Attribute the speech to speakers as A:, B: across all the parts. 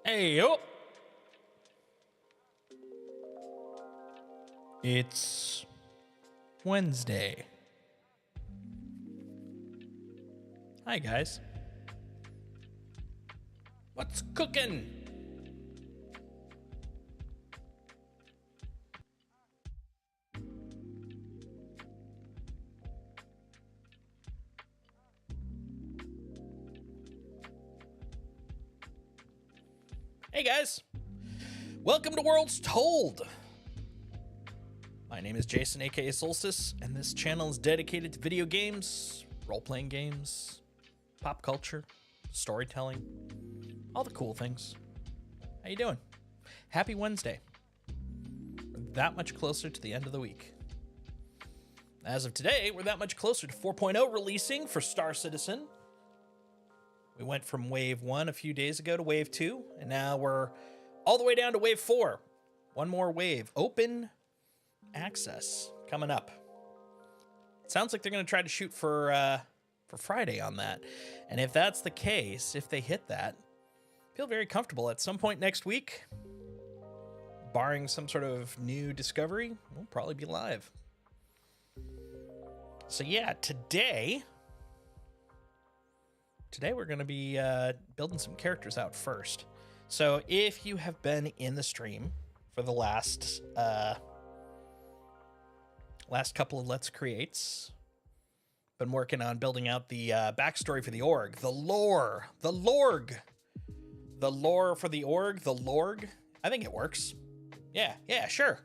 A: Hey, yo! It's Wednesday. Hi, guys. What's cooking? Hey, guys. Welcome to Worlds Told. My name is Jason, aka Solstice, and this channel is dedicated to video games, role-playing games, pop culture, storytelling, all the cool things. How you doing? Happy Wednesday. We're that much closer to the end of the week. As of today, we're that much closer to 4.0 releasing for Star Citizen. We went from Wave 1 a few days ago to Wave 2, and now we're all the way down to Wave 4. One more wave. Open access coming up. It sounds like they're going to try to shoot for Friday on that. And if that's the case, if they hit that, I feel very comfortable at some point next week, barring some sort of new discovery, we'll probably be live. So yeah, today we're going to be building some characters out first. So if you have been in the stream for the last couple of Let's Creates, been working on building out the backstory for the org, the lore for the org, the lorg. I think it works. Yeah, sure.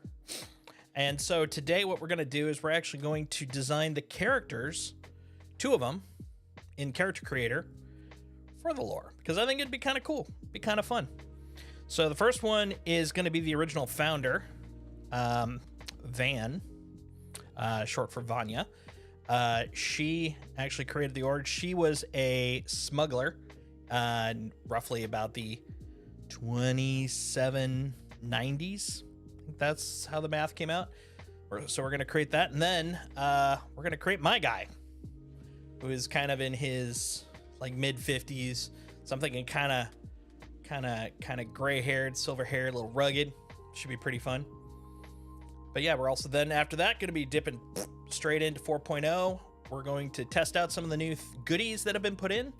A: And so today what we're going to do is we're actually going to design the characters, 2 of them, in Character Creator for the lore, because I think it'd be kind of cool, be kind of fun. So the first one is going to be the original founder, Van, short for Vanya. She actually created the org. She was a smuggler, roughly about the 2790s. I think that's how the math came out. So we're going to create that, and then we're going to create my guy, who is kind of in his like mid 50s, something in kind of gray haired, silver haired, a little rugged. Should be pretty fun. But yeah, we're also then after that going to be dipping straight into 4.0. We're going to test out some of the new goodies that have been put in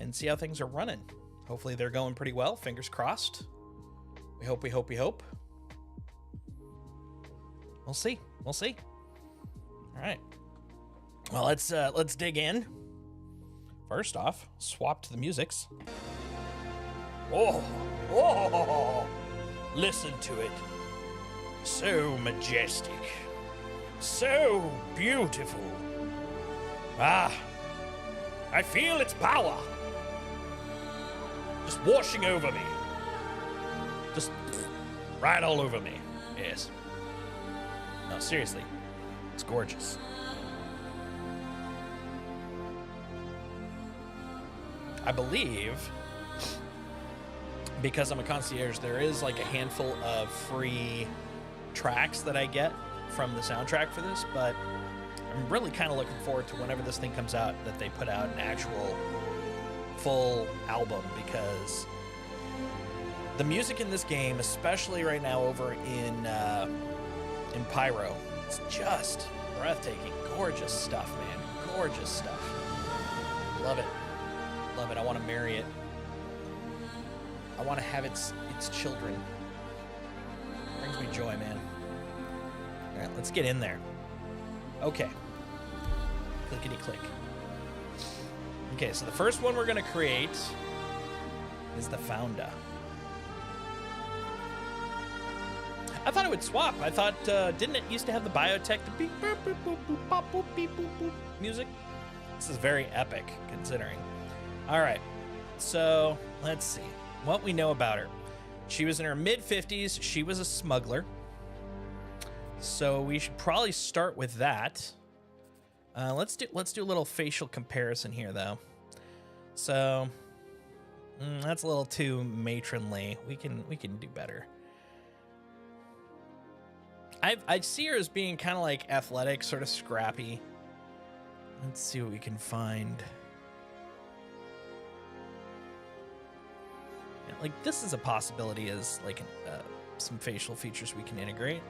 A: and see how things are running. Hopefully they're going pretty well. Fingers crossed. We hope. We'll see. All right. Well, let's dig in. First off, swap to the musics. Oh, listen to it. So majestic. So beautiful. Ah, I feel its power. Just washing over me. Just right all over me. Yes. No, seriously. It's gorgeous. I believe, because I'm a concierge, there is like a handful of free tracks that I get from the soundtrack for this, but I'm really kind of looking forward to whenever this thing comes out that they put out an actual full album, because The music in this game, especially right now over in Pyro, it's just breathtaking. Gorgeous stuff, man. Gorgeous stuff. Love it. Love it. I want to marry it. I want to have its children. Brings me joy, man. All right, let's get in there. Okay. Clickety click. Okay, so the first one we're going to create is the Founda. I thought it would swap. I thought, didn't it used to have the biotech, the beep, boop, boop, boop, boop, pop, boop, beep, boop, boop music? This is very epic, considering. All right, so let's see what we know about her. She was in her mid-50s. She was a smuggler. So we should probably start with that. Let's do a little facial comparison here, though. So that's a little too matronly. We can do better. I see her as being kind of like athletic, sort of scrappy. Let's see what we can find. Yeah, like this is a possibility as like some facial features we can integrate.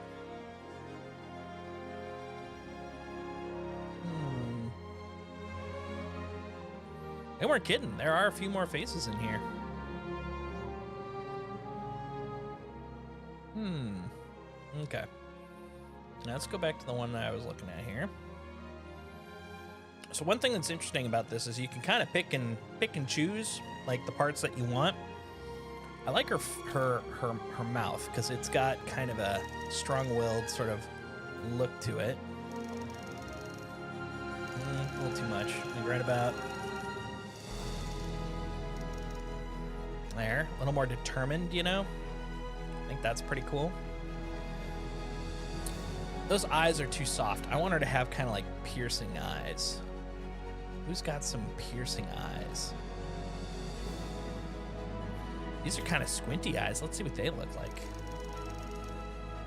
A: They weren't kidding. There are a few more faces in here. Okay. Now let's go back to the one that I was looking at here. So one thing that's interesting about this is you can kind of pick and choose like the parts that you want. I like her mouth because it's got kind of a strong-willed sort of look to it. A little too much. Like right about there. A little more determined, you know? I think that's pretty cool. Those eyes are too soft. I want her to have kind of like piercing eyes. Who's got some piercing eyes? These are kind of squinty eyes. Let's see what they look like.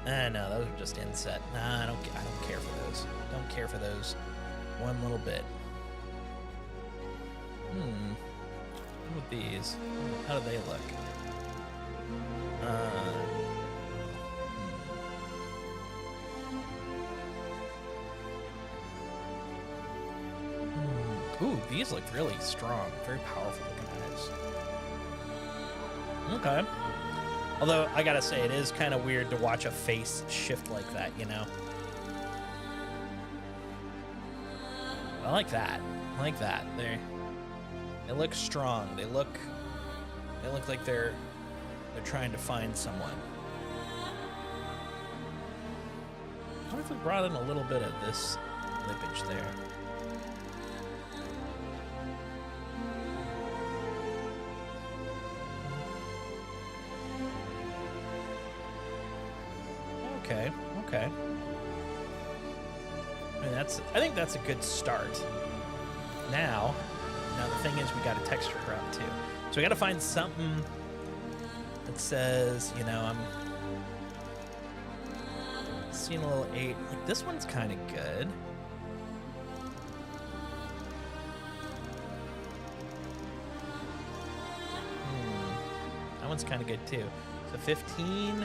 A: No, those are just inset. Nah, I don't care for those. Don't care for those one little bit. What with these? How do they look? Ooh, these look really strong. Very powerful looking eyes. Okay. Although, I gotta say, it is kind of weird to watch a face shift like that, you know? I like that. I like that. They look strong. They look like they're trying to find someone. What if we brought in a little bit of this lippage there? Okay. I think that's a good start. Now the thing is, we got to texture her up too. So we got to find something that says, you know, I'm seeing a little 8. Like this one's kind of good. That one's kind of good too. So 15.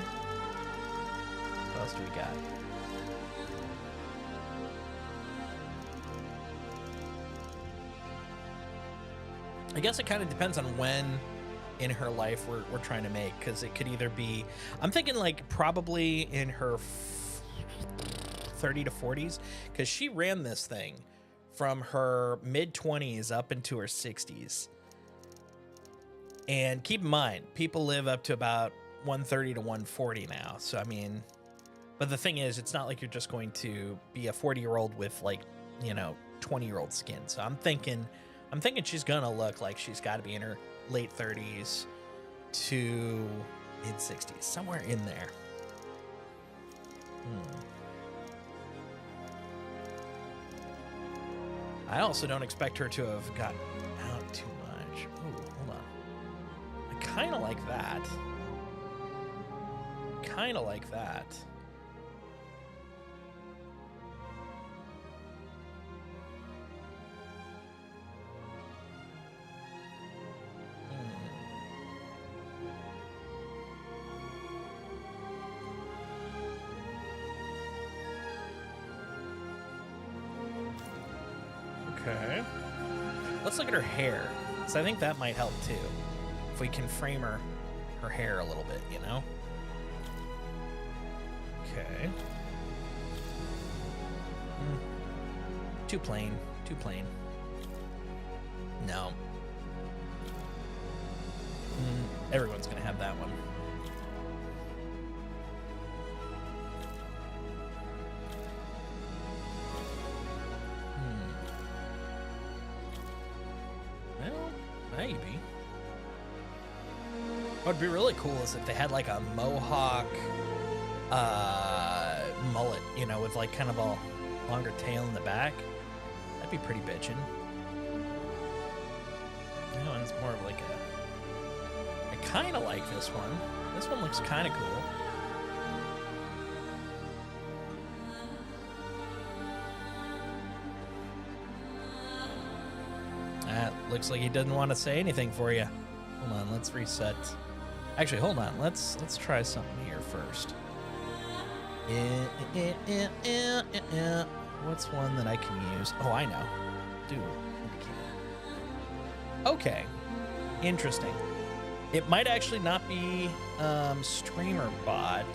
A: What else do we got? I guess it kind of depends on when in her life we're trying to make, because it could either be, I'm thinking like probably in her 30 to 40s, because she ran this thing from her mid-20s up into her 60s. And keep in mind, people live up to about 130 to 140 now. So, I mean, but the thing is, it's not like you're just going to be a 40-year-old with like, you know, 20-year-old skin. So I'm thinking she's gonna look like she's got to be in her late 30s to mid 60s, somewhere in there. I also don't expect her to have gotten out too much. Ooh, hold on. I kind of like that. Kind of like that. Okay. Let's look at her hair. So I think that might help too. If we can frame her hair a little bit, you know? Okay. Too plain. Too plain. No. Everyone's gonna have that one. Well, maybe. What would be really cool is if they had like a mohawk mullet, you know, with like kind of a longer tail in the back. That'd be pretty bitchin'. That one's more of like a... I kind of like this one. This one looks kind of cool. That looks like he doesn't want to say anything for you. Hold on, let's reset. Actually, hold on. Let's try something here first. What's one that I can use? Oh, I know. Dude. Okay. Interesting. It might actually not be streamer bot,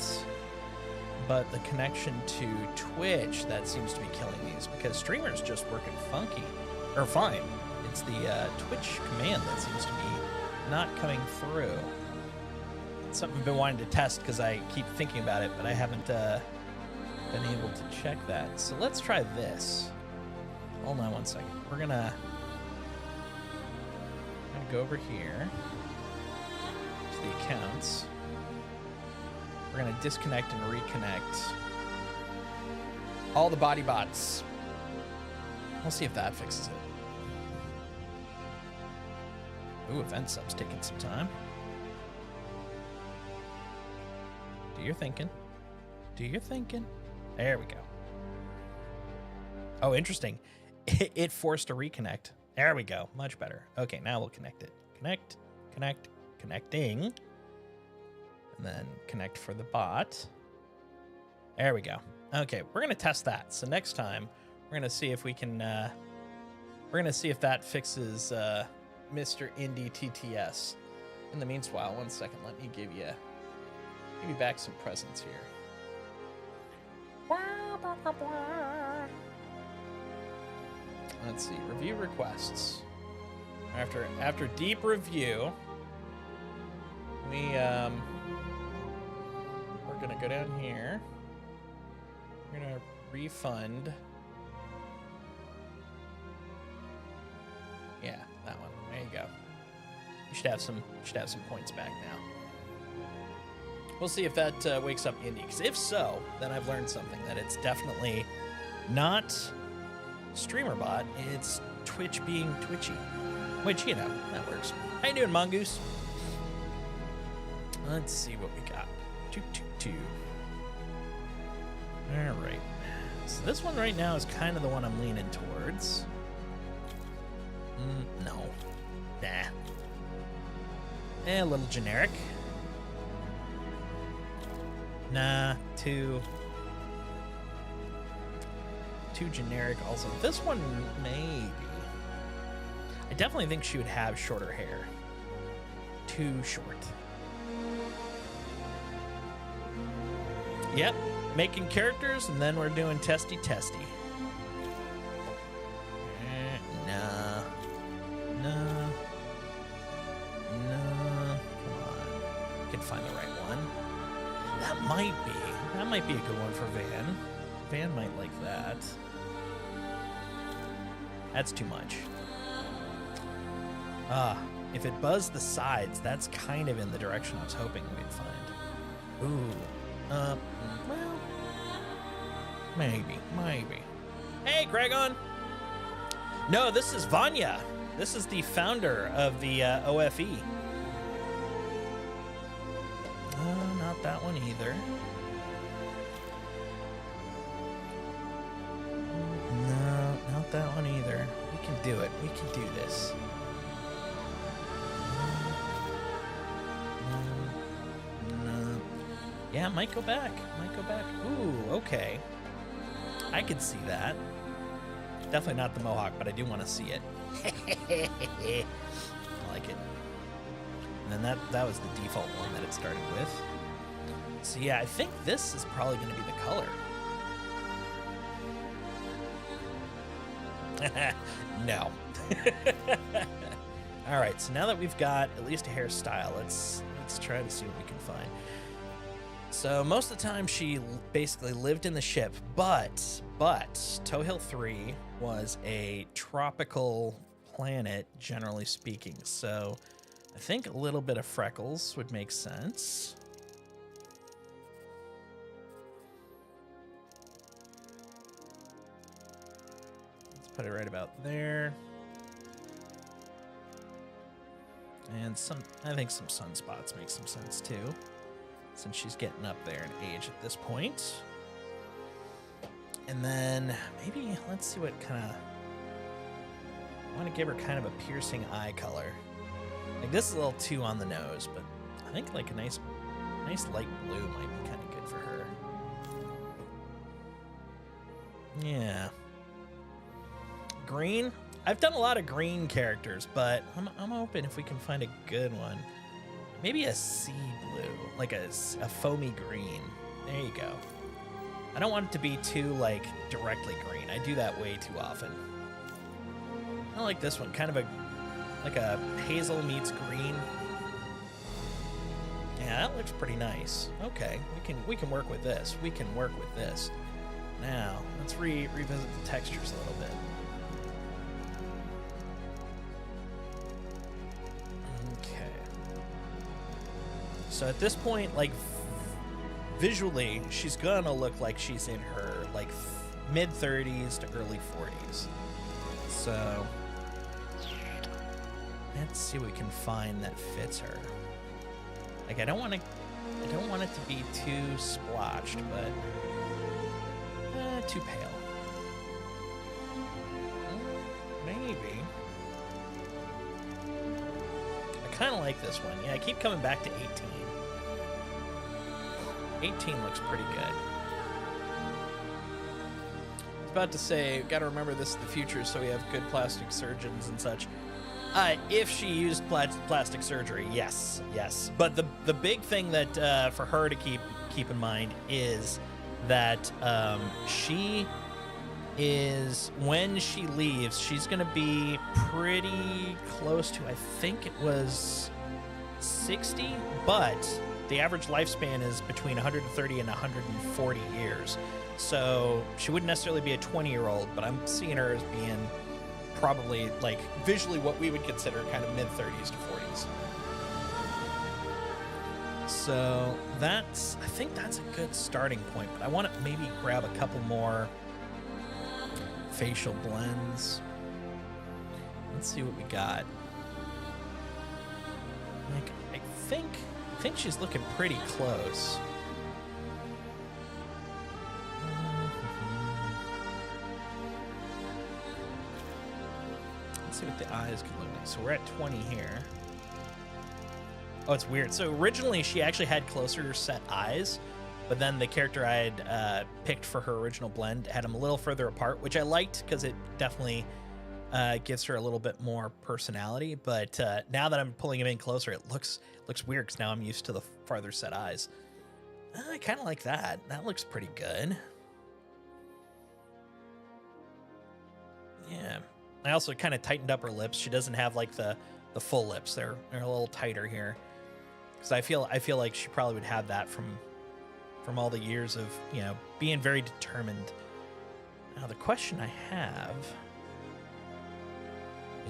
A: but the connection to Twitch that seems to be killing these, because streamer's just working funky or fine. It's the Twitch command that seems to be not coming through. It's something I've been wanting to test because I keep thinking about it, but I haven't been able to check that. So let's try this. Hold on one second. We're gonna go over here to the accounts. We're gonna disconnect and reconnect all the body bots. We'll see if that fixes it. Ooh, event sub's taking some time. Do your thinking. Do your thinking. There we go. Oh, interesting. It forced a reconnect. There we go. Much better. Okay, now we'll connect it. Connect, connect, connecting. And then connect for the bot. There we go. Okay, we're going to test that. So next time, we're going to see if we can... we're going to see if that fixes Mr. Indie TTS. In the meanwhile, one second. Let me give you back some presents here. Let's see, review requests. After deep review, we're gonna go down here. We're gonna refund. Yeah, that one. There you go. You should have some points back now. We'll see if that wakes up Indie. Because if so, then I've learned something, that it's definitely not streamer bot, it's Twitch being twitchy. Which, you know, that works. How you doing, Mongoose? Let's see what we got. 222. All right. So this one right now is kind of the one I'm leaning towards. No. Nah. A little generic. Nah, too generic also. This one, maybe. I definitely think she would have shorter hair. Too short. Yep, making characters, and then we're doing testy. Nah. Come on. We can find the right one. That might be a good one for Van. Van might like that. That's too much. If it buzzed the sides, that's kind of in the direction I was hoping we'd find. Ooh. Well, maybe. Hey, Gregon! No, this is Vanya. This is the founder of the OFE. Not that one either. No, not that one either. We can do it. We can do this. No. Yeah, might go back. Ooh, okay. I could see that. Definitely not the mohawk, but I do want to see it. I like it. And then that was the default one that it started with. So yeah, I think this is probably going to be the color. No. All right, so now that we've got at least a hairstyle, let's try to see what we can find. So most of the time she basically lived in the ship, but Tohill 3 was a tropical planet, generally speaking. So I think a little bit of freckles would make sense. Let's put it right about there. And I think some sunspots make some sense too, since she's getting up there in age at this point. And then maybe let's see what kind of, I want to give her kind of a piercing eye color. Like this is a little too on the nose, but I think like a nice light blue might be kind of good for her. Yeah. Green. I've done a lot of green characters, but I'm hoping if we can find a good one. Maybe a sea blue, like a foamy green. There you go. I don't want it to be too like directly green. I do that way too often. I like this one, kind of like a hazel meets green. Yeah, that looks pretty nice. Okay, we can work with this. We can work with this. Now let's revisit the textures a little bit. So at this point, like visually, she's gonna look like she's in her like mid-30s to early 40s. So let's see what we can find that fits her. Like I don't want it to be too splotched, but too pale. Maybe. I kind of like this one. Yeah, I keep coming back to 18. 18 looks pretty good. I was about to say, gotta remember this is the future, so we have good plastic surgeons and such. If she used plastic surgery, yes. But the big thing that for her to keep in mind is that she is, when she leaves, she's gonna be pretty close to, I think it was 60, but the average lifespan is between 130 and 140 years. So she wouldn't necessarily be a 20-year-old, but I'm seeing her as being probably like visually what we would consider kind of mid-30s to 40s. So I think that's a good starting point, but I want to maybe grab a couple more facial blends. Let's see what we got. Like, I think she's looking pretty close. Let's see what the eyes can look like. So we're at 20 here. Oh, it's weird. So originally she actually had closer set eyes, but then the character I had picked for her original blend had them a little further apart, which I liked because it definitely gives her a little bit more personality. But now that I'm pulling him in closer, it looks weird because now I'm used to the farther set eyes. I kind of like that. That looks pretty good. Yeah. I also kind of tightened up her lips. She doesn't have like the full lips. They're a little tighter here. Because I feel like she probably would have that from all the years of, being very determined. Now the question I have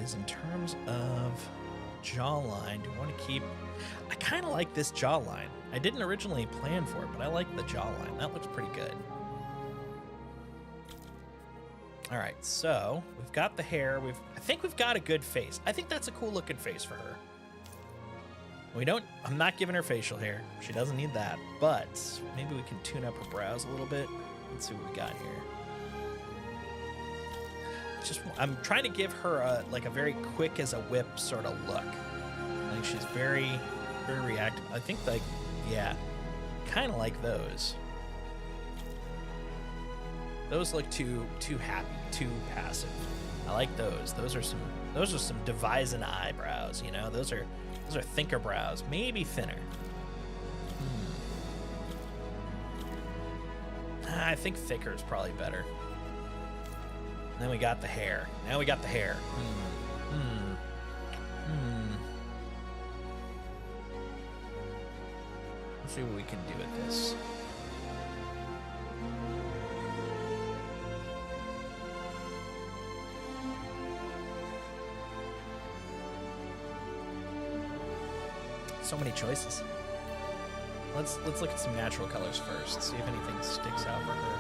A: is in terms of jawline. Do I want to keep? I kind of like this jawline. I didn't originally plan for it, but I like the jawline. That looks pretty good. All right, so we've got the hair. I think we've got a good face. I think that's a cool looking face for her. I'm not giving her facial hair. She doesn't need that, but maybe we can tune up her brows a little bit. Let's see what we got here. I'm trying to give her a very quick as a whip sort of look. Like she's very, very reactive. I think kind of like those. Those look too happy, too passive. I like those. Those are some devising eyebrows, you know? Those are thinker brows, maybe thinner. I think thicker is probably better. And then we got the hair. Now we got the hair. Let's see what we can do with this. So many choices. Let's look at some natural colors first. See if anything sticks out for her.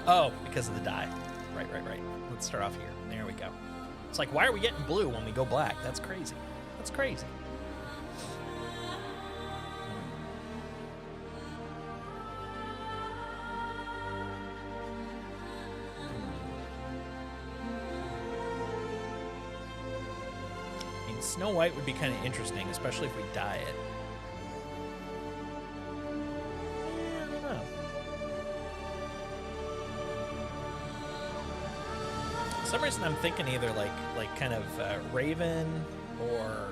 A: Oh, because of the dye. Right. Let's start off here. There we go. It's like, why are we getting blue when we go black? That's crazy. That's crazy. Snow White would be kind of interesting, especially if we dye it. I don't know. For some reason, I'm thinking either like kind of Raven or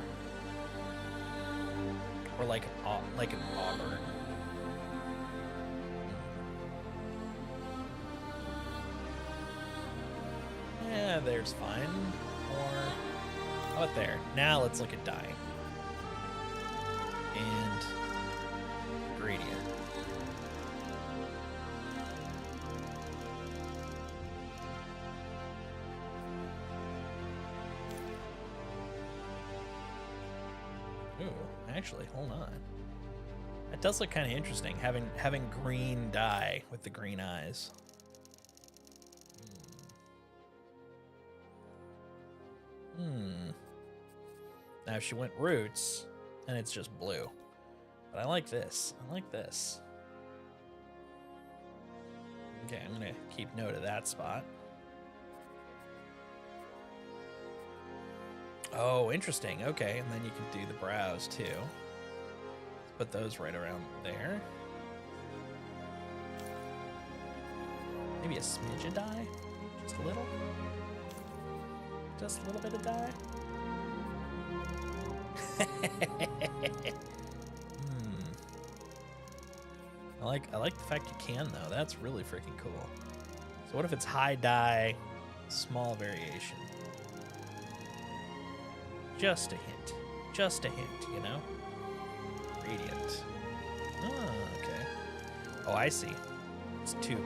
A: like an auburn. Yeah, there's fine. Or how about there? Now let's look at dye. And gradient. Ooh, actually, hold on. That does look kind of interesting, having green dye with the green eyes. Now, if she went roots, then it's just blue. But I like this. I like this. Okay, I'm going to keep note of that spot. Oh, interesting. Okay, and then you can do the brows, too. Let's put those right around there. Maybe a smidge of dye? Just a little? Just a little bit of dye? I like the fact you can, though. That's really freaking cool. So what if it's high dye, small variation? Just a hint. Just a hint, you know? Radiant. Oh, okay. Oh, I see. It's two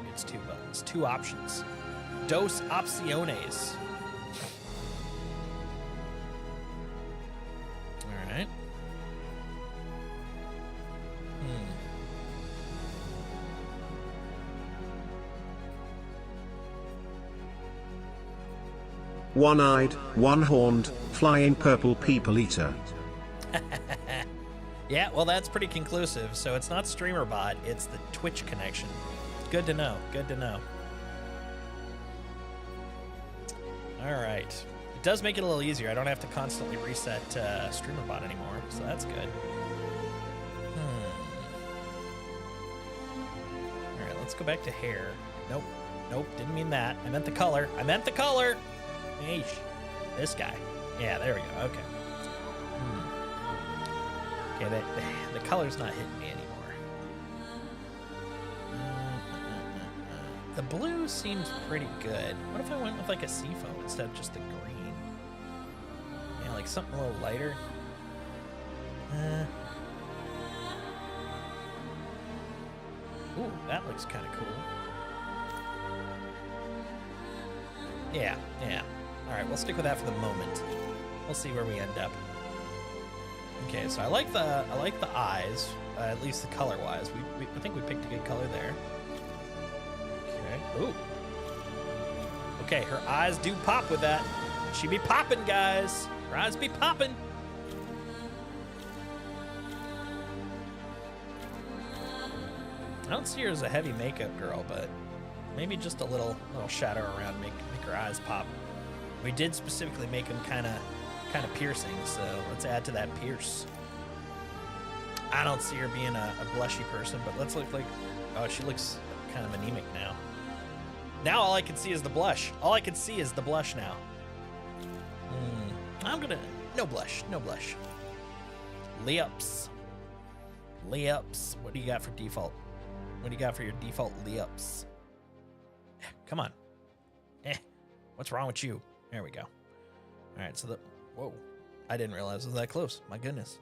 A: buttons. Two options. Dos opciones. Alright.
B: One-eyed, one-horned, flying purple people eater.
A: Yeah, well, that's pretty conclusive. So it's not StreamerBot, it's the Twitch connection. Good to know. Good to know. All right. It does make it a little easier. I don't have to constantly reset StreamerBot anymore, so that's good. All right, let's go back to hair. Nope. Nope, didn't mean that. I meant the color. I meant the color! Eesh. This guy. Yeah, there we go. Okay. Okay, the color's not hitting me anymore. The blue seems pretty good. What if I went with like a seafoam instead of just the green? Yeah, like something a little lighter. Ooh, that looks kind of cool. Yeah. All right, we'll stick with that for the moment. We'll see where we end up. Okay, so I like the eyes, at least the color-wise. I think we picked a good color there. Okay. Ooh. Okay, her eyes do pop with that. She be popping, guys. Her eyes be popping. I don't see her as a heavy makeup girl, but maybe just a little shadow around make her eyes pop. We did specifically make them kind of piercing, so let's add to that pierce. I don't see her being a blushy person, but let's look like... Oh, she looks kind of anemic now. Now all I can see is the blush. All I can see is the blush now. I'm gonna... No blush. No blush. Layups. Layups. What do you got for default? What do you got for your default layups? Come on. What's wrong with you? There we go. All right, so the... Whoa. I didn't realize it was that close. My goodness.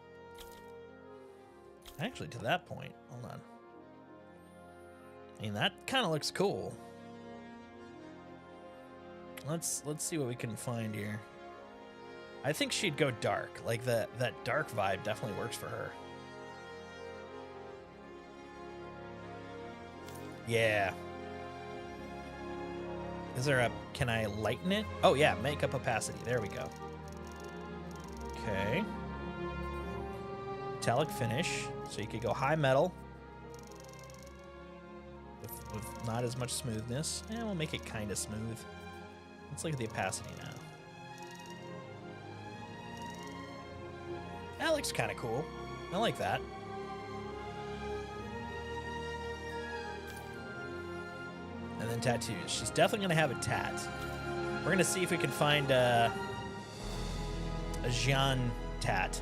A: Actually, to that point. Hold on. I mean, that kind of looks cool. Let's see what we can find here. I think she'd go dark. Like, that dark vibe definitely works for her. Yeah. Is there a... Can I lighten it? Oh, yeah. Makeup opacity. There we go. Okay. Metallic finish. So you could go high metal. With not as much smoothness. And we'll make it kind of smooth. Let's look at the opacity now. That looks kind of cool. I like that. And then tattoos. She's definitely going to have a tat. We're going to see if we can find a Jean tat.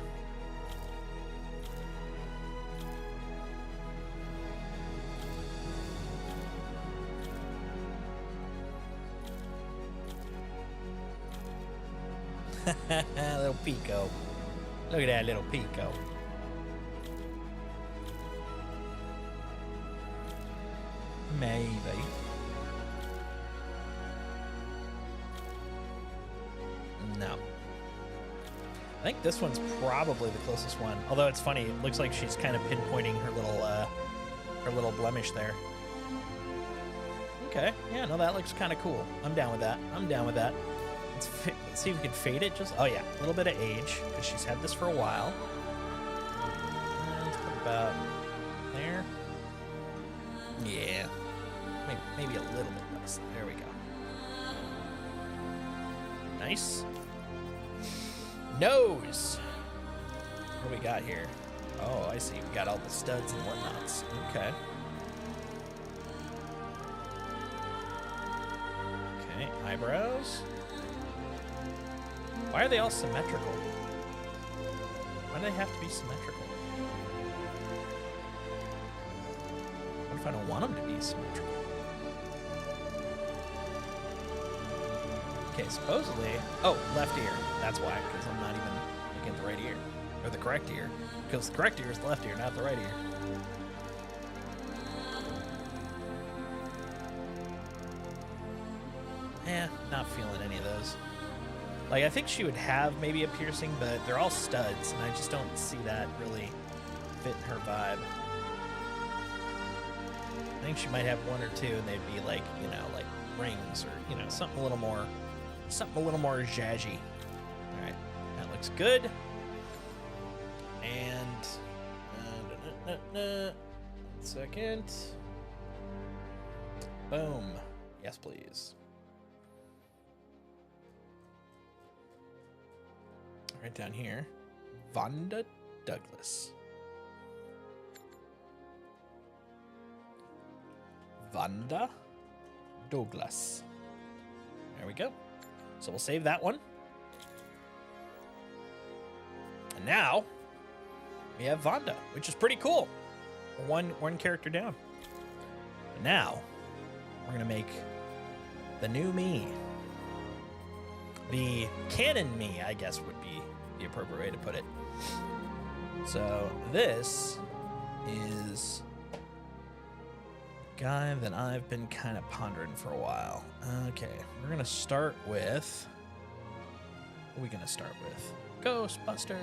A: Little Pico. Look at that little Pico. Maybe. No. I think this one's probably the closest one. Although it's funny, it looks like she's kind of pinpointing her little blemish there. Okay. Yeah, no, that looks kind of cool. I'm down with that. I'm down with that. Let's see if we can fade it. Just, oh yeah, a little bit of age, because she's had this for a while. Let's put about there. Yeah, maybe a little bit less. There we go. Nice. Nose. What do we got here? Oh, I see. We got all the studs and whatnots. Okay. Okay, eyebrows. Why are they all symmetrical? Why do they have to be symmetrical? What if I don't want them to be symmetrical? Okay, supposedly... Oh, left ear. That's why, because I'm not even looking at the right ear. Or the correct ear. Because the correct ear is the left ear, not the right ear. Not feeling any of those. Like, I think she would have maybe a piercing, but they're all studs, and I just don't see that really fit her vibe. I think she might have one or two, and they'd be like, you know, like rings or, you know, something a little more jazzy. All right, that looks good. And 1 second. Boom. Yes, please. Right down here, Vonda Douglas. Vonda Douglas. There we go. So we'll save that one. And now we have Vonda, which is pretty cool. One character down. But now we're gonna make the new me. The canon me, I guess, would be the appropriate way to put it. So this is a guy that I've been kind of pondering for a while. Okay, we're gonna start with... What are we gonna start with? Ghostbusters.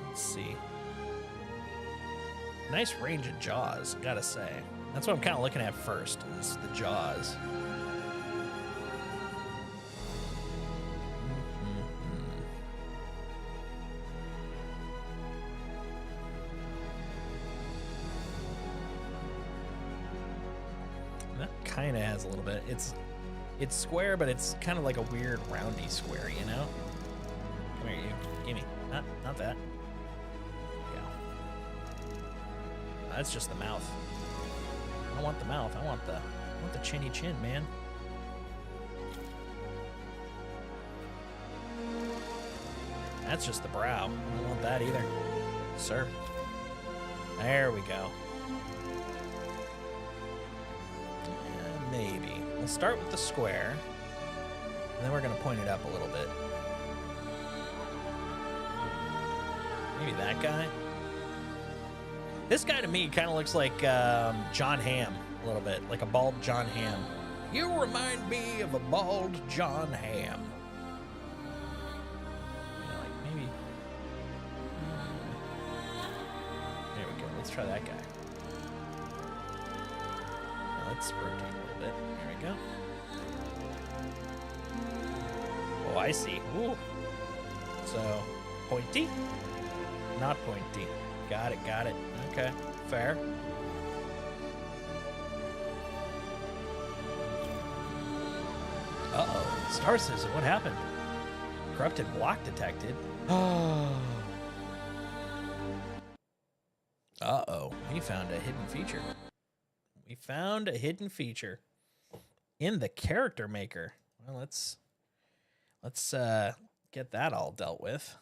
A: Let's see. Nice range of jaws, gotta say. That's what I'm kind of looking at first, is the jaws. Kind of has a little bit. It's square, but it's kind of like a weird roundy square, you know? Come here, you. Gimme. Not that. Go. That's just the mouth. I don't want the mouth. I want the chinny chin, man. That's just the brow. I don't want that either. Sir. There we go. Maybe. We'll start with the square. And then we're going to point it up a little bit. Maybe that guy. This guy to me kind of looks like John Hamm a little bit. Like a bald John Hamm. You remind me of a bald John Hamm. Let's try that guy. Now let's rotate a little bit. There we go. Oh, I see. Ooh. So, pointy? Not pointy. Got it, got it. Okay, fair. Uh-oh. Star Citizen, what happened? Corrupted block detected. Oh. Uh-oh, we found a hidden feature. We found a hidden feature in the character maker. Well, let's get that all dealt with.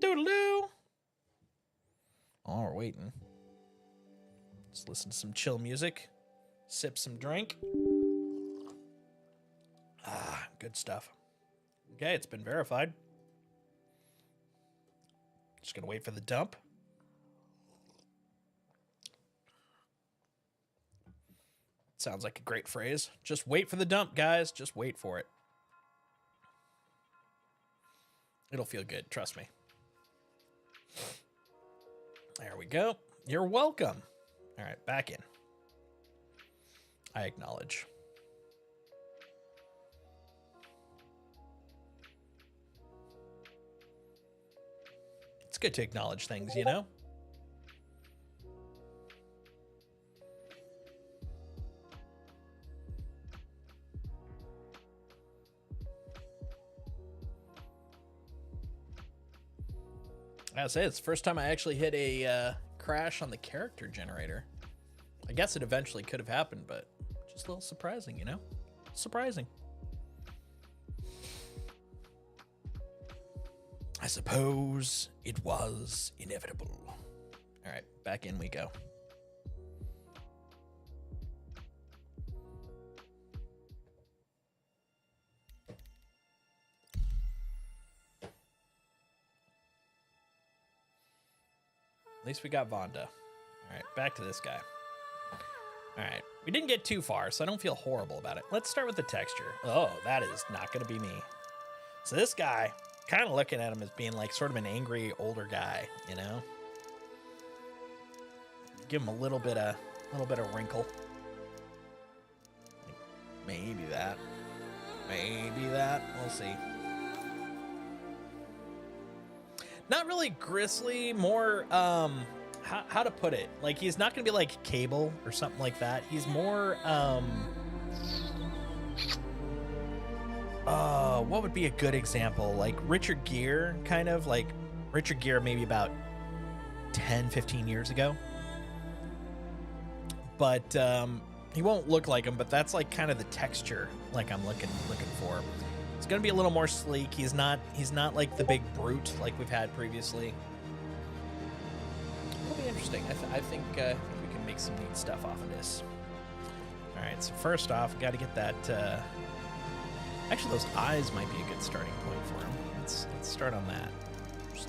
A: Doodaloo. Oh, we're waiting. Let's listen to some chill music. Sip some drink. Ah, good stuff. Okay, it's been verified. Just gonna wait for the dump. Sounds like a great phrase. Just wait for the dump, guys. Just wait for it. It'll feel good, trust me. There we go. You're welcome. All right, back in. I acknowledge. It's good to acknowledge things, you know? I say it's the first time I actually hit a crash on the character generator. I guess it eventually could have happened, but just a little surprising, you know? Surprising. I suppose it was inevitable. All right, back in we go. At least we got Vonda. All right, back to this guy. All right, we didn't get too far, so I don't feel horrible about it. Let's start with the texture. Oh, that is not going to be me. So this guy, kind of looking at him as being like sort of an angry older guy, you know? Give him a little bit of wrinkle. Maybe that. Maybe that. We'll see. Not really grisly, more, how to put it? Like, he's not going to be like Cable or something like that. He's more, what would be a good example? Like Richard Gere, kind of like Richard Gere maybe about 10, 15 years ago. But, he won't look like him, but that's like kind of the texture like I'm looking for. It's gonna be a little more sleek. He's not like the big brute like we've had previously. It'll be interesting. I think we can make some neat stuff off of this. All right. So first off, got to get that. Actually, those eyes might be a good starting point for him. Let's start on that. Just...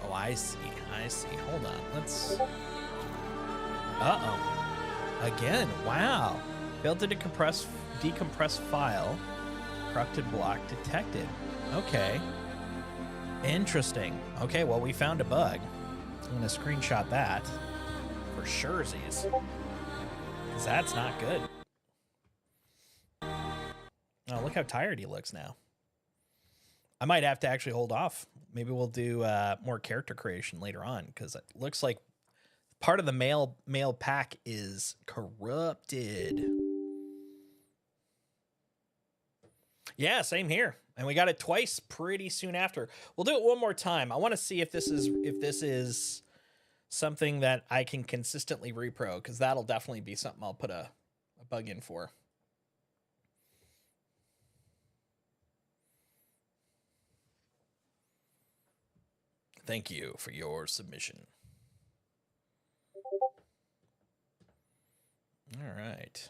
A: Oh, I see. Hold on. Let's... Uh-oh. Again. Wow. Failed to decompress file. Corrupted block detected. Okay. Interesting. Okay, well, we found a bug. I'm going to screenshot that for surezies. Because that's not good. Oh, look how tired he looks now. I might have to actually hold off. Maybe we'll do more character creation later on, because it looks like part of the mail pack is corrupted. Yeah, same here. And we got it twice pretty soon after. We'll do it one more time. I want to see if this is something that I can consistently repro, because that'll definitely be something I'll put a bug in for. Thank you for your submission. All right.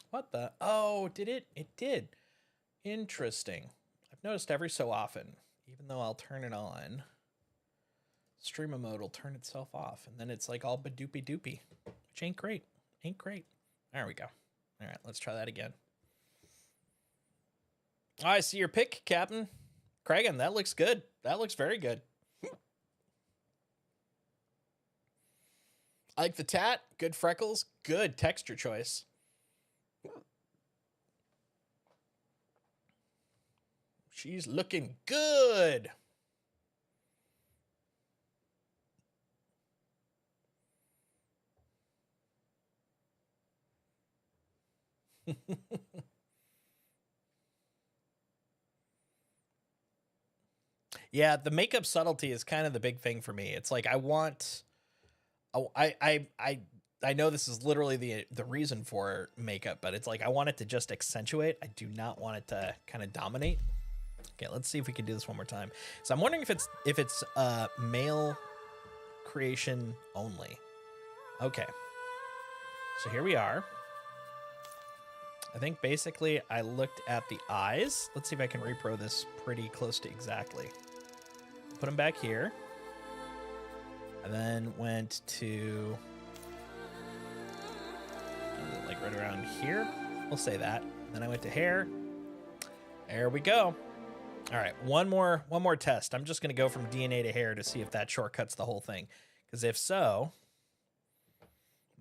A: What the? Oh, did it? It did. Interesting. I've noticed every so often, even though I'll turn it on, streamer mode will turn itself off, and then it's like all badoopy doopy, which ain't great. Ain't great. There we go. All right, let's try that again. Oh, I see your pick, Captain. Kragan, that looks good. That looks very good. I like the tat. Good freckles. Good texture choice. She's looking good. Yeah, the makeup subtlety is kind of the big thing for me. It's like I want... Oh, I know this is literally the reason for makeup, but it's like I want it to just accentuate. I do not want it to kind of dominate. Okay, let's see if we can do this one more time. So I'm wondering if it's male creation only. Okay. So here we are. I think basically I looked at the eyes. Let's see if I can repro this pretty close to exactly. Put them back here. And then went to like right around here. We'll say that. Then I went to hair. There we go. All right, one more test. I'm just gonna go from DNA to hair to see if that shortcuts the whole thing. Because if so,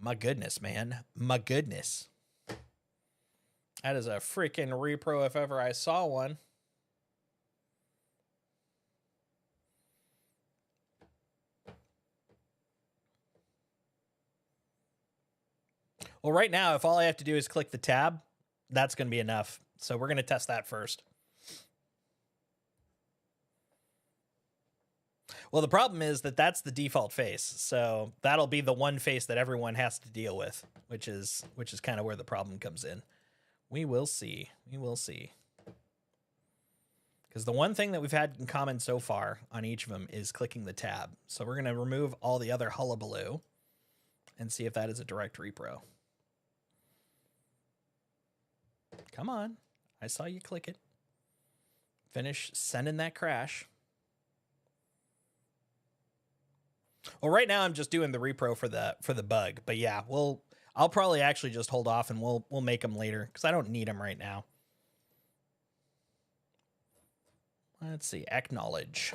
A: my goodness, man, my goodness, that is a freaking repro if ever I saw one. Well, right now, if all I have to do is click the tab, that's going to be enough. So we're going to test that first. Well, the problem is that that's the default face. So that'll be the one face that everyone has to deal with, which is kind of where the problem comes in. We will see. We will see. Because the one thing that we've had in common so far on each of them is clicking the tab. So we're going to remove all the other hullabaloo and see if that is a direct repro. Come on. I saw you click it. Finish sending that crash. Well, right now I'm just doing the repro for the bug, but yeah, I'll probably actually just hold off and we'll make them later because I don't need them right now. Let's see, acknowledge.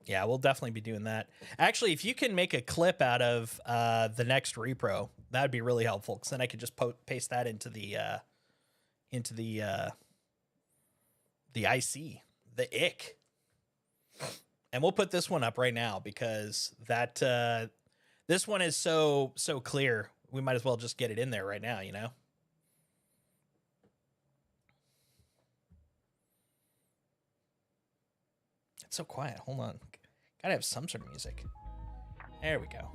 A: Yeah, we'll definitely be doing that. Actually, if you can make a clip out of the next repro, that would be really helpful because then I could just paste that into the IC, the ick. And we'll put this one up right now because that this one is so clear. We might as well just get it in there right now, you know? It's so quiet. Hold on. Gotta have some sort of music. There we go.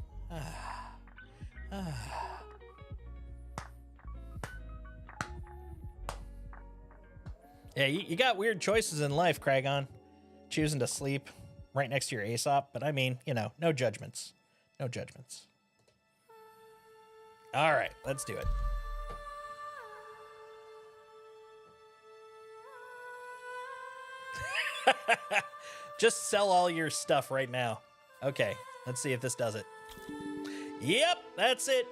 A: Yeah, you got weird choices in life, Kragon. Choosing to sleep right next to your Aesop, but I mean, you know, no judgments. No judgments. All right, let's do it. Just sell all your stuff right now. Okay, let's see if this does it. Yep, that's it.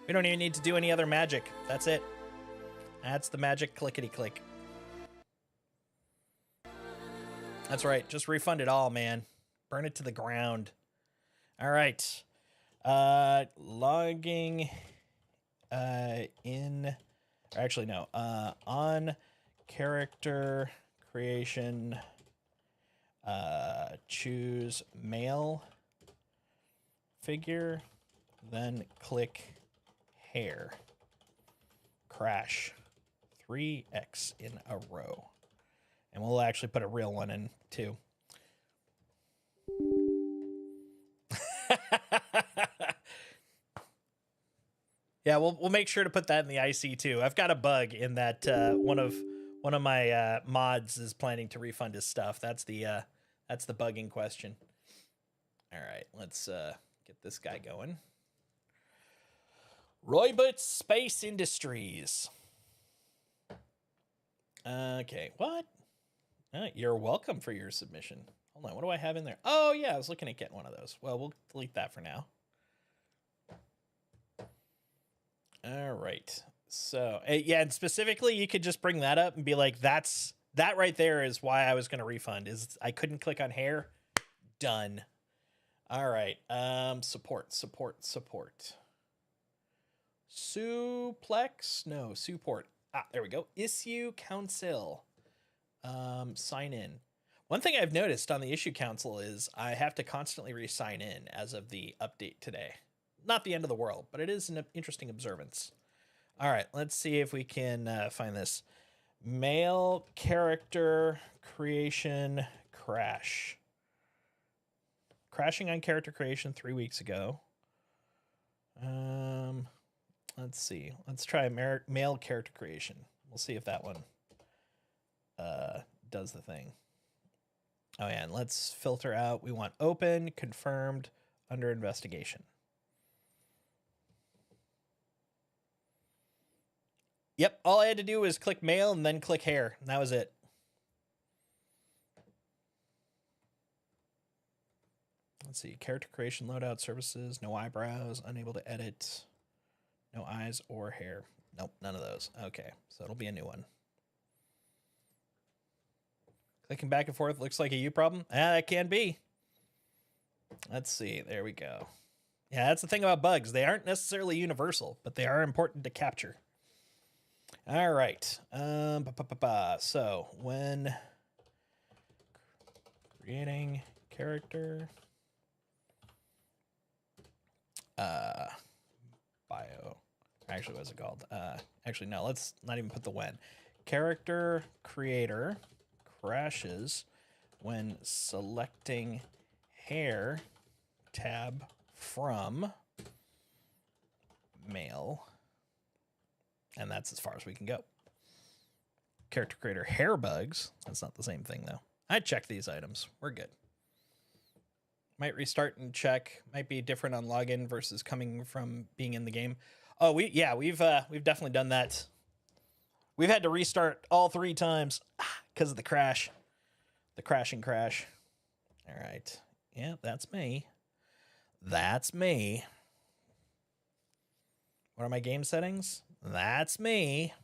A: We don't even need to do any other magic. That's it. That's the magic clickety-click. That's right. Just refund it all, man. Burn it to the ground. All right. Logging in Or actually, no. On character creation, choose male figure, then click hair. Crash 3x in a row. And we'll actually put a real one in too. Yeah, we'll make sure to put that in the IC too. I've got a bug in that one of my mods is planning to refund his stuff. That's the bug in question. All right, let's get this guy going. Roybut Space Industries. Okay, what? You're welcome for your submission. Hold on, what do I have in there? Oh yeah, I was looking at getting one of those. Well, we'll delete that for now. All right. So yeah, and specifically, you could just bring that up and be like, that right there is why I was going to refund. Is I couldn't click on hair. Done. All right. Support. Suplex? No, support. Ah, there we go. Issue council. Sign in. One thing I've noticed on the issue council is I have to constantly re-sign in as of the update today. Not the end of the world, but it is an interesting observance. All right, let's see if we can find this. Male character creation crash. Crashing on character creation 3 weeks ago. Let's see. Let's try male character creation. We'll see if that one does the thing. Oh yeah, and let's filter out. We want open, confirmed, under investigation. Yep, all I had to do was click male and then click hair, and that was it. Let's see, character creation, loadout services, no eyebrows, unable to edit, no eyes or hair. Nope, none of those. Okay, so it'll be a new one. Clicking back and forth looks like a you problem. That can be. Let's see, there we go. Yeah, that's the thing about bugs. They aren't necessarily universal, but they are important to capture. All right. So when creating character, bio, actually, what's it called? Actually, no, let's not even put the when. Character creator crashes when selecting hair tab from male. And that's as far as we can go. Character creator hair bugs. That's not the same thing, though. I checked these items. We're good. Might restart and check. Might be different on login versus coming from being in the game. Oh, we've definitely done that. We've had to restart all 3 times because of the crash. The crashing crash. All right. Yeah, that's me. That's me. What are my game settings? That's me.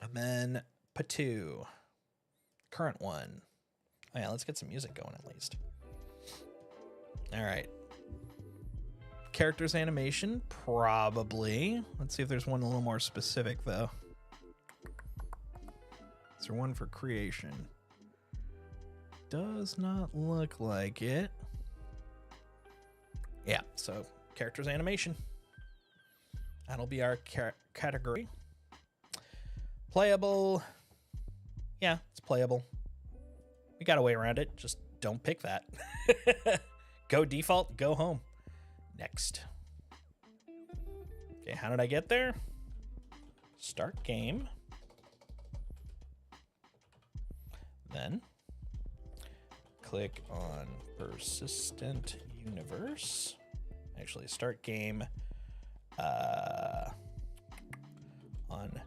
A: And then Patu. Current one. Oh yeah, let's get some music going at least. All right. Characters animation, probably. Let's see if there's one a little more specific though. Is there one for creation? Does not look like it. Yeah, so characters animation. That'll be our category. Playable. Yeah, it's playable. We got a way around it. Just don't pick that. Go default, go home. Next. Okay, how did I get there? Start game. Then click on persistent universe. Actually, start game on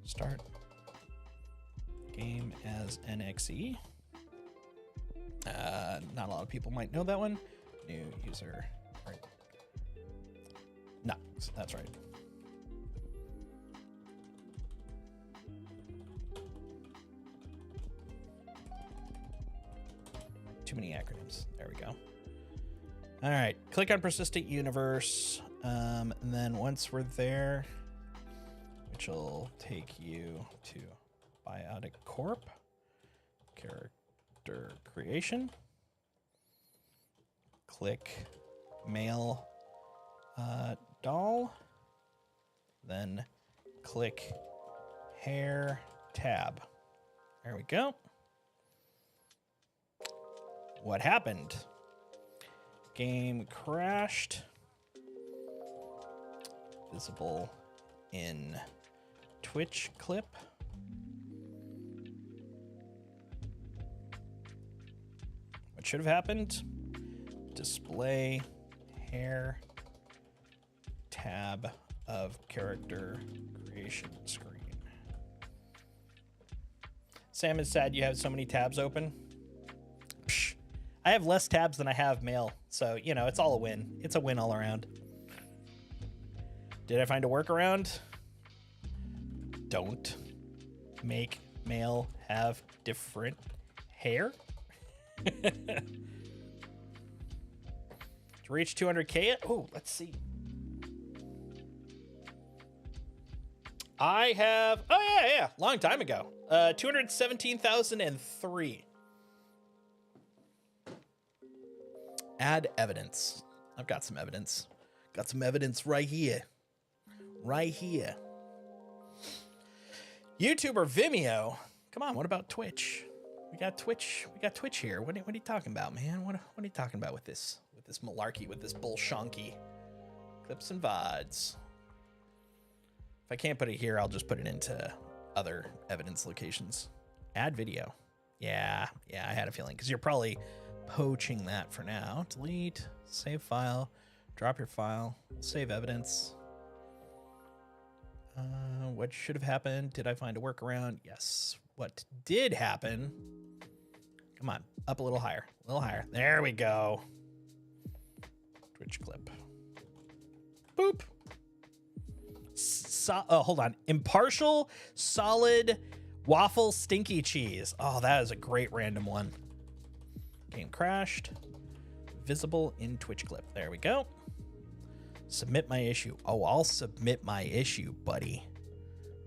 A: start game as NXE. Not a lot of people might know that one. New user. Right. No, that's right. Too many acronyms. There we go. All right. Click on persistent universe. And then once we're there, which will take you to Biotic Corp, character creation, click male doll, then click hair tab. There we go. What happened? Game crashed. Visible in Twitch clip. What should have happened? Display hair tab of character creation screen. Sam is sad you have so many tabs open. Psh, I have less tabs than I have mail, so you know it's all a win. It's a win all around. Did I find a workaround? Don't make mail have different hair. To reach 200K, oh, let's see. I have, oh yeah, long time ago. 217,003. Add evidence. I've got some evidence. Got some evidence right here. Right here. YouTube or Vimeo? Come on, what about Twitch? We got Twitch. We got Twitch here. What are you talking about, man? What are you talking about with this malarkey, with this bullshonky? Clips and VODs. If I can't put it here, I'll just put it into other evidence locations. Add video. Yeah, I had a feeling because you're probably poaching that for now. Delete, save file, drop your file, save evidence. What should have happened? Did I find a workaround? Yes. What did happen? Come on, up a little higher, a little higher. There we go. Twitch clip. Boop. Hold on. Impartial, solid, waffle, stinky cheese. Oh, that is a great random one. Game crashed. Visible in Twitch clip. There we go. Submit my issue. Oh, I'll submit my issue, buddy.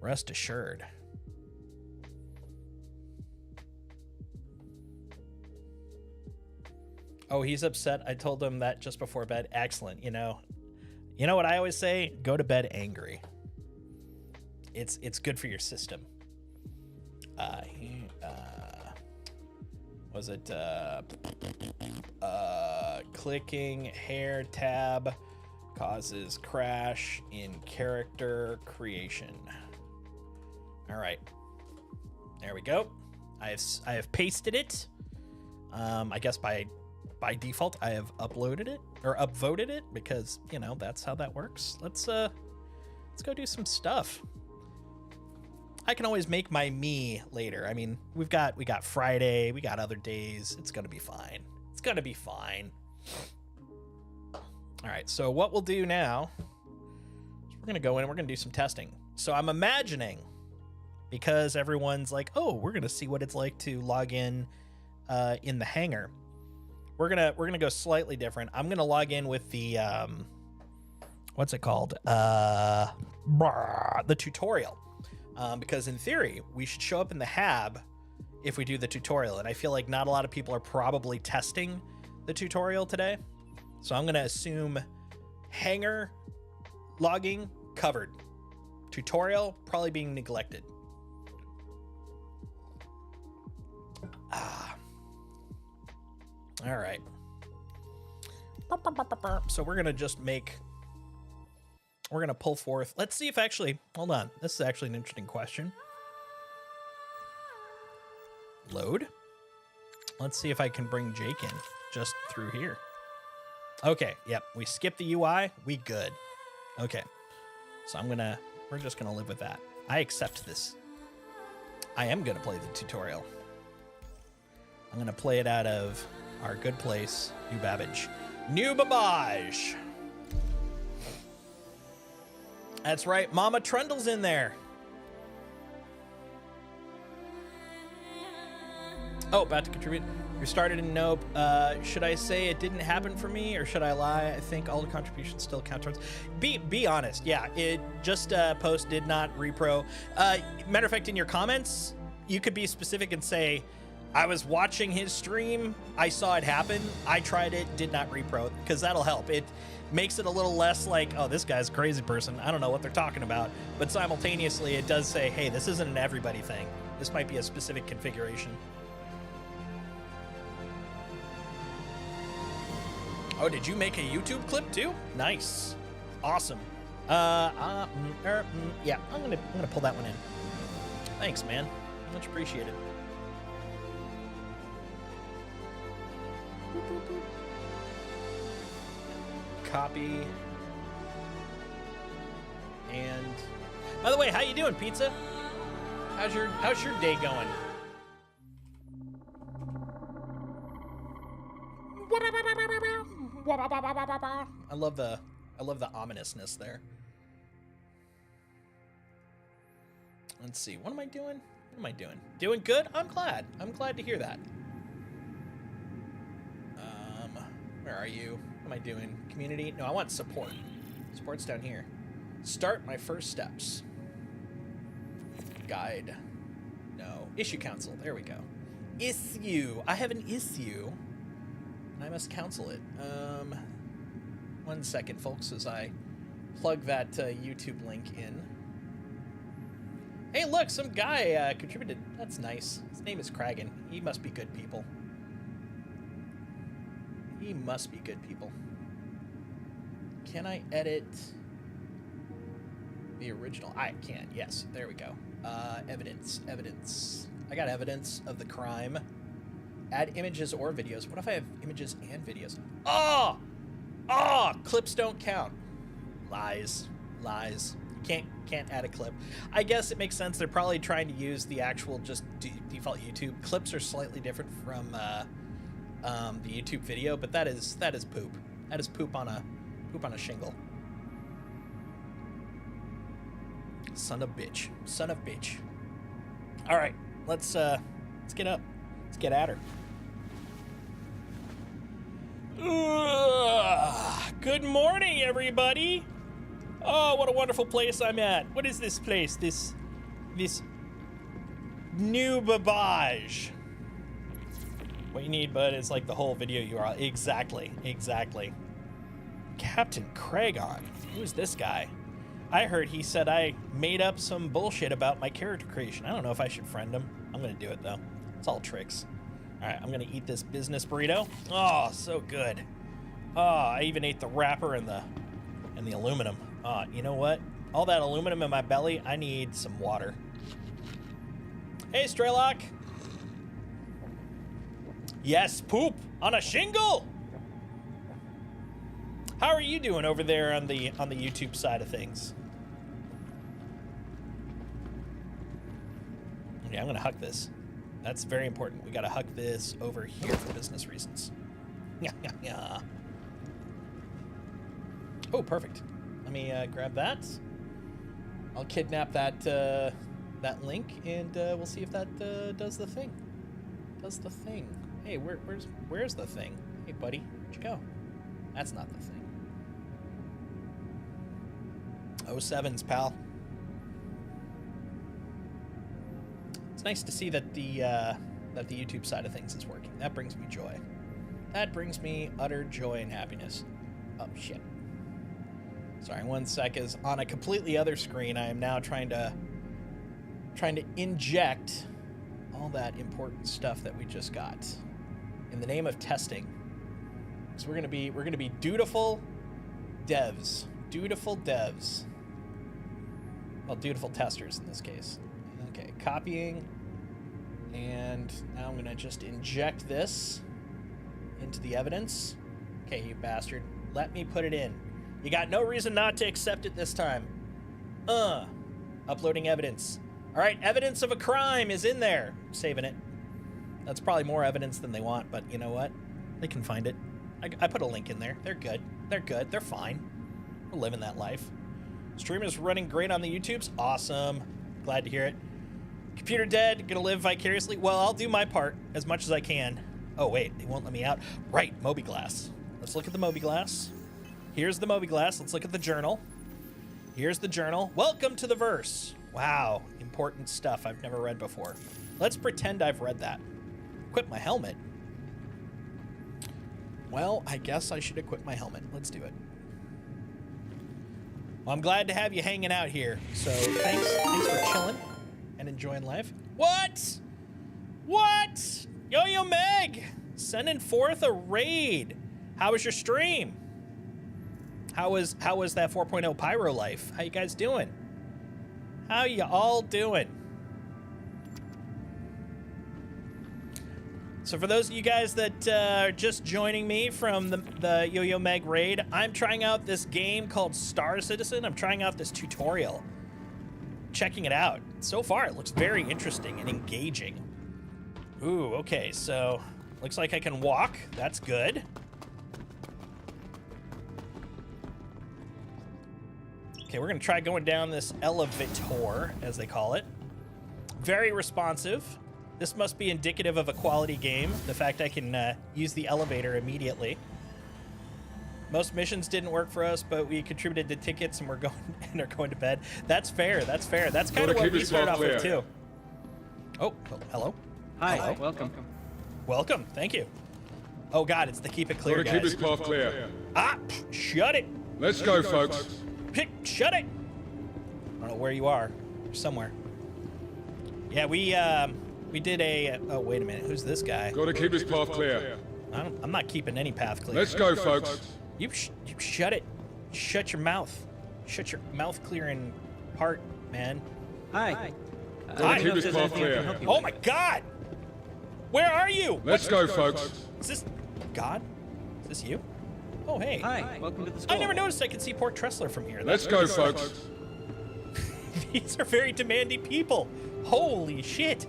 A: Rest assured. Oh, he's upset. I told him that just before bed. Excellent. You know what I always say? Go to bed angry. It's good for your system. Was it clicking hair tab causes crash in character creation? All right, there we go. I have pasted it. I guess by default I have uploaded it or upvoted it because that's how that works. Let's go do some stuff. I can always make my me later. I mean, we got Friday, we got other days. It's gonna be fine. It's gonna be fine. All right, so what we'll do now is we're gonna go in and we're gonna do some testing. So I'm imagining, because everyone's like, oh, we're gonna see what it's like to log in the hangar. We're gonna go slightly different. I'm gonna log in with the what's it called? The tutorial. Because in theory, we should show up in the hab if we do the tutorial. And I feel like not a lot of people are probably testing the tutorial today. So I'm going to assume hangar logging covered. Tutorial probably being neglected. All right. So we're going to just we're going to pull forth. Let's see if actually, hold on. This is actually an interesting question. Load. Let's see if I can bring Jake in just through here. Okay. Yep. We skipped the UI. We good. Okay. So we're just going to live with that. I accept this. I am going to play the tutorial. I'm going to play it out of our good place, New Babbage. New Babbage. That's right, Mama Trundle's in there. Oh, about to contribute. We started in Nope. Should I say it didn't happen for me, or should I lie? I think all the contributions still count towards. Be honest. Yeah, it just post did not repro. Matter of fact, in your comments, you could be specific and say, I was watching his stream, I saw it happen, I tried it, did not repro, because that'll help. It makes it a little less like, oh, this guy's a crazy person, I don't know what they're talking about. But simultaneously, it does say, hey, this isn't an everybody thing. This might be a specific configuration. Oh, did you make a YouTube clip too? Nice. Awesome. Yeah, I'm gonna pull that one in. Thanks, man. Much appreciated. Copy. And by the way, how you doing, Pizza? How's your day going? I love the ominousness there. Let's see. What am I doing? What am I doing? Doing good? I'm glad. I'm glad to hear that. Where are you? What am I doing? Community? No, I want support. Support's down here. Start my first steps. Guide. No. Issue council. There we go. Issue. I have an issue. I must counsel it. 1 second, folks, as I plug that YouTube link in. Hey, look, some guy contributed. That's nice. His name is Kragan. He must be good people. He must be good people. Can I edit the original? I can. Yes, there we go. Evidence. I got evidence of the crime. Add images or videos. What if I have images and videos? Oh! Clips don't count. Lies. Can't add a clip. I guess it makes sense. They're probably trying to use the actual just default YouTube. Clips are slightly different from the YouTube video, but that is poop. That is poop on a shingle. Son of bitch. All right, let's get up. Let's get at her. Good morning, everybody. Oh, what a wonderful place I'm at. What is this place? This new babage. What you need, bud, is like the whole video URL. Exactly. Captain Kragon. Who's this guy? I heard he said I made up some bullshit about my character creation. I don't know if I should friend him. I'm gonna do it though. It's all tricks. All right, I'm gonna eat this business burrito. Oh, so good. Oh, I even ate the wrapper and the aluminum. You know what? All that aluminum in my belly, I need some water. Hey, Straylock. Yes, poop on a shingle. How are you doing over there on the YouTube side of things? Okay, I'm gonna huck this. That's very important. We gotta huck this over here for business reasons. Yeah. Oh, perfect. Let me grab that. I'll kidnap that link, and we'll see if that does the thing. Hey, where's the thing? Hey, buddy, where'd you go? That's not the thing. 07s, pal. It's nice to see that the YouTube side of things is working. That brings me joy. That brings me utter joy and happiness. Oh shit. Sorry, 1 sec. Is on a completely other screen. I am now trying to inject all that important stuff that we just got in the name of testing. So we're gonna be dutiful devs. Well, dutiful testers in this case. Okay, copying, and now I'm gonna just inject this into the evidence. Okay, you bastard. Let me put it in. You got no reason not to accept it this time. Uploading evidence. All right, evidence of a crime is in there. I'm saving it. That's probably more evidence than they want, but you know what? They can find it. I put a link in there. They're good. They're fine. We're living that life. Stream is running great on the YouTubes. Awesome. Glad to hear it. Computer dead. Gonna live vicariously. Well, I'll do my part as much as I can. Oh, wait, they won't let me out. Right, Moby Glass. Let's look at the Moby Glass. Here's the Moby Glass. Let's look at the journal. Here's the journal. Welcome to the verse. Wow, important stuff I've never read before. Let's pretend I've read that. Equip my helmet. Well, I guess I should equip my helmet. Let's do it. Well, I'm glad to have you hanging out here. So thanks for chilling and enjoying life. What? What? Yo-Yo Meg, sending forth a raid. How was your stream? How was that 4.0 pyro life? How you guys doing? How you all doing? So for those of you guys that are just joining me from the Yo-Yo Meg raid, I'm trying out this game called Star Citizen. I'm trying out this tutorial. Checking it out. So far, it looks very interesting and engaging. Ooh, okay, so looks like I can walk. That's good. Okay, we're gonna try going down this elevator, as they call it. Very responsive. This must be indicative of a quality game, the fact I can use the elevator immediately. Most missions didn't work for us, but we contributed to tickets and are going to bed. That's fair, that's fair. That's kind of what we started off with too. Oh, hello.
C: Hi,
A: hello.
C: Welcome.
A: Welcome, thank you. Oh God, it's the keep it clear, guys.
D: Keep this path clear.
A: Ah, shut it.
D: Let's go, folks.
A: Shut it. I don't know where you are. You're somewhere. Yeah, we did a. Oh wait a minute. Who's this guy?
D: Gotta keep this path clear.
A: I'm not keeping any path clear.
D: Let's go, folks.
A: You shut it. Shut your mouth. Shut your mouth clearing part, man.
C: Hi.
D: Gotta keep this path clear.
A: Oh my God. Where are you?
D: Let's go, folks.
A: Is this God? Is this you? Oh hey.
C: Hi. Welcome to the school.
A: I never noticed I could see Port Tressler from here.
D: Let's go, folks.
A: These are very demanding people. Holy shit.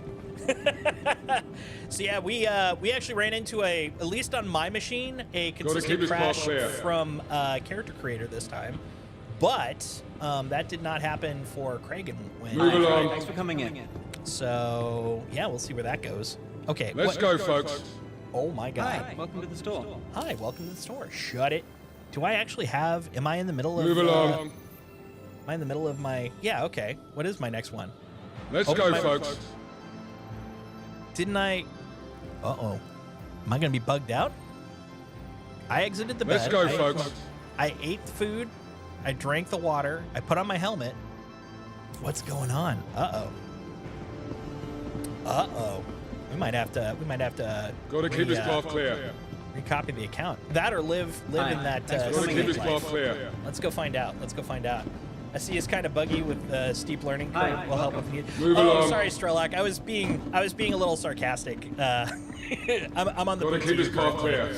A: So yeah, we actually ran into at least on my machine, a consistent crash from Character Creator this time. But that did not happen for Kragan when.
D: Move along.
C: Thanks for coming in.
A: So yeah, we'll see where that goes. Okay.
D: Let's go, folks.
A: Oh my God.
C: Hi. Welcome to the store.
A: Hi, welcome to the store. Shut it. Do I actually have? Am I in the middle of?
D: Move along.
A: Am I in the middle of my? Yeah. Okay. What is my next one?
D: Let's
A: Open
D: go, folks.
A: Didn't I? Uh-oh. Am I gonna be bugged out? I exited the bed.
D: Let's go, folks.
A: I ate the food. I drank the water. I put on my helmet. What's going on? Uh-oh. Uh-oh. We might have to.
D: Gotta keep this path clear.
A: Recopy the account. That or live in that.
D: Gotta keep this path clear.
A: Let's go find out. Let's go find out. I see it's kind of buggy with steep learning curve.
C: Hi,
A: will help with you.
D: Move
A: Oh,
D: along.
A: sorry, Strelak. I was being a little sarcastic. I'm on the.
D: Gotta keep this path clear.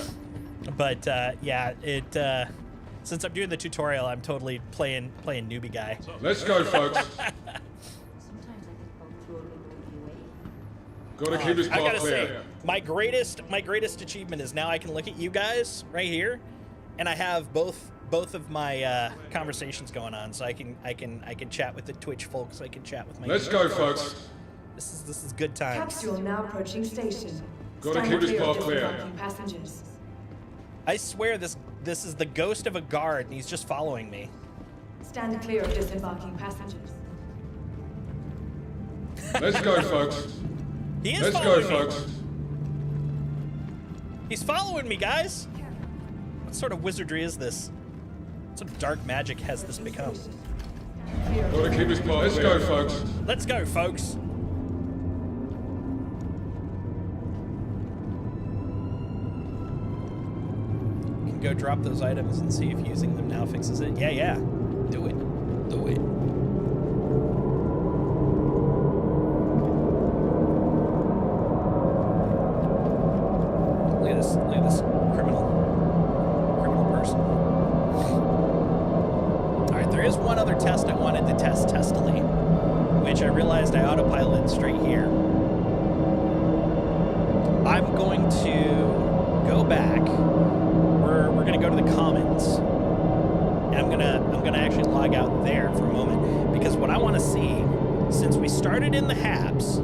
A: But yeah, since I'm doing the tutorial, I'm totally playing newbie guy.
D: Let's go, folks. Gotta keep this
A: I
D: path
A: gotta say,
D: clear.
A: my greatest achievement is now I can look at you guys right here, and I have both of my conversations going on, so I can chat with the Twitch folks. I can chat with my.
D: Let's go, folks.
A: This is good times.
E: Capsule now approaching station.
D: Gotta
E: Stand
D: keep this
E: clear of
D: path clear.
E: disembarking passengers.
A: I swear this is the ghost of a guard, and he's just following me.
E: Stand clear of disembarking passengers.
D: Let's go, folks.
A: He is
D: Let's
A: following
D: go,
A: me.
D: folks.
A: He's following me, guys. What sort of wizardry is this? What sort of dark magic has this become?
D: Gotta keep this path. Let's go, folks.
A: Let's go, folks. You can go drop those items and see if using them now fixes it. Yeah. Do it. Do it. Look at this criminal person. All right, there is one other test I wanted to test testily, which I realized I autopiloted straight here. I'm going to go back. We're gonna go to the commons, and I'm gonna actually log out there for a moment, because what I want to see, since we started in the Habs,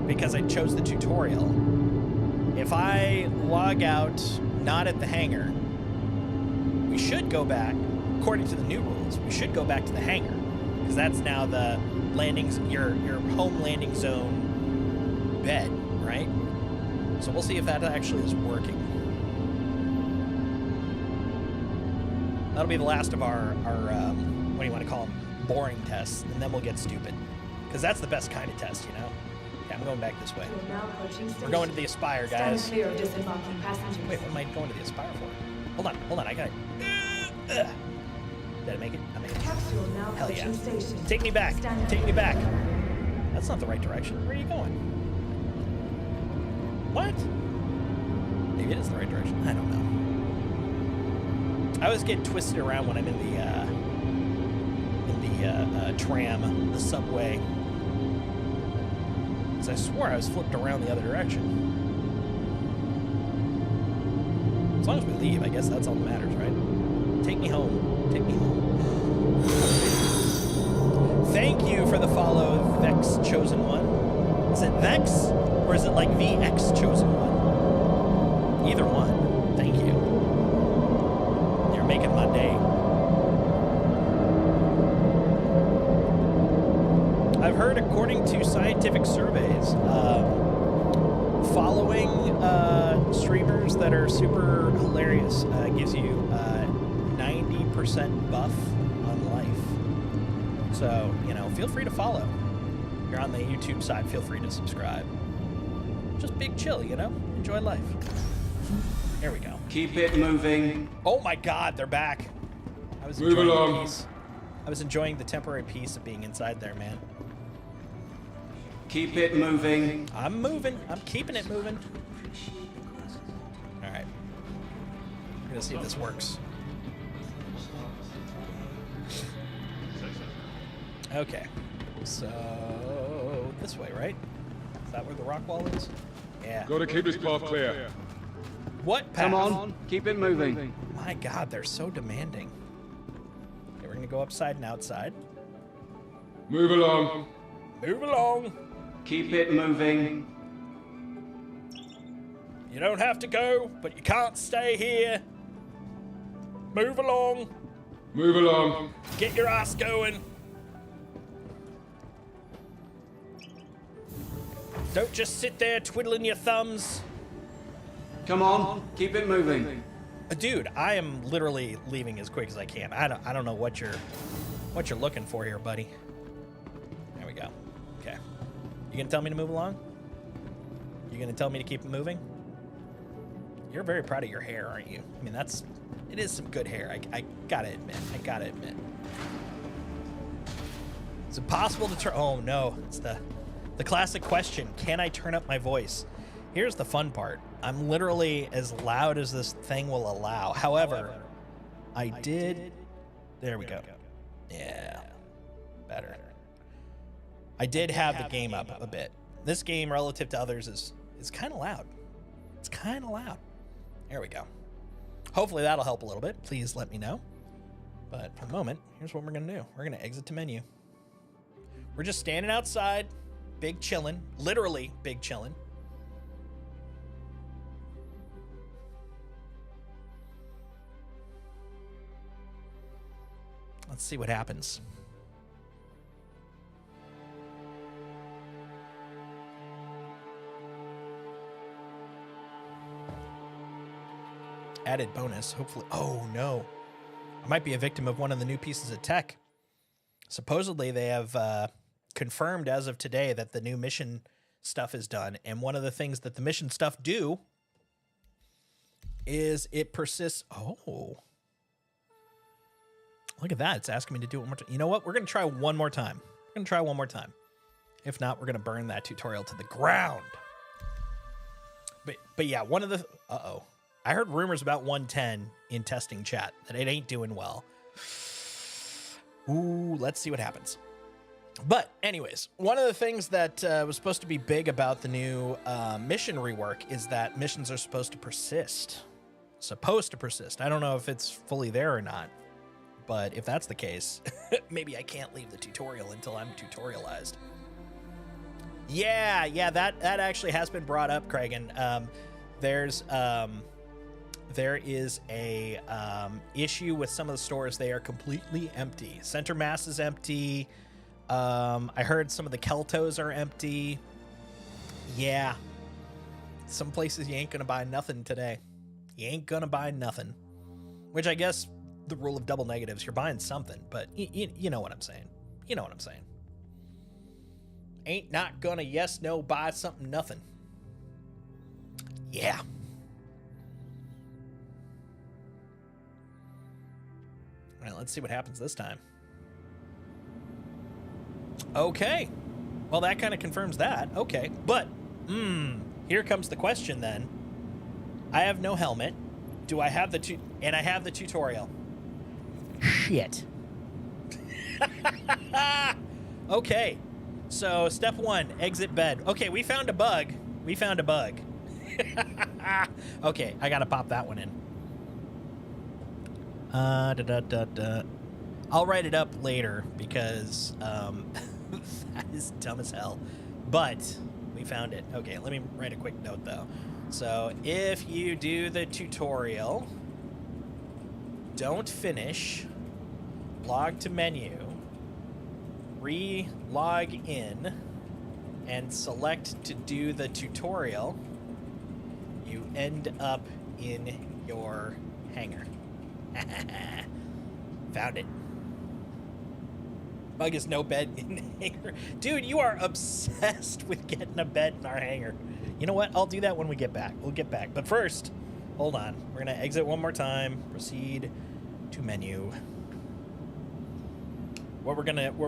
A: because I chose the tutorial, if I log out not at the hangar, we should go back, according to the new rules, we should go back to the hangar. Because that's now the landings, your home landing zone bed, right? So we'll see if that actually is working. That'll be the last of our what do you want to call them? Boring tests, and then we'll get stupid. Because that's the best kind of test, you know? Okay, I'm going back this way.
E: You're now approaching station.
A: We're going to the Aspire,
E: Stand
A: guys.
E: clear of disembarking passengers.
A: Wait, what am I going to the Aspire for? Hold on, I got it. Did I make it? I made it.
E: Capsule now
A: Hell yeah.
E: approaching station.
A: Take me back.
E: Stand
A: Take me back. That's not the right direction. Where are you going? What? Maybe it is the right direction. I don't know. I always get twisted around when I'm in the tram, the subway. Because I swore I was flipped around the other direction. As long as we leave, I guess that's all that matters, right? Take me home. Take me home. Thank you for the follow, Vex Chosen One. Is it Vex? Or is it like VX Chosen One? Either one. Thank you. You're making my day. I've heard, according to scientific surveys, following streamers that are super hilarious gives you 90% buff on life. So, you know, feel free to follow. If you're on the YouTube side, feel free to subscribe. Just big chill, you know? Enjoy life. There we go.
C: Keep it moving.
A: Oh my god, they're back. I was
D: Move
A: enjoying the
D: along.
A: peace. I was enjoying the temporary peace of being inside there, man.
C: Keep it moving.
A: I'm moving. I'm keeping it moving. All right. We're gonna see if this works. Okay. So this way, right? Is that where the rock wall is? Yeah.
D: Gotta keep this path clear.
A: What path?
C: Come on, keep it moving.
A: My God, they're so demanding. Okay, we're gonna go upside and outside.
D: Move along.
A: Move along.
C: Keep it moving.
A: You don't have to go, but you can't stay here. Move along.
D: Move along.
A: Get your ass going. Don't just sit there twiddling your thumbs.
C: Come on, keep it moving.
A: Dude, I am literally leaving as quick as I can. I don't know what you're looking for here, buddy. There we go. Okay. You gonna tell me to move along? You gonna tell me to keep it moving? You're very proud of your hair, aren't you? I mean, it is some good hair. I gotta admit. Is it possible to turn? Oh no, it's the classic question. Can I turn up my voice? Here's the fun part. I'm literally as loud as this thing will allow. However, I did. There we go. Yeah, better. I did have the game up a bit. This game, relative to others, is kind of loud. It's kind of loud. There we go. Hopefully that'll help a little bit. Please let me know. But for the moment, here's what we're gonna do. We're gonna exit to menu. We're just standing outside, big chillin', literally big chillin'. Let's see what happens. Added bonus, hopefully. Oh no, I might be a victim of one of the new pieces of tech. Supposedly they have confirmed as of today that the new mission stuff is done. And one of the things that the mission stuff do is it persists. Oh, look at that. It's asking me to do it one more time. You know what? We're going to try one more time. If not, we're going to burn that tutorial to the ground. But yeah, one of the... Uh-oh. I heard rumors about 110 in testing chat, that it ain't doing well. Ooh, let's see what happens. But anyways, one of the things that was supposed to be big about the new mission rework is that missions are supposed to persist. I don't know if it's fully there or not. But if that's the case, maybe I can't leave the tutorial until I'm tutorialized. Yeah, that actually has been brought up, Kragan. there is a issue with some of the stores. They are completely empty. Center Mass is empty. I heard some of the Keltos are empty. Yeah. Some places you ain't gonna buy nothing today. You ain't gonna buy nothing. Which I guess the rule of double negatives, you're buying something, but you know what I'm saying. You know what I'm saying. Ain't not gonna yes, no, buy something, nothing. Yeah. All right, let's see what happens this time. Okay. Well, that kind of confirms that. Okay. But, here comes the question then. I have no helmet. Do I have and I have the tutorial. Shit. Okay. So, step 1, exit bed. Okay, we found a bug. Okay, I gotta pop that one in. I'll write it up later because that is dumb as hell. But we found it. Okay, let me write a quick note though. So if you do the tutorial, don't finish, log to menu, re-log in, and select to do the tutorial, you end up in your hangar. Found it. Bug is no bed in the hangar. Dude, you are obsessed with getting a bed in our hangar. You know what? I'll do that when we get back. We'll get back. But first, hold on. We're going to exit one more time. Proceed to menu. What we're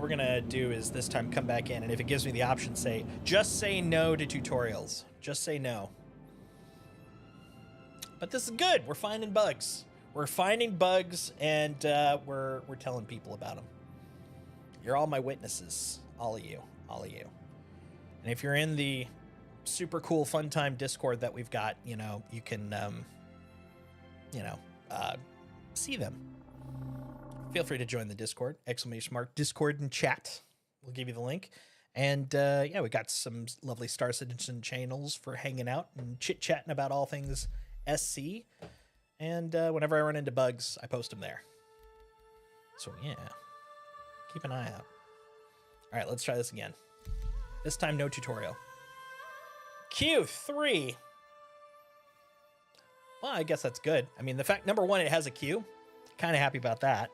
A: gonna do is this time come back in, and if it gives me the option, just say no to tutorials. Just say no. But this is good. We're finding bugs. We're finding bugs, and we're telling people about them. You're all my witnesses, all of you. And if you're in the super cool fun time Discord that we've got, you can, see them. Feel free to join the Discord, ! Discord and chat. We'll give you the link. And yeah, we got some lovely Star Citizen channels for hanging out and chit-chatting about all things SC. And whenever I run into bugs, I post them there. So yeah, keep an eye out. All right, let's try this again. This time, no tutorial. Q3. Well, I guess that's good. I mean, the fact, number one, it has a Q. Kind of happy about that.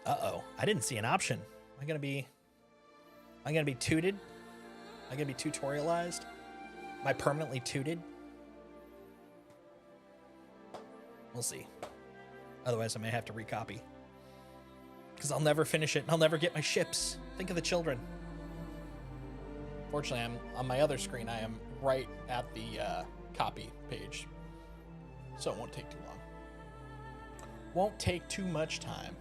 A: Uh-oh, I didn't see an option. Am I gonna be tooted? Am I gonna be tutorialized? Am I permanently tooted? We'll see. Otherwise, I may have to recopy. Because I'll never finish it, and I'll never get my ships. Think of the children. Fortunately, I'm on my other screen. I am right at the copy page. So it won't take too long. Won't take too much time.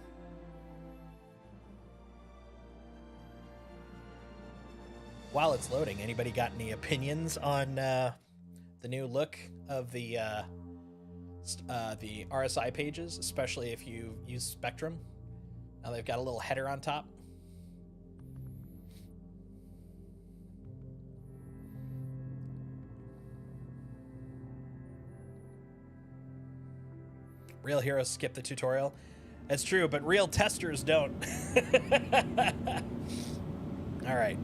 A: While it's loading, anybody got any opinions on the new look of the RSI pages, especially if you use Spectrum? Now they've got a little header on top. Real heroes skip the tutorial. That's true, but real testers don't. All right.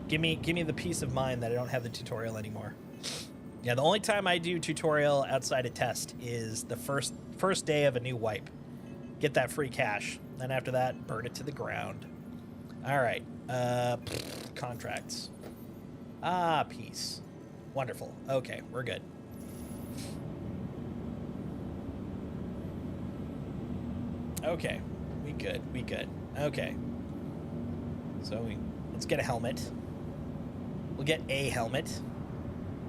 A: Give me the peace of mind that I don't have the tutorial anymore. Yeah, the only time I do tutorial outside of test is the first day of a new wipe. Get that free cash. Then after that, burn it to the ground. All right. Contracts. Ah, peace. Wonderful. Okay, we're good. Okay, we good. Okay. So let's get a helmet. We'll get a helmet.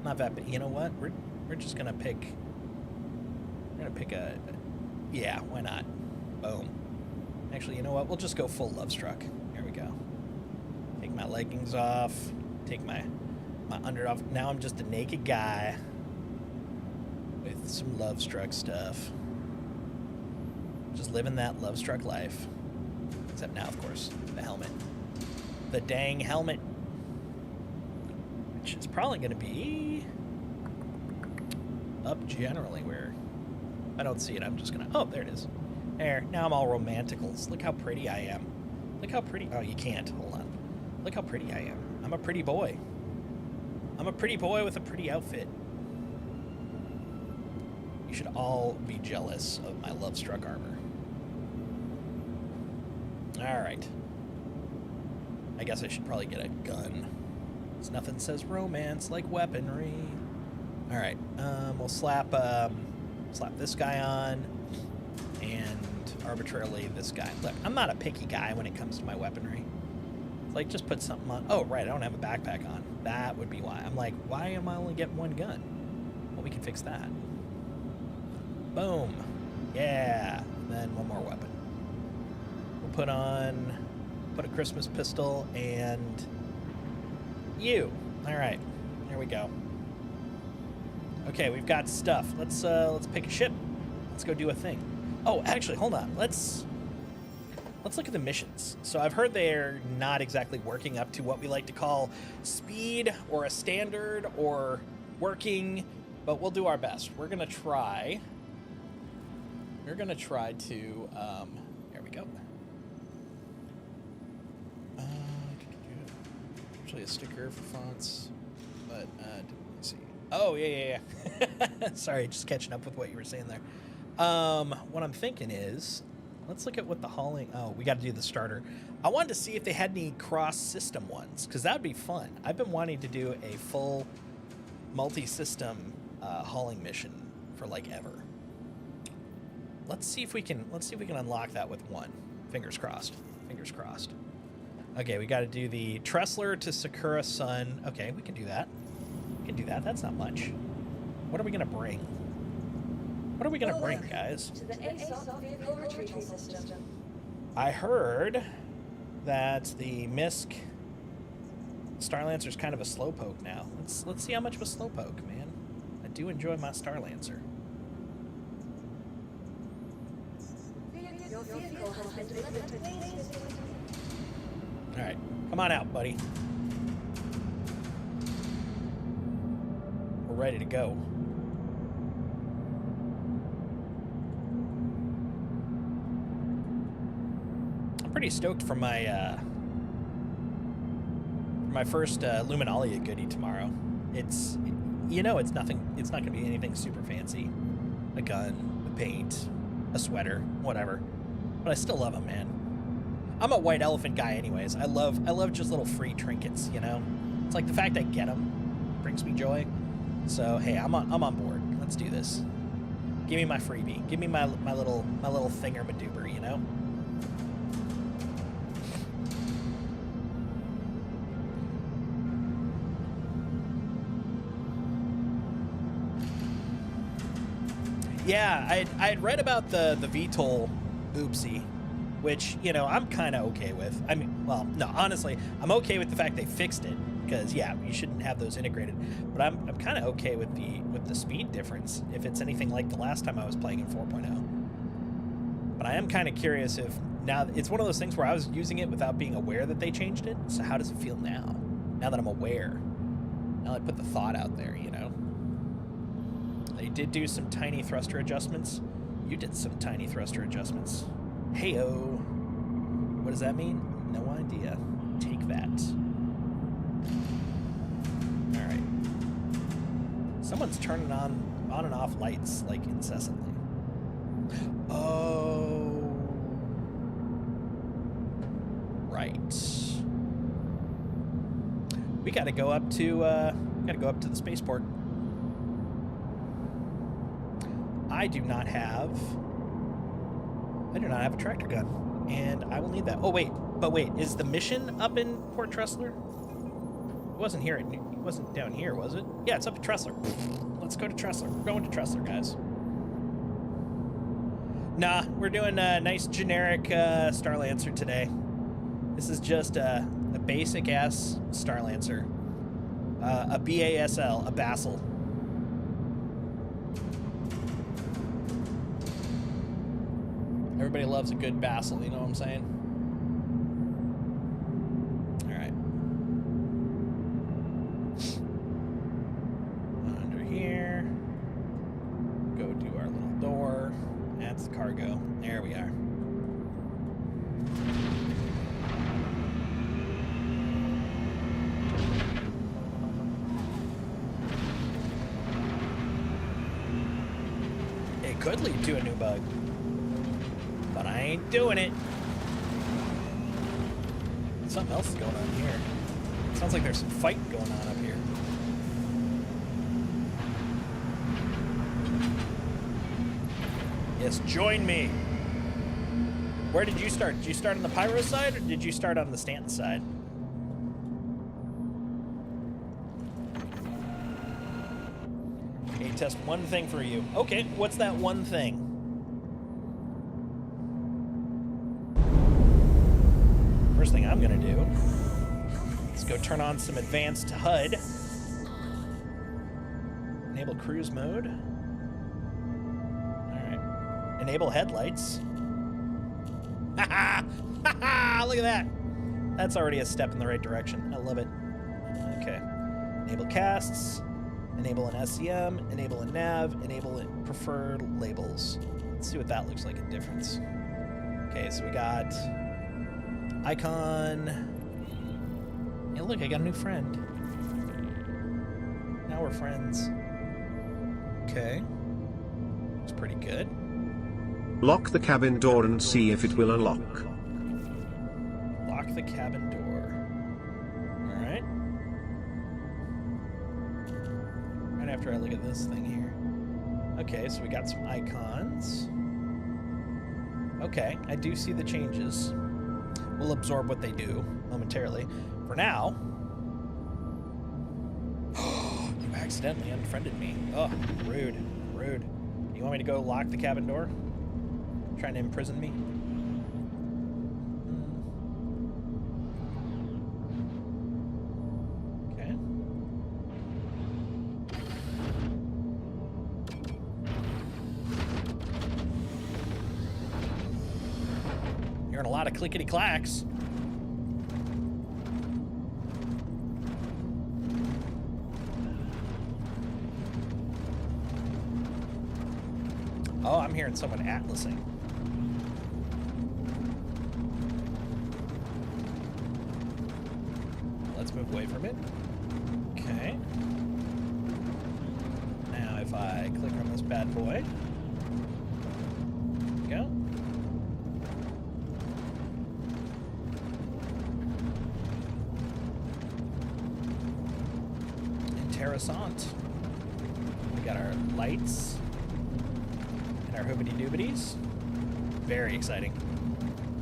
A: Not that, but you know what? We're just gonna pick. We're gonna pick a. Yeah, why not? Boom. Actually, you know what? We'll just go full Love Struck. Here we go. Take my leggings off. Take my under off. Now I'm just a naked guy with some Love Struck stuff. Just living that Love Struck life. Except now, of course, the helmet. The dang helmet. Which is probably going to be up generally where if I don't see it, I'm just gonna, oh, there it is. There, now I'm all romanticals. Look how pretty I am. Look how pretty, oh, you can't, hold on. Look how pretty I am. I'm a pretty boy. I'm a pretty boy with a pretty outfit. You should all be jealous of my love-struck armor. Alright. I guess I should probably get a gun. Because nothing says romance like weaponry. Alright, we'll slap this guy on, and arbitrarily this guy. Look, I'm not a picky guy when it comes to my weaponry. It's like, just put something on. Oh, right, I don't have a backpack on. That would be why. I'm like, why am I only getting one gun? Well, we can fix that. Boom. Yeah. And then one more weapon. We'll put a Christmas pistol and you. All right. There we go. Okay, we've got stuff. Let's pick a ship. Let's go do a thing. Oh, actually, hold on. Let's look at the missions. So I've heard they're not exactly working up to what we like to call speed or a standard or working, but we'll do our best. We're gonna try to there we go. Actually a sticker for fonts, but let's see. Oh, yeah. Sorry, just catching up with what you were saying there. What I'm thinking is, let's look at what the hauling... Oh, we got to do the starter. I wanted to see if they had any cross-system ones, because that would be fun. I've been wanting to do a full multi-system hauling mission for like ever. Let's see if we can unlock that with one. Fingers crossed. Fingers crossed. Okay, we got to do the Tressler to Sakura Sun. Okay, we can do that. We can do that. That's not much. What are we gonna bring? What are we gonna bring, guys?
E: To the ASOC vehicle retrieval system.
A: I heard that the MISC Starlancer's kind of a slowpoke now. Let's see how much of a slowpoke, man. I do enjoy my Starlancer.
E: Your vehicle has been delivered to the
A: All right, come on out, buddy. We're ready to go. I'm pretty stoked for my first Luminalia goodie tomorrow. It's, you know, it's nothing. It's not gonna be anything super fancy. A gun, a paint, a sweater, whatever. But I still love them, man. I'm a white elephant guy, anyways. I love just little free trinkets, you know. It's like the fact I get them brings me joy. So hey, I'm on board. Let's do this. Give me my freebie. Give me my little thingamajoober, you know. Yeah, I had read about the VTOL oopsie, which, you know, I'm kind of okay with. I mean, well, no, honestly, I'm okay with the fact they fixed it, because yeah, you shouldn't have those integrated. But I'm kind of okay with the speed difference if it's anything like the last time I was playing in 4.0. But I am kind of curious if now it's one of those things where I was using it without being aware that they changed it. So how does it feel now? Now that I'm aware. Now I put the thought out there, you know. They did do some tiny thruster adjustments. You did some tiny thruster adjustments. Heyo. What does that mean? No idea. Take that. All right. Someone's turning on and off lights like incessantly. Oh. Right. We got to go up to the spaceport. I do not have a tractor gun, and I will need that. Oh wait, is the mission up in Port Tressler? It wasn't here. It wasn't down here, was it? Yeah, it's up at Tressler. Let's go to Tressler. We're going to Tressler, guys. Nah, we're doing a nice generic Starlancer today. This is just a basic ass Starlancer, a BASL, a Basel. Everybody loves a good Basel, you know what I'm saying? All right. Under here. That's the cargo. There we are. It could lead to a new bug, but I ain't doing it. Something else is going on here. Sounds like there's some fight going on up here. Yes, join me. Where did you start? Did you start on the pyro side, or did you start on the Stanton side? Okay, test one thing for you. Okay, what's that one thing? First thing I'm gonna do is go turn on some advanced HUD. Enable cruise mode. Alright. Enable headlights. Haha! Haha! Look at that! That's already a step in the right direction. I love it. Okay. Enable casts. Enable an SEM. Enable a nav. Enable preferred labels. Let's see what that looks like in difference. Okay, so we got icon. Hey, look, I got a new friend. Now we're friends. Okay. It's pretty good.
B: Lock the cabin door and see if it will unlock.
A: Lock the cabin door. Alright. Right after I look at this thing here. Okay, so we got some icons. Okay, I do see the changes. We'll absorb what they do momentarily. For now... You accidentally unfriended me. Oh, rude. Rude. You want me to go lock the cabin door? Trying to imprison me? Okay. Hearing a lot of clickety-clacks. Oh, I'm hearing someone atlasing. Let's move away from it. Okay. Now if I click on this bad boy. There we go. Interessant. We got our lights. Our hoobity doobities. Very exciting.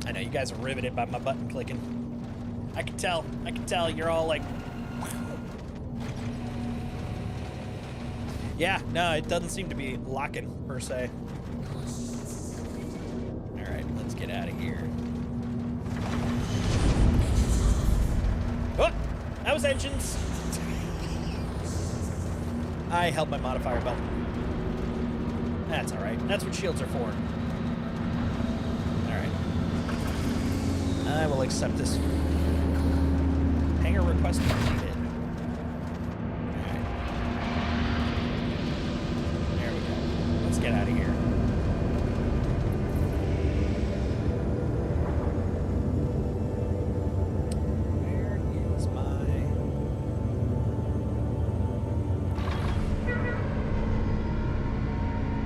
A: I know you guys are riveted by my button clicking. I can tell. I can tell you're all like, yeah, no, it doesn't seem to be locking per se. All right, let's get out of here. Oh, that was engines. I held my modifier button. That's all right. That's what shields are for. All right. I will accept this. Hangar request completed. All right. There we go. Let's get out of here. Where is my...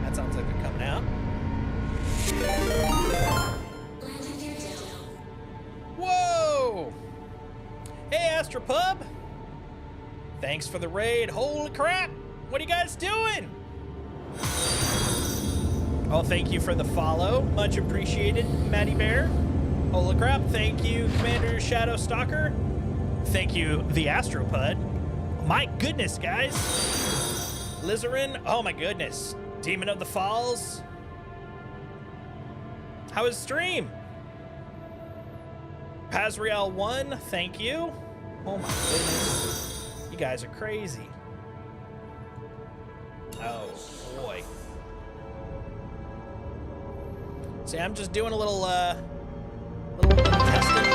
A: That sounds like they're coming out. Whoa! Hey, Astropub! Thanks for the raid. Holy crap! What are you guys doing? Oh, thank you for the follow. Much appreciated, Matty Bear. Holy crap. Thank you, Commander Shadow Stalker. Thank you, the Astropud. My goodness, guys. Lizarin. Oh, my goodness. Demon of the Falls. How is stream? Pazriel 1, thank you. Oh my goodness. You guys are crazy. Oh boy. See, I'm just doing a little testing.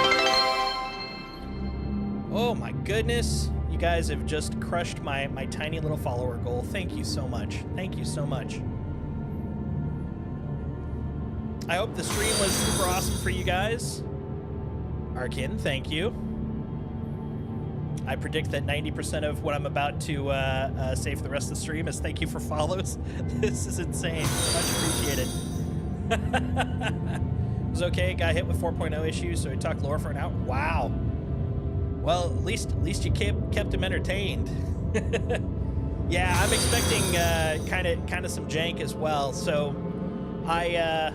A: Oh my goodness. You guys have just crushed my tiny little follower goal. Thank you so much. Thank you so much. I hope the stream was super awesome for you guys. Arkin, thank you. I predict that 90% of what I'm about to say for the rest of the stream is thank you for follows. This is insane. Much appreciated. It was okay. Got hit with 4.0 issues, so he talked lower for an hour. Wow. Well, at least you kept him entertained. Yeah, I'm expecting kind of some jank as well. So I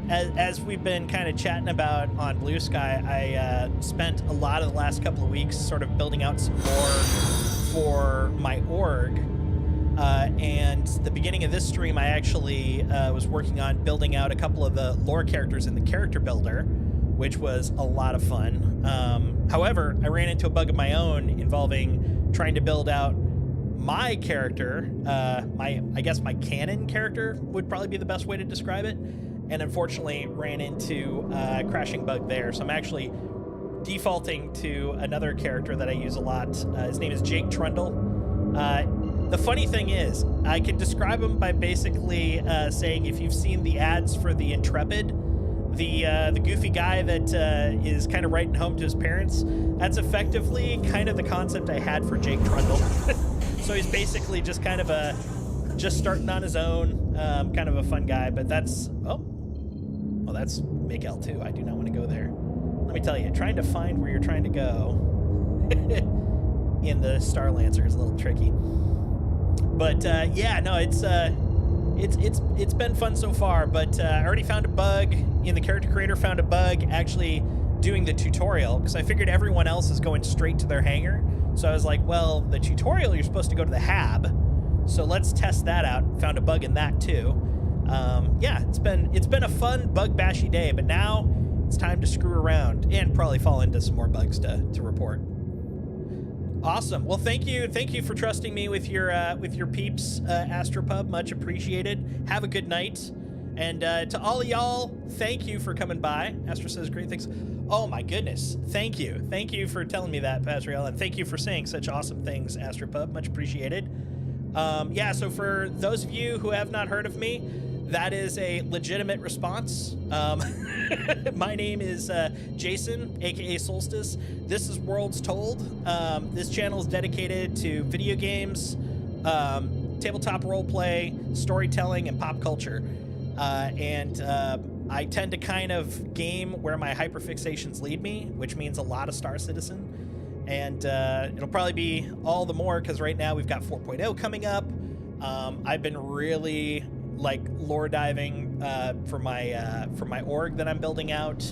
A: as we've been kind of chatting about on Blue Sky, I spent a lot of the last couple of weeks sort of building out some lore for my org. And the beginning of this stream, I actually was working on building out a couple of the lore characters in the character builder, which was a lot of fun. However, I ran into a bug of my own involving trying to build out my character, I guess my canon character would probably be the best way to describe it, and unfortunately ran into a crashing bug there. So I'm actually defaulting to another character that I use a lot. His name is Jake Trundle. The funny thing is, I can describe him by basically saying if you've seen the ads for the Intrepid, the goofy guy that is kind of writing home to his parents, that's effectively kind of the concept I had for Jake Trundle. So he's basically just kind of just starting on his own, kind of a fun guy, but that's, well, that's Miguel too. I do not want to go there. Let me tell you, trying to find where you're trying to go in the Star Lancer is a little tricky. But yeah, no, it's been fun so far, but I already found a bug in the character creator, found a bug actually doing the tutorial, because I figured everyone else is going straight to their hangar. So I was like, well, the tutorial, you're supposed to go to the hab. So let's test that out. Found a bug in that too. Yeah, it's been a fun bug bashy day, but now it's time to screw around and probably fall into some more bugs to report. Awesome. Well, thank you for trusting me with your peeps, Astropub. Much appreciated. Have a good night. And to all of y'all, thank you for coming by. Astro says great things. Oh my goodness. Thank you for telling me that, Pasriel, and thank you for saying such awesome things, Astropub. Much appreciated. Yeah, so for those of you who have not heard of me, that is a legitimate response. My name is Jason, aka Solstice. This is Worlds Told. This channel is dedicated to video games, tabletop roleplay, storytelling, and pop culture. I tend to kind of game where my hyperfixations lead me, which means a lot of Star Citizen. And it'll probably be all the more because right now we've got 4.0 coming up. I've been really like lore diving for my org that I'm building out.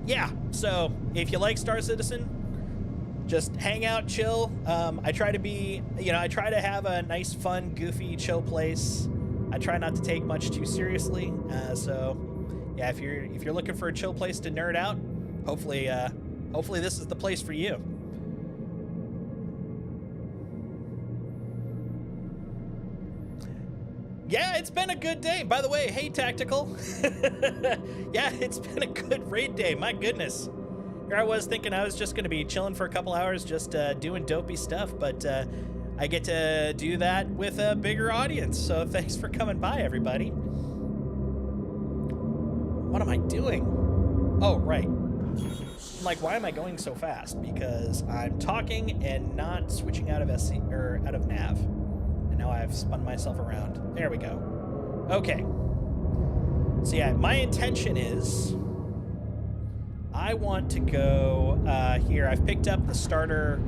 A: Yeah, so if you like Star Citizen, just hang out, chill. I try to have a nice, fun, goofy, chill place. I try not to take much too seriously. So yeah, if you're looking for a chill place to nerd out, hopefully this is the place for you. Yeah, it's been a good day. By the way, hey, Tactical. Yeah, it's been a good raid day. My goodness. Here I was thinking I was just going to be chilling for a couple hours, just doing dopey stuff, but I get to do that with a bigger audience. So thanks for coming by, everybody. What am I doing? Oh, right. I'm like, why am I going so fast? Because I'm talking and not switching out of SC or out of nav. Now I've spun myself around. There we go. Okay. So yeah, my intention is I want to go here. I've picked up the starter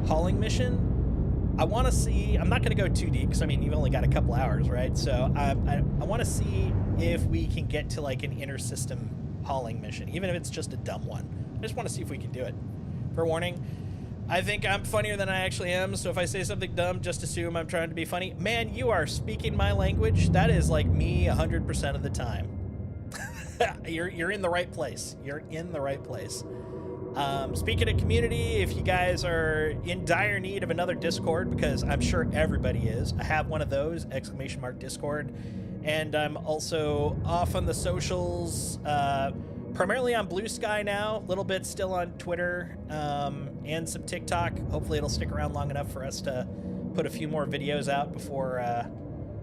A: hauling mission. I want to see, I'm not going to go too deep because I mean, you've only got a couple hours, right? So I want to see if we can get to like an inter-system hauling mission, even if it's just a dumb one. I just want to see if we can do it. For warning, I think I'm funnier than I actually am, so if I say something dumb, just assume I'm trying to be funny. Man, you are speaking my language. That is like me 100% of the time. You're in the right place. You're in the right place. Speaking of community, if you guys are in dire need of another Discord, because I'm sure everybody is, I have one of those, !Discord, and I'm also off on the socials, primarily on Blue Sky now, a little bit still on Twitter, and some TikTok. Hopefully it'll stick around long enough for us to put a few more videos out before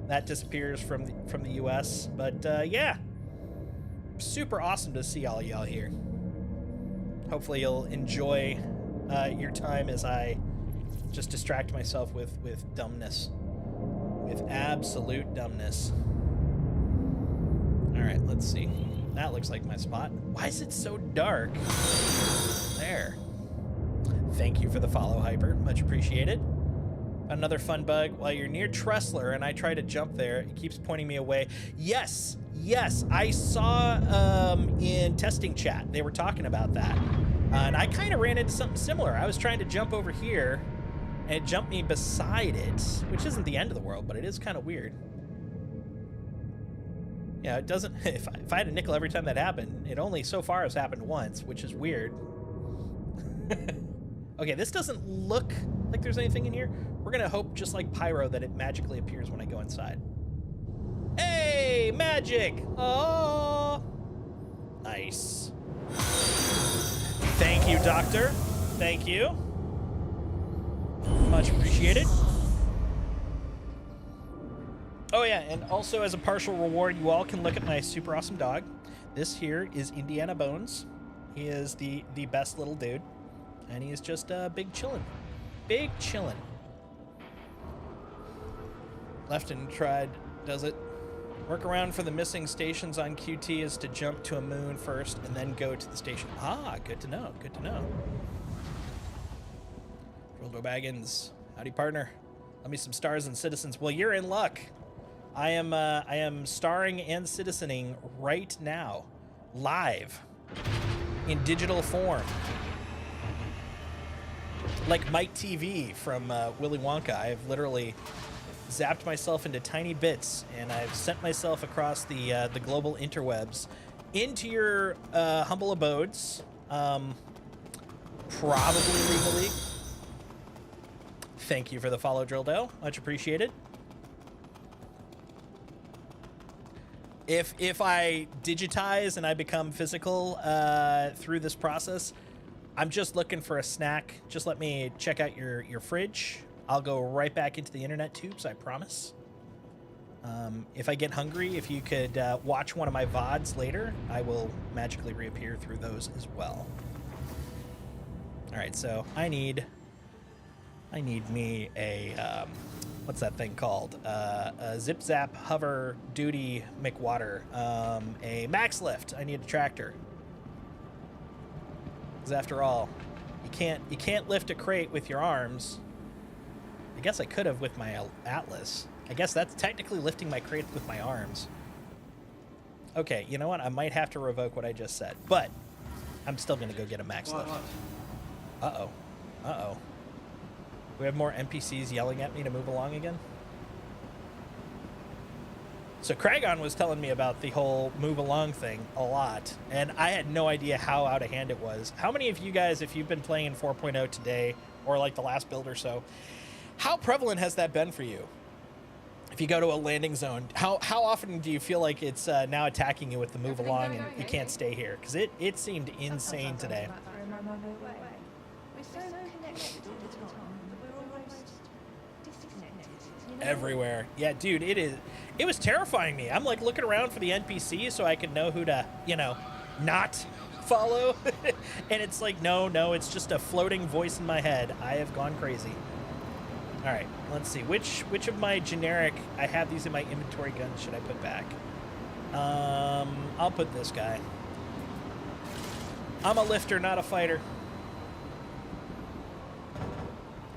A: that disappears from the US. But yeah, super awesome to see all y'all here. Hopefully you'll enjoy your time as I just distract myself with dumbness. With absolute dumbness. All right, let's see. That looks like my spot. Why is it so dark? There. Thank you for the follow, Hyper. Much appreciated. Another fun bug. While you're near Tressler and I try to jump there, it keeps pointing me away. Yes, I saw in testing chat, they were talking about that. And I kind of ran into something similar. I was trying to jump over here, and it jumped me beside it, which isn't the end of the world, but it is kind of weird. Yeah, it doesn't... If I had a nickel every time that happened, it only so far has happened once, which is weird. Okay, this doesn't look like there's anything in here. We're gonna hope, just like Pyro, that it magically appears when I go inside. Hey, magic! Oh, nice. Thank you, Doctor. Thank you. Much appreciated. Oh yeah, and also as a partial reward, you all can look at my super awesome dog. This here is Indiana Bones. He is the best little dude. And he is just big chillin'. Big chillin'. Left and tried does it. Workaround for the missing stations on QT is to jump to a moon first and then go to the station. Ah, good to know. Good to know. Roldo Baggins. Howdy, partner. Let me some stars and citizens. Well, you're in luck. I am starring and citizening right now. Live. In digital form. Like Mike TV from Willy Wonka. I've literally zapped myself into tiny bits, and I've sent myself across the global interwebs into your humble abodes, probably legally. Thank you for the follow, Drildo. Much appreciated. If I digitize and I become physical through this process, I'm just looking for a snack. Just let me check out your fridge. I'll go right back into the internet tubes, I promise. If I get hungry, if you could watch one of my VODs later, I will magically reappear through those as well. All right, so I need me a, what's that thing called? A Zip Zap Hover Duty McWater, a Max Lift. I need a tractor. Because after all, you can't lift a crate with your arms. I guess I could have with my Atlas. I guess that's technically lifting my crate with my arms. Okay, you know what? I might have to revoke what I just said, but I'm still gonna go get a max lift. Uh-oh. Uh-oh. Do we have more NPCs yelling at me to move along again? So Kragon was telling me about the whole move along thing a lot, and I had no idea how out of hand it was. How many of you guys, if you've been playing in 4.0 today, or like the last build or so, how prevalent has that been for you? If you go to a landing zone, how often do you feel like it's now attacking you with the move along and you can't stay here? Because it seemed insane today. Everywhere. Yeah, dude, it was terrifying me. I'm like looking around for the NPC so I could know who to, not follow. And it's like, no, it's just a floating voice in my head. I have gone crazy. All right, let's see. Which of my generic, I have these in my inventory guns, should I put back? I'll put this guy. I'm a lifter, not a fighter.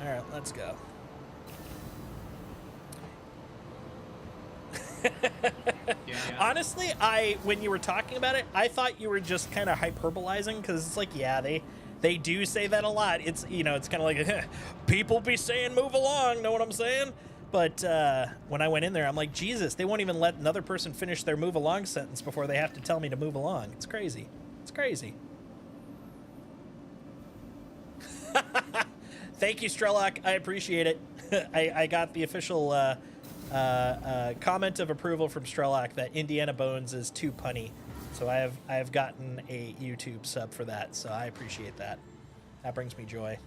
A: All right, let's go. Honestly, when you were talking about it, I thought you were just kind of hyperbolizing, because it's like, yeah, they do say that a lot. It's, it's kind of like, people be saying move along, know what I'm saying? But when I went in there, I'm like, Jesus, they won't even let another person finish their move along sentence before they have to tell me to move along. It's crazy. It's crazy. Thank you, Strelok. I appreciate it. I got the official comment of approval from Strelok that Indiana Bones is too punny. So I have gotten a YouTube sub for that, so I appreciate that. That brings me joy.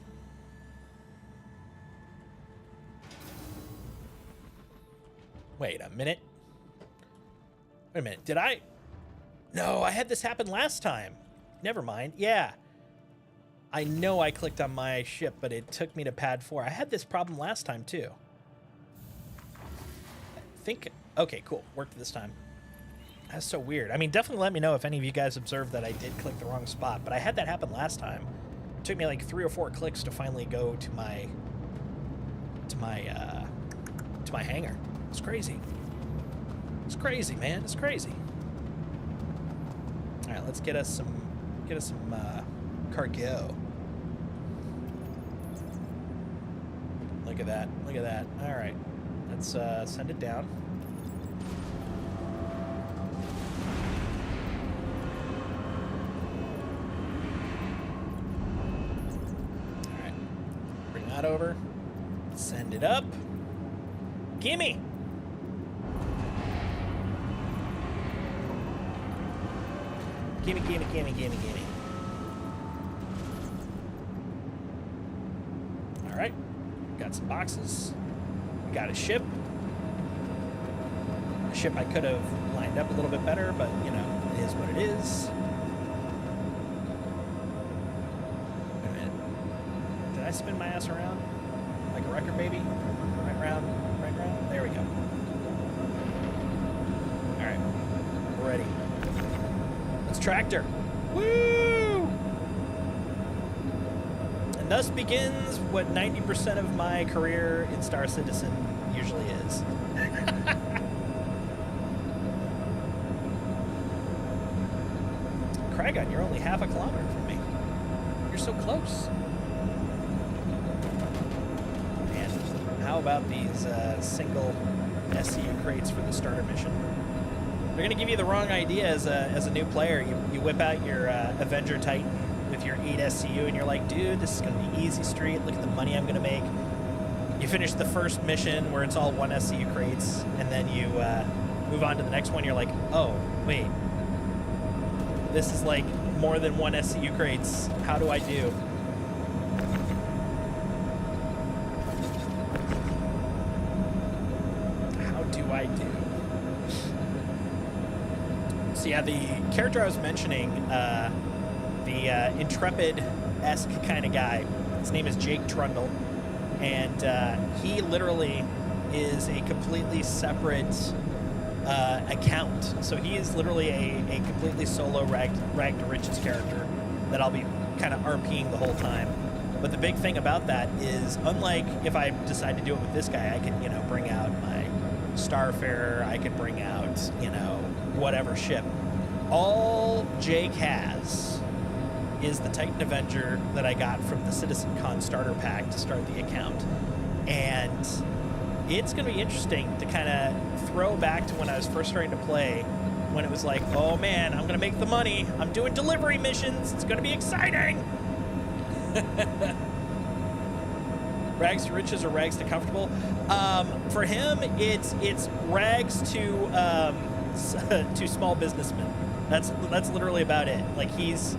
A: Wait a minute. Wait a minute. Did I... No, I had this happen last time. Never mind. Yeah. I know I clicked on my ship, but it took me to pad 4. I had this problem last time, too. I think... Okay, cool. Worked this time. That's so weird. I mean, definitely let me know if any of you guys observed that I did click the wrong spot, but I had that happen last time. It took me like 3 or 4 clicks to finally go to my hangar. It's crazy. It's crazy, man. It's crazy. All right, let's get us some cargo. Look at that. Look at that. All right, let's send it down. All right, bring that over. Send it up. Gimme. Gimme, gimme, gimme, gimme, gimme. All right, got some boxes. We got a ship. A ship I could have lined up a little bit better, but you know, it is what it is. Wait a minute. Did I spin my ass around like a record, baby? Right round, right round. There we go. All right, we're ready. Let's tractor. Woo! And thus begins what 90% of my career in Star Citizen usually is. Kragon, you're only half a kilometer from me. You're so close. And how about these single SCU crates for the starter mission? They're going to give you the wrong idea as a new player. You whip out your Avenger Titan with your 8 SCU, and you're like, dude, this is going to be easy street. Look at the money I'm going to make. You finish the first mission where it's all 1 SCU crates, and then you move on to the next one. You're like, oh, wait. This is like more than 1 SCU crates. How do I do? How do I do? So yeah, the character I was mentioning, the intrepid-esque kind of guy, his name is Jake Trundle, and he literally is a completely separate account. So he is literally a completely solo rag to riches character that I'll be kind of RPing the whole time. But the big thing about that is, unlike if I decide to do it with this guy, I can, you know, bring out my Starfarer, I can bring out, you know, whatever ship. All Jake has is the Titan Avenger that I got from the CitizenCon starter pack to start the account. And it's going to be interesting to kind of throw back to when I was first starting to play, when it was like, oh man, I'm going to make the money. I'm doing delivery missions. It's going to be exciting. Rags to riches or rags to comfortable? For him, it's rags to small businessmen. That's literally about it. Like his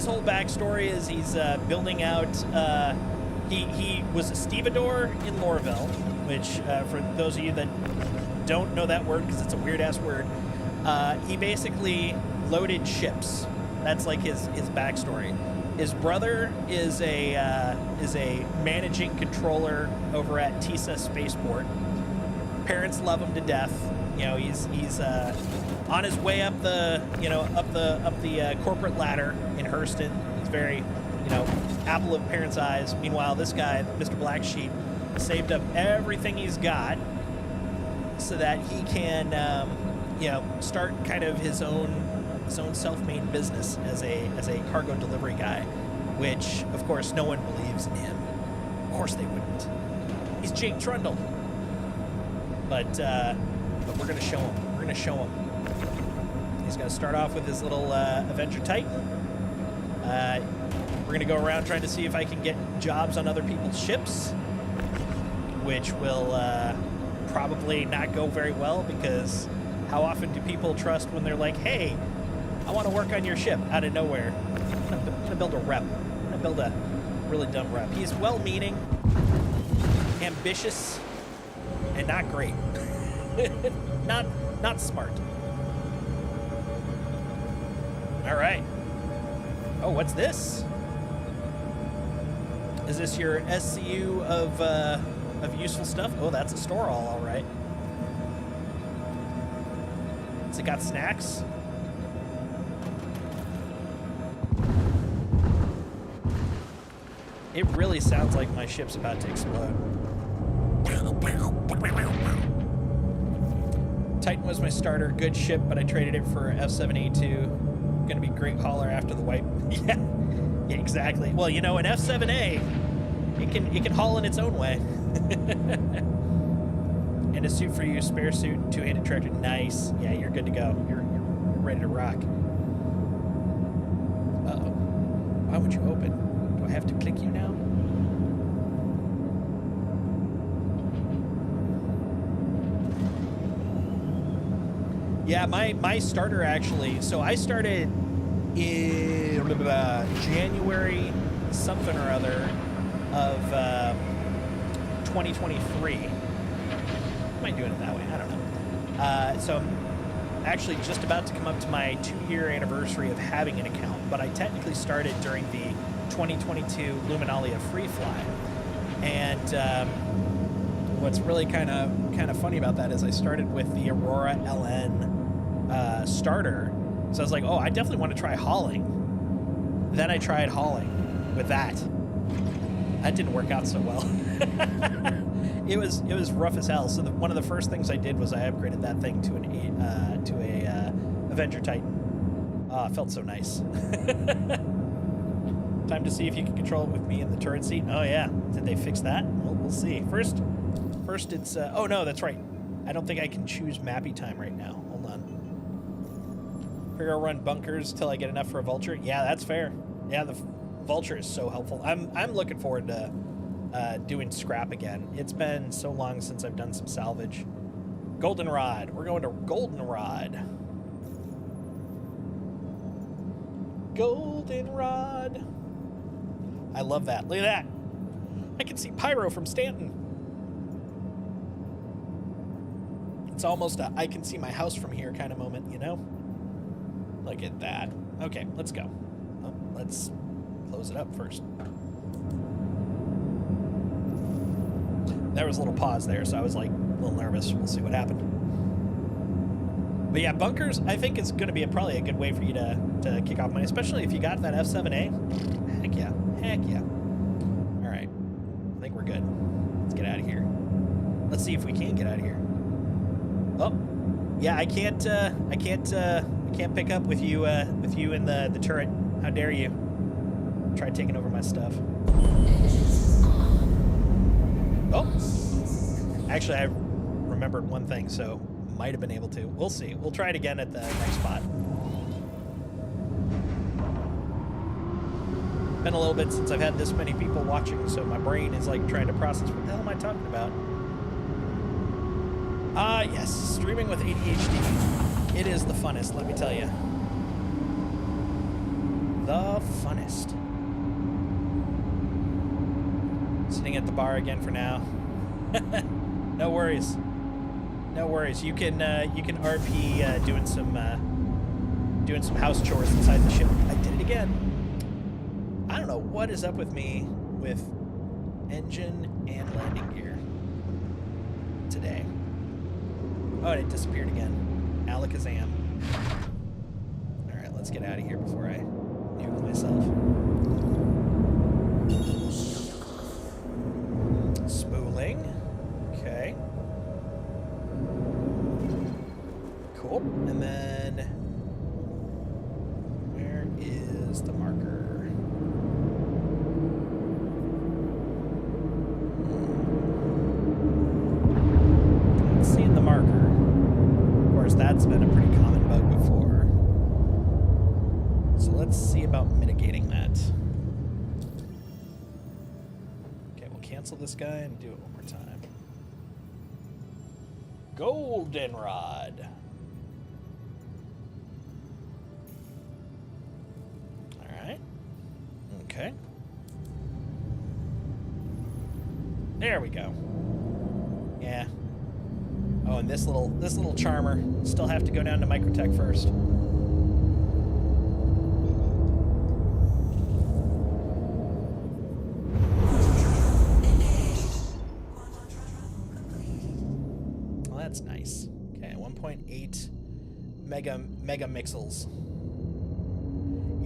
A: whole backstory is he's building out. He was a stevedore in Lorville, which for those of you that don't know that word because it's a weird ass word, he basically loaded ships. That's like his backstory. His brother is a managing controller over at TSA Spaceport. Parents love him to death. You know, he's on his way up the corporate ladder in Hurston. He's very, you know, apple of parents' eyes. Meanwhile, this guy, Mr. Black Sheep, saved up everything he's got so that he can, you know, start kind of his own self-made business as a cargo delivery guy, which of course no one believes in him. Of course they wouldn't. He's Jake Trundle. But we're gonna show him. We're gonna show him. He's gonna start off with his little Avenger Titan. We're gonna go around trying to see if I can get jobs on other people's ships, which will probably not go very well, because how often do people trust when they're like, hey, I want to work on your ship out of nowhere? I'm gonna build a rep. I'm gonna build a really dumb rep. He's well-meaning, ambitious, and not great. not smart. All right. Oh, what's this? Is this your SCU of useful stuff? Oh, that's a store all right. Has it got snacks? It really sounds like my ship's about to explode. Titan was my starter, good ship, but I traded it for F7A2. Gonna be great hauler after the wipe. Yeah, exactly. Well, you know, an F7A, it can haul in its own way. And a suit for you, spare suit, two-handed tractor. Nice. Yeah, you're good to go. You're ready to rock. Uh-oh. Why would you open? Do I have to click you now? Yeah, my starter actually, so I started in January something or other of 2023. Am I doing it that way? I don't know. So I'm actually just about to come up to my 2-year anniversary of having an account, but I technically started during the 2022 Luminalia Free Fly. And what's really kind of funny about that is I started with the Aurora LN starter. So I was like, oh, I definitely want to try hauling. Then I tried hauling with that. That didn't work out so well. It was rough as hell. So one of the first things I did was I upgraded that thing to a Avenger Titan. Oh, it felt so nice. Time to see if you can control it with me in the turret seat. Oh yeah, did they fix that? Well, we'll see. First it's oh no, that's right. I don't think I can choose mappy time right now. Hold on. Figure I'll run bunkers till I get enough for a vulture. Yeah, that's fair. Yeah, the vulture is so helpful. I'm looking forward to doing scrap again. It's been so long since I've done some salvage. Goldenrod. We're going to Goldenrod. Goldenrod. I love that. Look at that. I can see Pyro from Stanton. It's almost a I can see my house from here kind of moment, you know? Look at that. Okay, let's go. Oh, let's close it up first. There was a little pause there, so I was like a little nervous. We'll see what happened. But yeah, bunkers, I think it's going to be probably a good way for you to kick off money, especially if you got that F7A. Heck yeah. Heck yeah. All right. I think we're good. Let's get out of here. Let's see if we can get out of here. Oh, yeah, I can't pick up with you in the turret. How dare you? Try taking over my stuff. Oh, actually, I remembered one thing, so might have been able to. We'll see. We'll try it again at the next spot. Been a little bit since I've had this many people watching, so my brain is like trying to process what the hell am I talking about. Yes, streaming with ADHD. It is the funnest, let me tell you. The funnest. Sitting at the bar again for now. No worries. No worries. You can RP doing some house chores inside the ship. I did it again. I don't know what is up with me with engine and landing gear today. Oh, and it disappeared again. Alakazam. All right, let's get out of here before I nuke myself. Spooling. Okay. Cool. And then where is the marker? Not seeing the marker. Of course, that's been a pretty common bug before. So let's see about mitigating that. Okay, we'll cancel this guy and do it one more time. Goldenrod. All right. Okay. There we go. Yeah. Oh, and this little charmer still have to go down to Microtech first. mega mixels.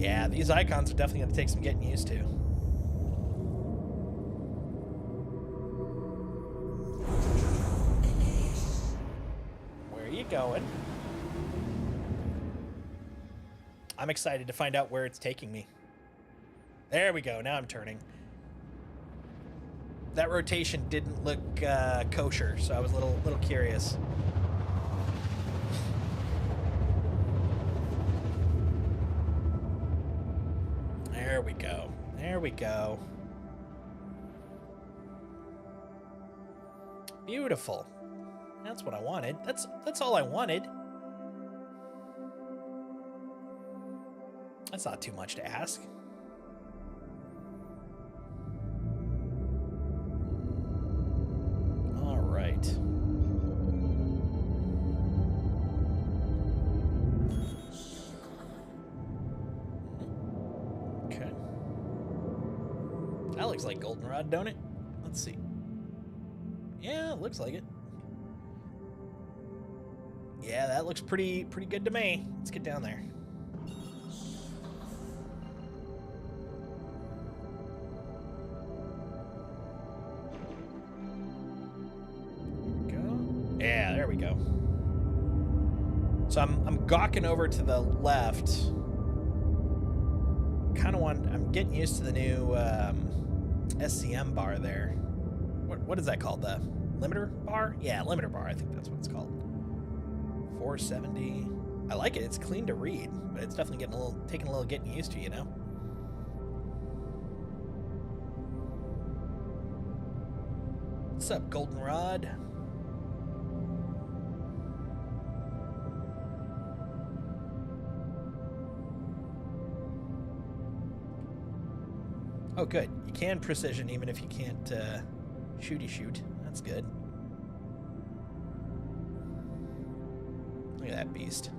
A: Yeah, these icons are definitely going to take some getting used to. Where are you going? I'm excited to find out where it's taking me. There we go. Now I'm turning. That rotation didn't look kosher, so I was a little curious. There we go. There we go. Beautiful. That's what I wanted. That's all I wanted. That's not too much to ask. All right. Okay. That looks like goldenrod, don't it? Let's see. Yeah, it looks like it. Yeah, that looks pretty good to me. Let's get down there. Yeah, there we go. So I'm gawking over to the left. I'm getting used to the new SCM bar there. What is that called? The limiter bar? Yeah, limiter bar. I think that's what it's called. 470. I like it. It's clean to read, but it's definitely taking a little getting used to, you know. What's up, goldenrod? Oh, good. You can precision even if you can't shoot. That's good. Look at that beast.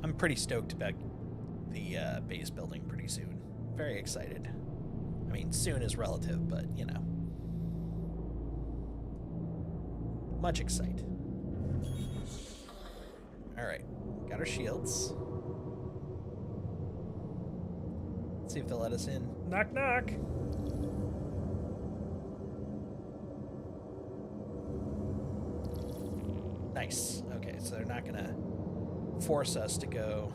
A: I'm pretty stoked about the base building pretty soon. Very excited. I mean, soon is relative, but, you know. Much excite. All right. Got our shields. See if they'll let us in. Knock, knock. Nice. Okay, so they're not gonna force us to go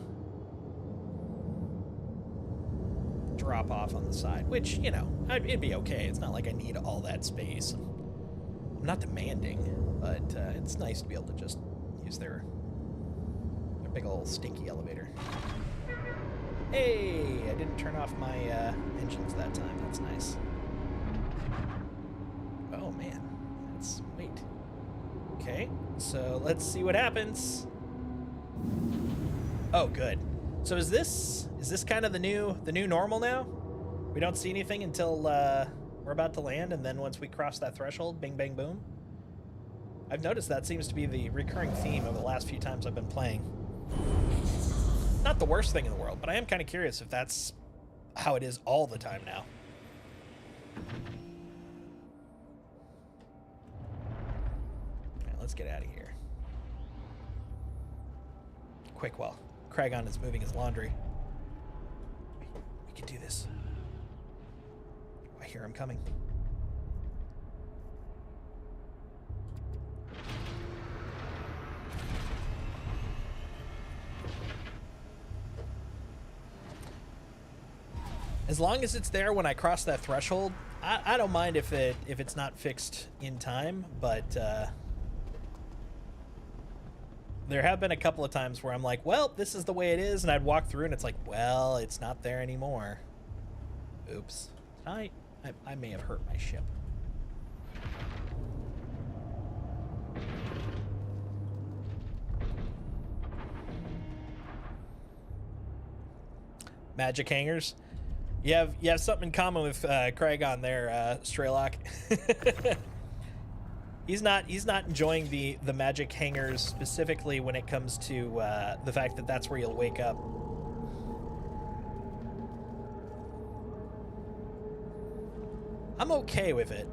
A: drop off on the side, which, you know, it'd be okay. It's not like I need all that space. I'm not demanding, but it's nice to be able to just use their big old stinky elevator. Hey, I didn't turn off my engines that time. That's nice. Oh, man. That's... wait. Okay, so let's see what happens. Oh, good. So is this kind of the new normal now? We don't see anything until we're about to land, and then once we cross that threshold, bing, bang, boom? I've noticed that seems to be the recurring theme of the last few times I've been playing. Not the worst thing in the world, but I am kind of curious if that's how it is all the time now. Right, let's get out of here. Quick while Kragon is moving his laundry. We can do this. I hear him coming. As long as it's there when I cross that threshold, I don't mind if it's not fixed in time, but there have been a couple of times where I'm like, well, this is the way it is, and I'd walk through and it's like, well, it's not there anymore. Oops. I may have hurt my ship. Magic hangers. You have something in common with Kragon there, Straylock. He's not enjoying the magic hangers specifically when it comes to the fact that that's where you'll wake up. I'm okay with it.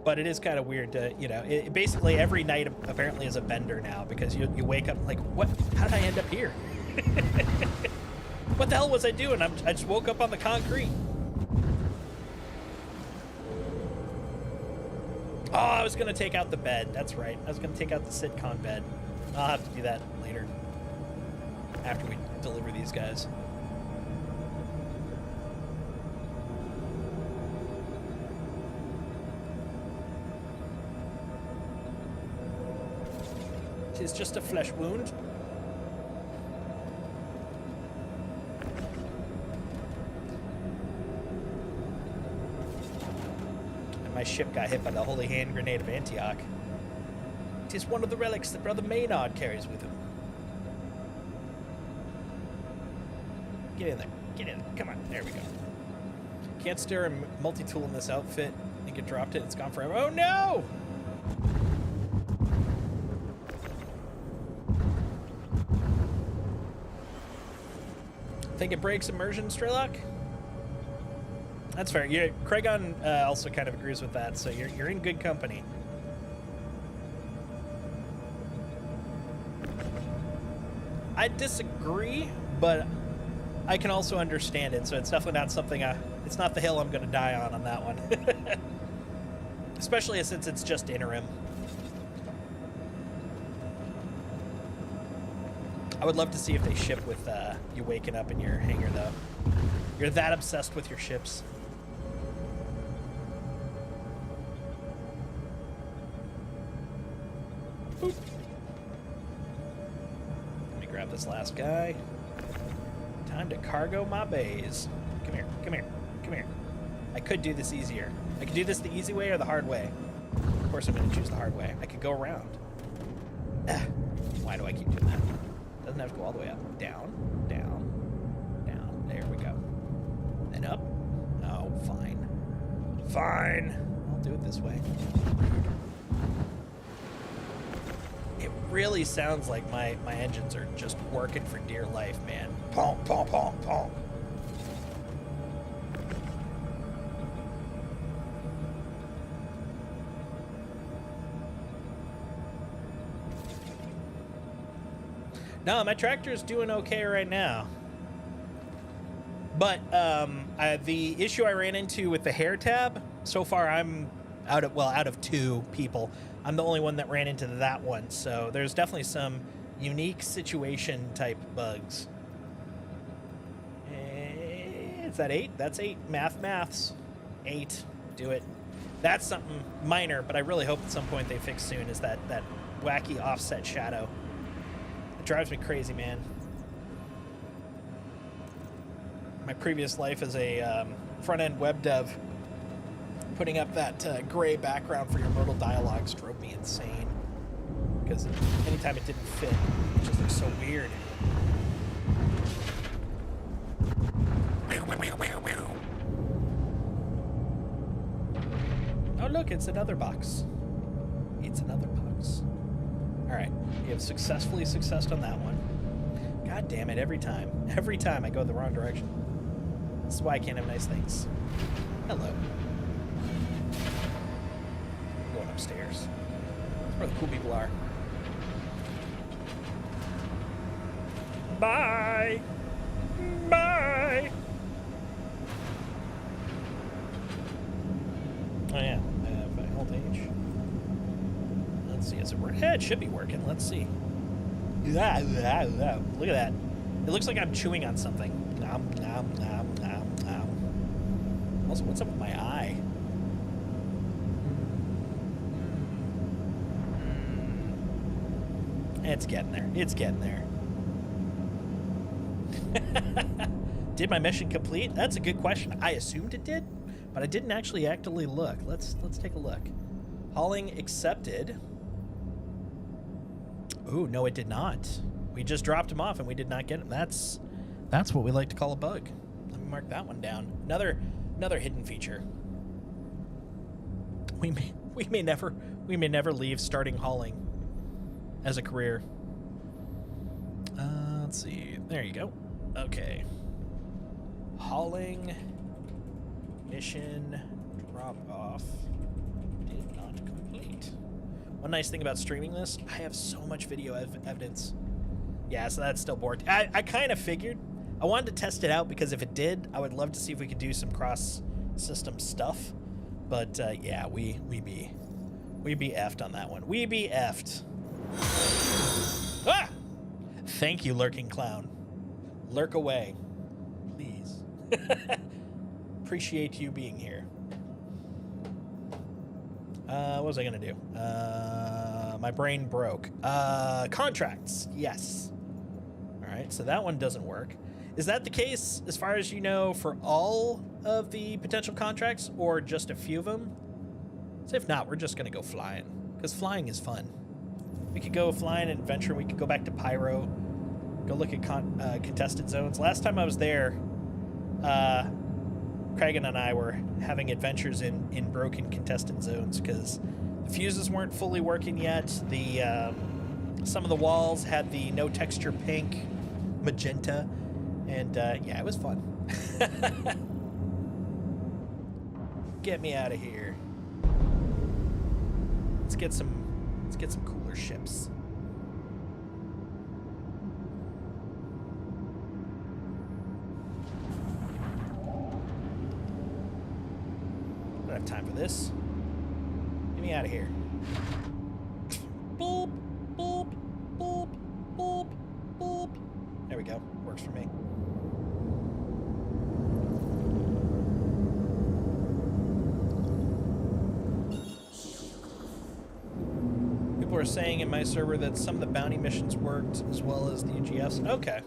A: But it is kind of weird to, you know, basically every night apparently is a bender now, because you wake up like, what? How did I end up here? What the hell was I doing? I just woke up on the concrete. Oh, I was going to take out the bed. That's right. I was going to take out the sitcom bed. I'll have to do that later, after we deliver these guys. It's just a flesh wound. And my ship got hit by the Holy Hand Grenade of Antioch. It is one of the relics that Brother Maynard carries with him. Get in there. Get in. Come on. There we go. Can't stir a multi-tool in this outfit. I think it dropped it. It's gone forever. Oh, no! Think it breaks immersion, Strelok? That's fair. Yeah, Craigon also kind of agrees with that, so you're in good company. I disagree, but I can also understand it, so it's definitely not something it's not the hill I'm going to die on that one. Especially since it's just interim. I would love to see if they ship with you waking up in your hangar, though. You're that obsessed with your ships. Boop. Let me grab this last guy. Time to cargo my bays. Come here, come here, come here. I could do this easier. I could do this the easy way or the hard way. Of course I'm going to choose the hard way. I could go around. Why do I keep doing that? Doesn't have to go all the way up. Down, down, down. There we go. And up. Oh, fine. Fine. I'll do it this way. It really sounds like my engines are just working for dear life, man. Pong, pong, pong, pong. No, my tractor's doing okay right now. But the issue I ran into with the hair tab, so far I'm out of two people, I'm the only one that ran into that one. So there's definitely some unique situation type bugs. Is that 8? That's 8. Maths. 8. Do it. That's something minor, but I really hope at some point they fix soon, is that wacky offset shadow. It drives me crazy, man. My previous life as a front-end web dev, putting up that gray background for your modal dialogues drove me insane. Because anytime it didn't fit, it just looks so weird. Oh, look, it's another box. It's another box. All right, we have successfully successed on that one. God damn it, every time I go the wrong direction. This is why I can't have nice things. Hello. I'm going upstairs. That's where the cool people are. Bye! Bye! Oh yeah, I have old age. Let's see, is it working? Yeah, it should be working. Let's see. Look at that. It looks like I'm chewing on something. Nom, nom, nom, nom, nom. Also, what's up with my eye? It's getting there. It's getting there. Did my mission complete? That's a good question. I assumed it did, but I didn't actually actively look. Let's take a look. Hauling accepted. Ooh, no, it did not. We just dropped him off and we did not get him. That's what we like to call a bug. Let me mark that one down. Another hidden feature. We may never leave starting hauling as a career. Let's see. There you go. Okay. Hauling mission drop off did One nice thing about streaming this, I have so much video evidence. Yeah, so that's still bored. I kind of figured. I wanted to test it out because if it did, I would love to see if we could do some cross-system stuff. But yeah, we be effed on that one. We be effed. Ah! Thank you, lurking clown. Lurk away, please. Appreciate you being here. What was I gonna do? My brain broke. Contracts. Yes. All right, so that one doesn't work. Is that the case, as far as you know, for all of the potential contracts, or just a few of them? So if not, we're just gonna go flying, because flying is fun. We could go flying and adventure. We could go back to Pyro, go look at contested zones. Last time I was there, Craig and I were having adventures in broken contested zones because the fuses weren't fully working yet. The some of the walls had the no texture pink, magenta, and yeah, it was fun. Get me out of here. Let's get some cooler ships. Don't have time for this. Get me out of here. Boop, boop, boop, boop, boop. There we go. Works for me. People are saying in my server that some of the bounty missions worked as well as the UGFs. Okay.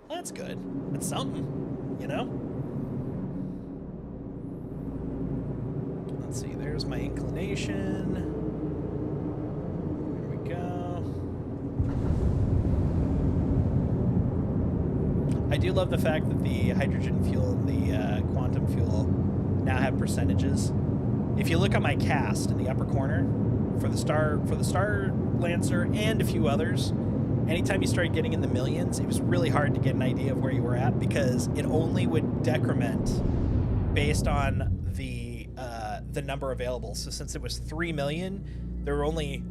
A: Well, that's good. It's something, you know? Let's see, there's my inclination. There we go. I do love the fact that the hydrogen fuel and the quantum fuel now have percentages. If you look at my cast in the upper corner, for the Star Lancer and a few others, anytime you started getting in the millions, it was really hard to get an idea of where you were at because it only would decrement based on the number available. So since it was 3 million, there were only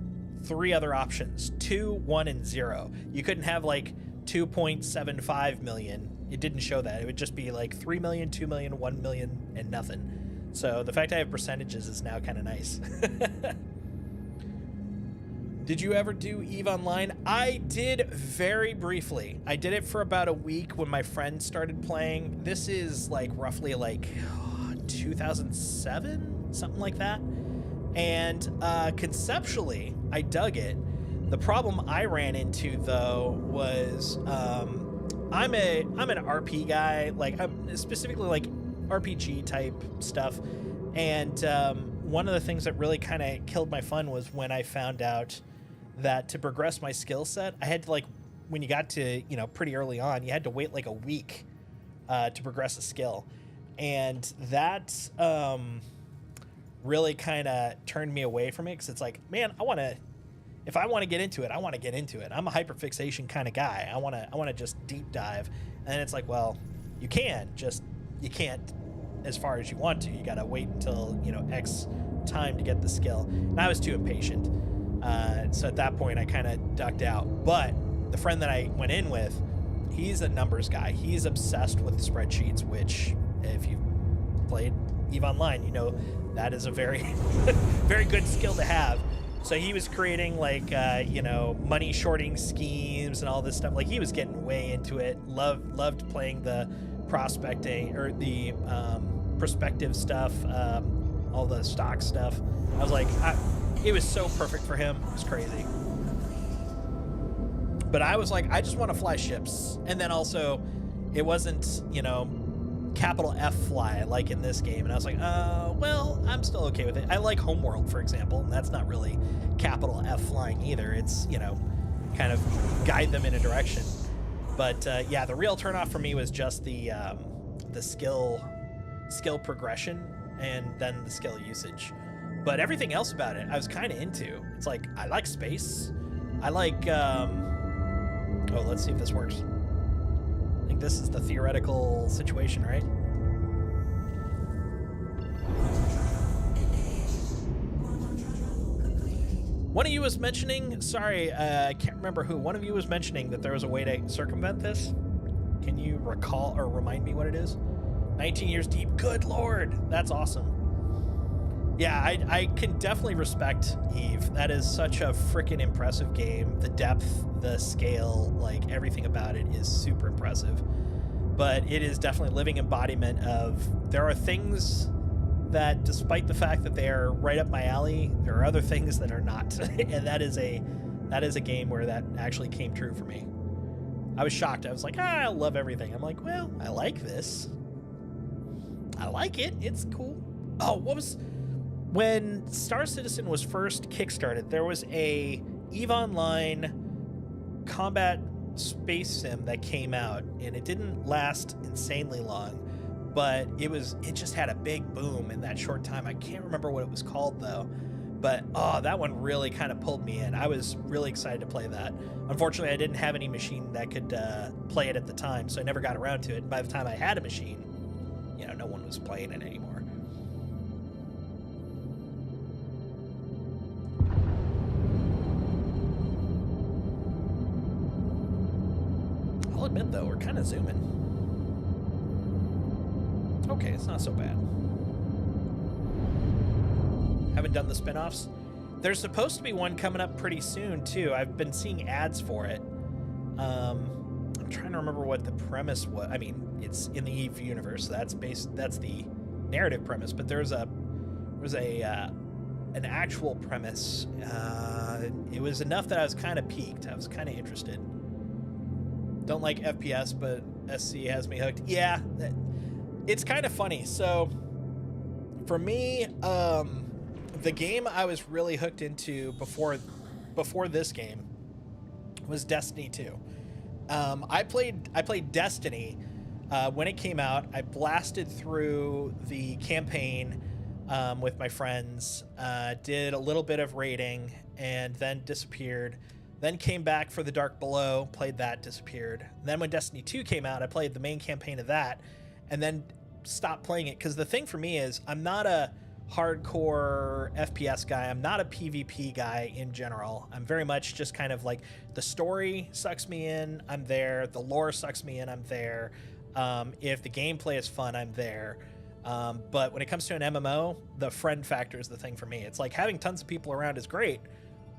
A: 3 other options: 2, 1, and 0. You couldn't have like 2.75 million. It didn't show that. It would just be like 3 million, 2 million, 1 million, and nothing. So the fact I have percentages is now kind of nice. Did you ever do EVE Online? I did very briefly. I did it for about a week when my friend started playing. This is like roughly like 2007, something like that. And conceptually, I dug it. The problem I ran into though was I'm an RP guy, like I'm specifically like RPG type stuff. And one of the things that really kind of killed my fun was when I found out that to progress my skill set, I had to, like, when you got to, you know, pretty early on, you had to wait like a week to progress a skill. And that really kind of turned me away from it because it's like, man, if I want to get into it, I want to get into it. I'm a hyperfixation kind of guy. I want to just deep dive. And it's like, well, you can, just you can't as far as you want to. You got to wait until, you know, X time to get the skill. And I was too impatient. So at that point, I kind of ducked out. But the friend that I went in with, he's a numbers guy. He's obsessed with spreadsheets, which if you've played EVE Online, you know that is a very, very good skill to have. So he was creating like, you know, money shorting schemes and all this stuff. Like he was getting way into it. Loved playing the prospecting or the prospective stuff, all the stock stuff. I was like, it was so perfect for him. It was crazy. But I was like, I just want to fly ships. And then also, it wasn't, you know, capital F fly like in this game. And I was like, well, I'm still okay with it. I like Homeworld, for example, and that's not really capital F flying either. It's, you know, kind of guide them in a direction. But yeah, the real turnoff for me was just the skill progression and then the skill usage. But everything else about it, I was kind of into. It's like, I like space. I like, oh, let's see if this works. I think this is the theoretical situation, right? One of you was mentioning, sorry, I can't remember who. One of you was mentioning that there was a way to circumvent this. Can you recall or remind me what it is? 19 years deep. Good Lord. That's awesome. Yeah, I can definitely respect Eve. That is such a freaking impressive game. The depth, the scale, like everything about it is super impressive. But it is definitely living embodiment of, there are things that, despite the fact that they are right up my alley, there are other things that are not. And that is a game where that actually came true for me. I was shocked. I was like, I love everything. I'm like, well, I like this. I like it. It's cool. Oh, when Star Citizen was first kickstarted, there was a EVE Online combat space sim that came out, and it didn't last insanely long, but it just had a big boom in that short time. I can't remember what it was called though, but that one really kind of pulled me in. I was really excited to play that. Unfortunately, I didn't have any machine that could play it at the time, so I never got around to it. By the time I had a machine, no one was playing it anymore. I'll admit though, we're kind of zooming. Okay, it's not so bad. Haven't done the spin-offs. There's supposed to be one coming up pretty soon too. I've been seeing ads for it. I'm trying to remember what the premise was. I mean, it's in the Eve universe, so that's the narrative premise, but there was an actual premise. It was enough that I was kind of piqued. I was kind of interested. Don't like FPS, but SC has me hooked. Yeah, it's kind of funny. So for me, the game I was really hooked into before this game was Destiny 2. I played Destiny when it came out. I blasted through the campaign with my friends, did a little bit of raiding, and then disappeared. Then came back for the Dark Below, played that, disappeared. Then when Destiny 2 came out, I played the main campaign of that, and then stopped playing it. Because the thing for me is, I'm not a hardcore FPS guy. I'm not a PvP guy in general. I'm very much just kind of like, the story sucks me in, I'm there. The lore sucks me in, I'm there. If the gameplay is fun, I'm there. But when it comes to an MMO, the friend factor is the thing for me. It's like having tons of people around is great,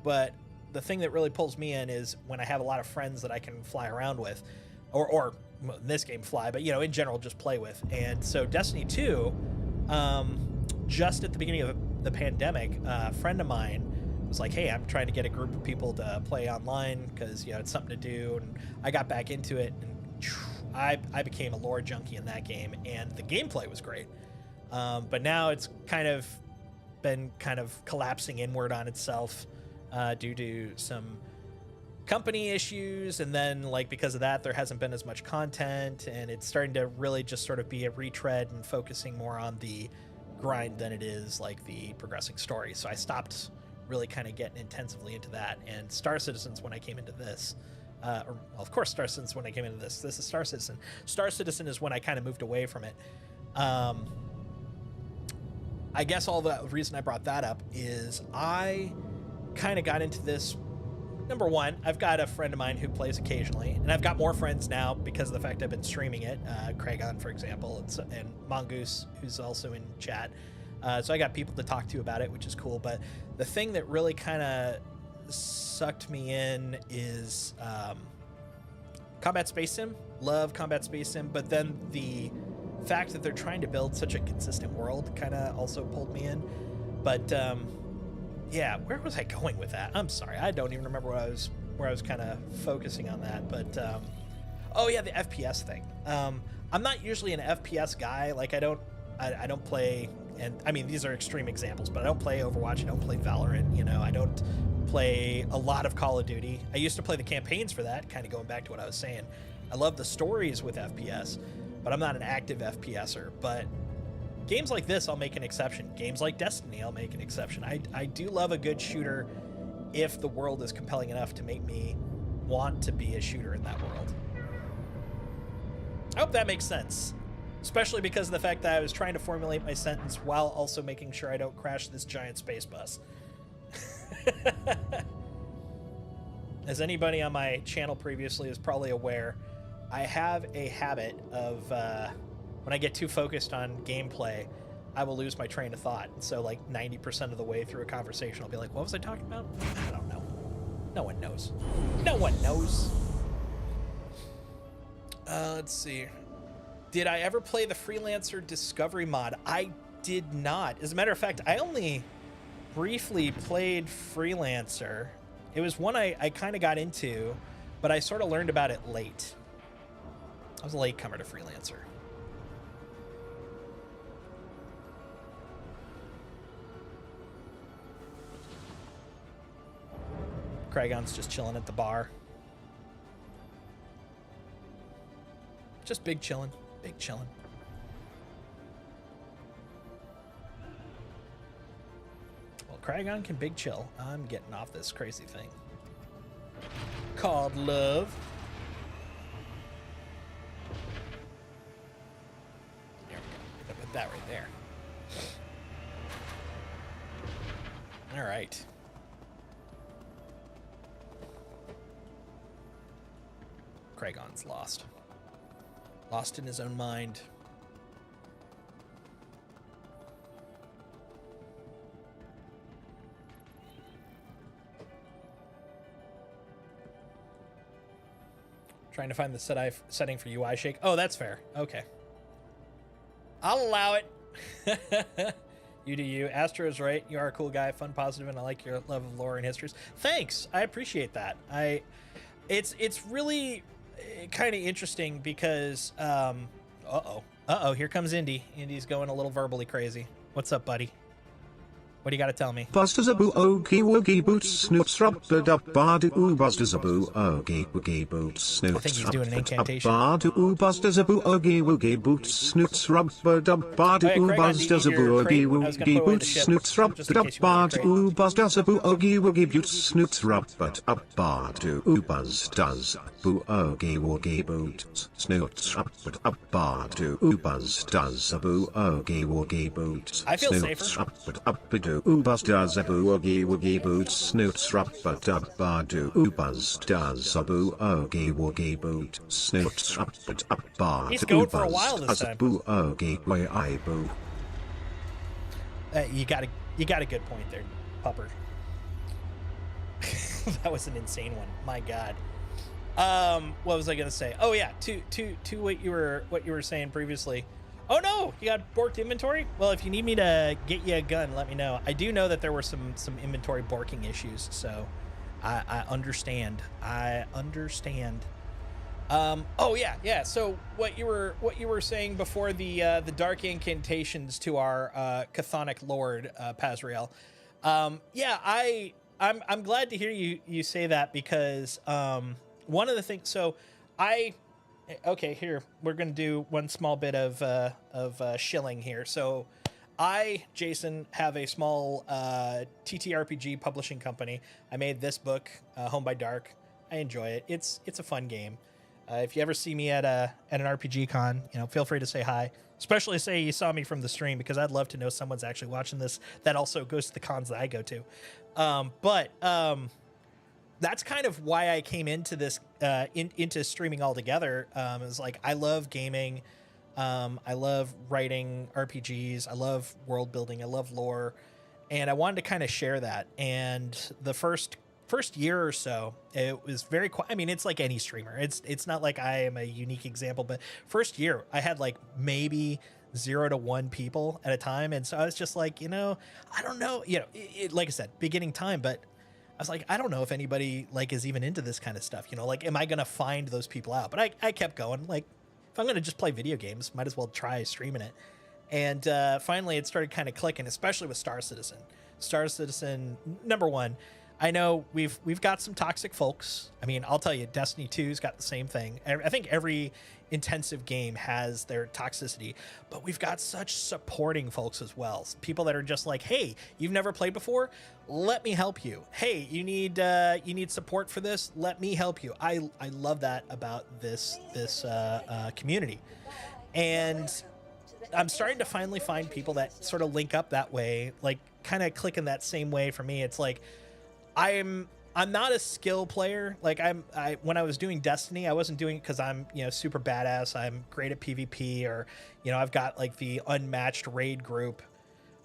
A: but the thing that really pulls me in is when I have a lot of friends that I can fly around with, or in this game fly, but in general just play with. And so Destiny 2, just at the beginning of the pandemic, a friend of mine was like, hey, I'm trying to get a group of people to play online because it's something to do. And I got back into it, and I became a lore junkie in that game, and the gameplay was great. But now it's been collapsing inward on itself due to some company issues, and then because of that, there hasn't been as much content, and it's starting to really just sort of be a retread and focusing more on the grind than it is the progressing story. So I stopped really getting intensively into that. And Star Citizen's when I came into this. Of course, Star Citizen's when I came into this. This is Star Citizen. Star Citizen is when I kind of moved away from it. I guess all the reason I brought that up is I kind of got into this. Number one, I've got a friend of mine who plays occasionally, and I've got more friends now because of the fact I've been streaming it. Craigon, for example, and Mongoose, who's also in chat. So I got people to talk to about it, which is cool. But the thing that really kind of sucked me in is Combat Space Sim. Love Combat Space Sim, but then the fact that they're trying to build such a consistent world kind of also pulled me in. But yeah, where was I going with that? I'm sorry, I don't even remember where I was kind of focusing on that. But oh yeah, the FPS thing. I'm not usually an FPS guy. I don't play, and I mean these are extreme examples, but I don't play Overwatch. I don't play Valorant. I don't play a lot of Call of Duty. I used to play the campaigns for that. Kind of going back to what I was saying. I love the stories with FPS, but I'm not an active FPSer. But games like this, I'll make an exception. Games like Destiny, I'll make an exception. I do love a good shooter if the world is compelling enough to make me want to be a shooter in that world. I hope that makes sense, especially because of the fact that I was trying to formulate my sentence while also making sure I don't crash this giant space bus. As anybody on my channel previously is probably aware, I have a habit of when I get too focused on gameplay, I will lose my train of thought. So like 90% of the way through a conversation, I'll be like, what was I talking about? I don't know. No one knows. No one knows. Let's see. Did I ever play the Freelancer Discovery mod? I did not. As a matter of fact, I only briefly played Freelancer. It was one I kind of got into, but I sort of learned about it late. I was a latecomer to Freelancer. Kragon's just chilling at the bar. Just big chillin', big chillin'. Well, Kragon can big chill. I'm getting off this crazy thing called love. There we go. Put that right there. All right. Kragon's lost. Lost in his own mind. Trying to find the setting for UI shake. Oh, that's fair. Okay. I'll allow it. You do you. Astro is right. You are a cool guy, fun, positive, and I like your love of lore and histories. Thanks. I appreciate that. It's really kind of interesting because here comes Indy. Indy's going a little verbally crazy. What's up, buddy? What do you got to tell me?
B: Busters a boo oogie woogie boots snoops rubbed up badu oo busters a boo oogie woogie boots snoops.
A: I think he's doing an incantation.
B: Badu oo busters a boo oogie woogie boots snoops rubbed up badu oo busters a boo oogie woogie boots snoops rubbed up badu oo busters a boo oogie woogie boots snoops rubbed up badu oo busters boo oogie woogie boots snoops rubbed up badu oo busters a boo oogie woogie boots.
A: I feel safer.
B: Ubas does abu oogie woogie boots snoots rubba dub badu ubas does abu oogie woogie boot snoots rubba up bar.
A: He's going for a while this time.
B: Abu oogie way I boo.
A: You got a good point there, Pupper. That was an insane one. My God. What was I gonna say? Oh yeah, to what you were saying previously. Oh no, you got borked inventory? Well, if you need me to get you a gun, let me know. I do know that there were some inventory borking issues, so I understand. I understand. Oh yeah. So what you were saying before the dark incantations to our chthonic lord Pazriel. Yeah, I'm glad to hear you say that because one of the things. So okay, here we're gonna do one small bit of shilling here. So Jason, have a small TTRPG publishing company. I made this book, Home by Dark. I enjoy it. It's a fun game. If you ever see me at an RPG con, feel free to say hi. Especially say you saw me from the stream, because I'd love to know someone's actually watching this that also goes to the cons that I go to. But that's kind of why I came into this into streaming altogether. Is like I love gaming, I love writing RPGs, I love world building, I love lore, and I wanted to kind of share that. And the first year or so, it was very quiet. I mean, it's like any streamer. It's not like I am a unique example, but first year I had like maybe 0 to 1 people at a time, and so I was just like, I don't know, like I said, beginning time, but I was like, I don't know if anybody like is even into this kind of stuff, like, am I going to find those people out? But I kept going. Like, if I'm going to just play video games, might as well try streaming it. And finally it started kind of clicking, especially with Star Citizen. Star Citizen, number one, I know we've got some toxic folks. I mean, I'll tell you, Destiny 2's got the same thing. I think every intensive game has their toxicity, but we've got such supporting folks as well. People that are just like, hey, you've never played before? Let me help you. Hey, you need support for this? Let me help you. I love that about this community. And I'm starting to finally find people that sort of link up that way, like kind of click in that same way for me. It's like, I'm not a skill player. Like when I was doing Destiny, I wasn't doing it because I'm, you know, super badass. I'm great at PvP, or, you know, I've got like the unmatched raid group.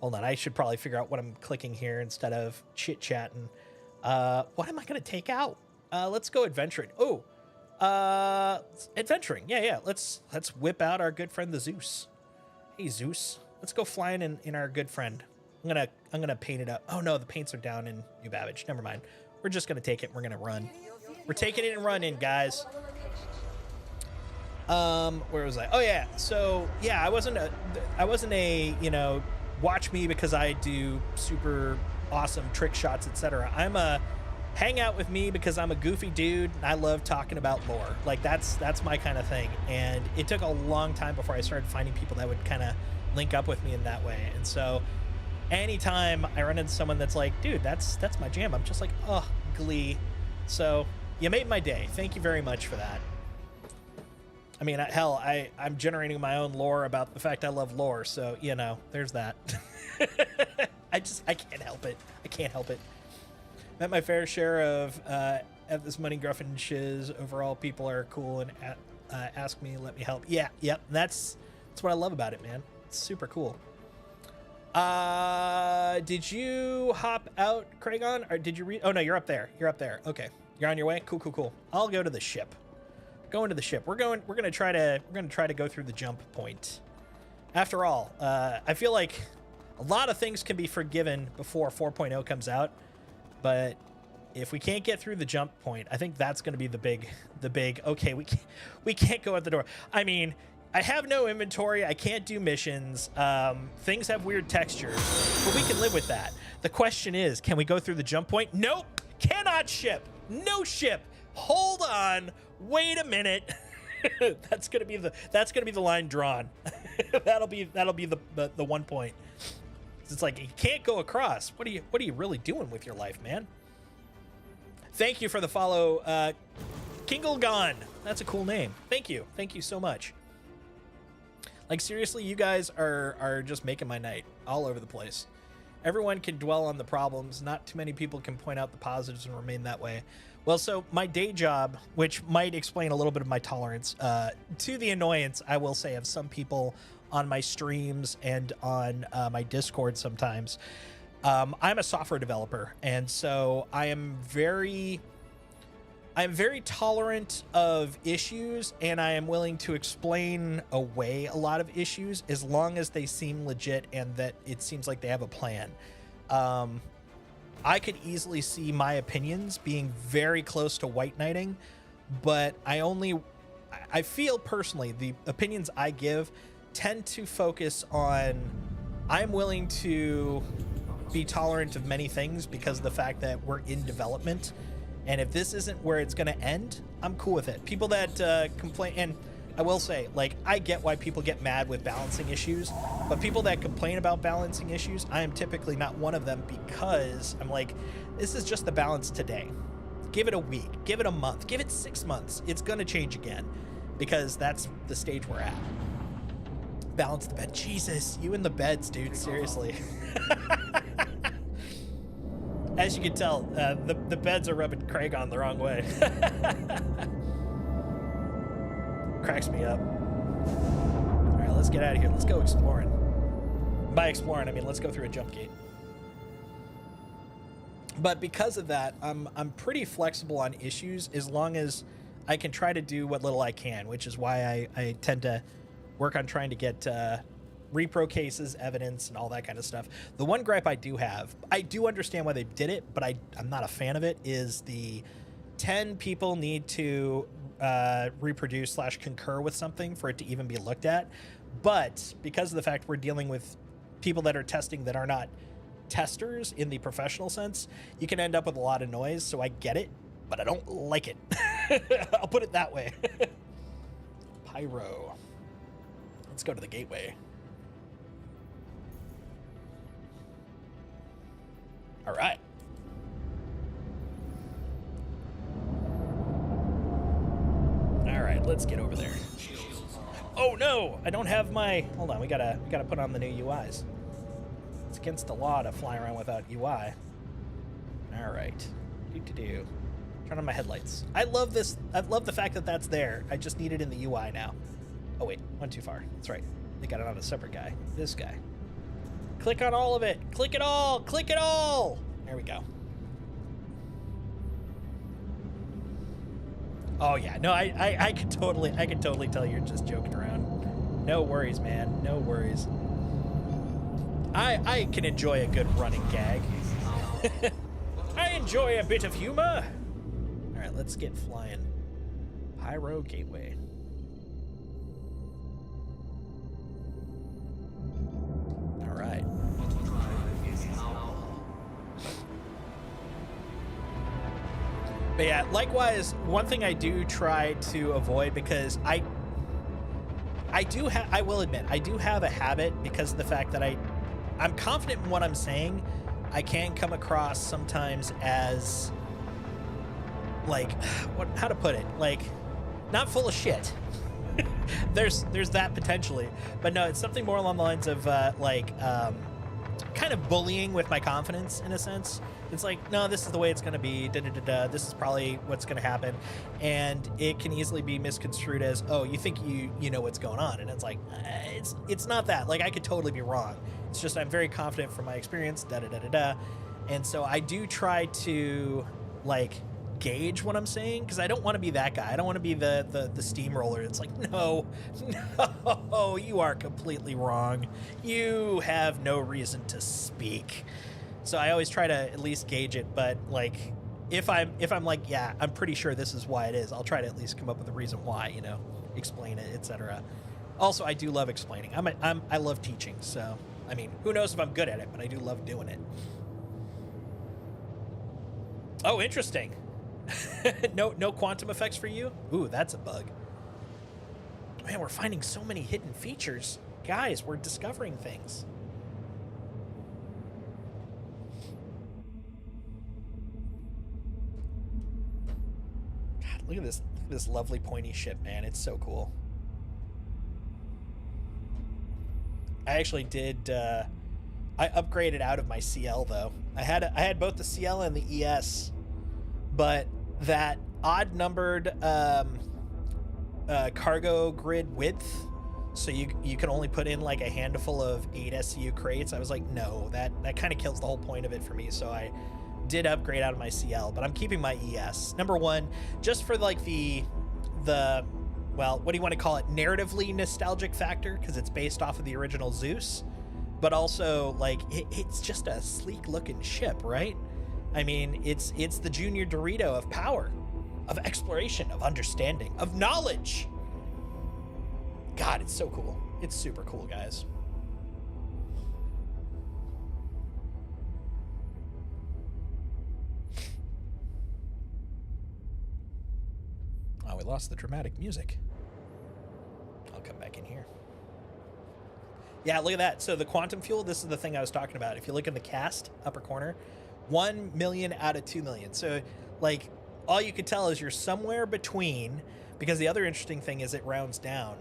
A: Hold on, I should probably figure out what I'm clicking here instead of chit chatting. What am I gonna take out? Let's go adventuring. Oh, adventuring. Yeah. Let's whip out our good friend the Zeus. Hey Zeus, let's go flying in our good friend. I'm gonna paint it up. Oh no, the paints are down in New Babbage. Never mind. We're just gonna take it and we're gonna run. We're taking it and running, guys. Where was I? Oh yeah. So yeah, I wasn't a, you know, watch me because I do super awesome trick shots, etc. I'm a hang out with me because I'm a goofy dude and I love talking about lore. Like that's my kind of thing. And it took a long time before I started finding people that would kind of link up with me in that way. And so anytime I run into someone that's like, dude, that's my jam, I'm just like, oh, glee. So you made my day. Thank you very much for that. I mean, hell, I'm generating my own lore about the fact I love lore. So, you know, there's that. I can't help it. I can't help it. Met my fair share of at this money gruff and shiz. Overall, people are cool and ask me, let me help. Yeah, yep. That's what I love about it, man. It's super cool. Did you hop out, Craigon, or did you read? Oh no, you're up there. You're up there. Okay, you're on your way. Cool. I'll go to the ship. Go into the ship. We're gonna try to go through the jump point. After all, I feel like a lot of things can be forgiven before 4.0 comes out, but if we can't get through the jump point, I think that's going to be the big. Okay, we can't go out the door. I mean, I have no inventory. I can't do missions. Things have weird textures, but we can live with that. The question is, can we go through the jump point? Nope, cannot ship. No ship. Hold on. Wait a minute. That's gonna be the line drawn. that'll be the 1 point. It's like you can't go across. What are you really doing with your life, man? Thank you for the follow, Kinglegon. That's a cool name. Thank you so much. Like seriously, you guys are just making my night all over the place. Everyone can dwell on the problems. Not too many people can point out the positives and remain that way. Well, so my day job, which might explain a little bit of my tolerance to the annoyance, I will say, of some people on my streams and on my Discord sometimes. I'm a software developer, and so I am very tolerant of issues, and I am willing to explain away a lot of issues as long as they seem legit and that it seems like they have a plan. I could easily see my opinions being very close to white knighting, but I feel personally the opinions I give tend to focus on I'm willing to be tolerant of many things because of the fact that we're in development. And if this isn't where it's going to end, I'm cool with it. People that complain, and I will say, like, I get why people get mad with balancing issues, but people that complain about balancing issues, I am typically not one of them because I'm like, this is just the balance today. Give it a week, give it a month, give it 6 months. It's going to change again because that's the stage we're at. Balance the bed. Jesus, you and the beds, dude. Seriously. As you can tell, the beds are rubbing Craig on the wrong way. Cracks me up. All right, let's get out of here. Let's go exploring. By exploring, I mean let's go through a jump gate. But because of that, I'm pretty flexible on issues as long as I can try to do what little I can, which is why I tend to work on trying to get repro cases, evidence, and all that kind of stuff. The one gripe I do have, I do understand why they did it, but I'm not a fan of it, is the 10 people need to reproduce / concur with something for it to even be looked at. But because of the fact we're dealing with people that are testing that are not testers in the professional sense, you can end up with a lot of noise. So I get it, but I don't like it. I'll put it that way. Pyro. Let's go to the gateway. All right. All right, let's get over there. Oh no, I don't have my. Hold on, we gotta put on the new UIs. It's against the law to fly around without UI. All right. Turn on my headlights. I love this. I love the fact that that's there. I just need it in the UI now. Oh wait, went too far. That's right. They got it on a separate guy. This guy. Click on all of it. Click it all. Click it all. There we go. Oh yeah. No, I could totally tell you're just joking around. No worries, man. No worries. I can enjoy a good running gag. I enjoy a bit of humor. All right, let's get flying. Pyro Gateway. All right. But yeah, likewise, one thing I do try to avoid, because I will admit, I do have a habit, because of the fact that I'm confident in what I'm saying. I can come across sometimes as like, how to put it, like, not full of shit. there's that potentially, but no, it's something more along the lines of kind of bullying with my confidence, in a sense. It's like, no, this is the way it's going to be, this is probably what's going to happen, and it can easily be misconstrued as, oh, you think you know what's going on, and it's like, it's not that. Like, I could totally be wrong. It's just I'm very confident from my experience, and so I do try to, like, gauge what I'm saying, because I don't want to be that guy. I don't want to be the steamroller. It's like, no, you are completely wrong. You have no reason to speak. So I always try to at least gauge it, but like, if I'm like, yeah, I'm pretty sure this is why it is, I'll try to at least come up with a reason why, explain it, etc. Also, I do love explaining. I love teaching, so I mean, who knows if I'm good at it, but I do love doing it. Oh, interesting. No quantum effects for you? Ooh, that's a bug. Man, we're finding so many hidden features. Guys, we're discovering things. God, look at this lovely pointy ship, man. It's so cool. I actually did I upgraded out of my CL though. I had both the CL and the ES, but that odd numbered cargo grid width, so you can only put in like a handful of 8 SCU crates. I was like, no, that kind of kills the whole point of it for me. So I did upgrade out of my CL, but I'm keeping my ES. Number one, just for like the well, what do you want to call it? Narratively nostalgic factor, because it's based off of the original Zeus, but also like it's just a sleek looking ship, right? I mean, it's the Junior Dorito of power, of exploration, of understanding, of knowledge. God, it's so cool. It's super cool, guys. Oh, we lost the dramatic music. I'll come back in here. Yeah, look at that. So the quantum fuel, this is the thing I was talking about. If you look in the cast, upper corner, 1 million out of 2 million. So, like, all you could tell is you're somewhere between, because the other interesting thing is it rounds down.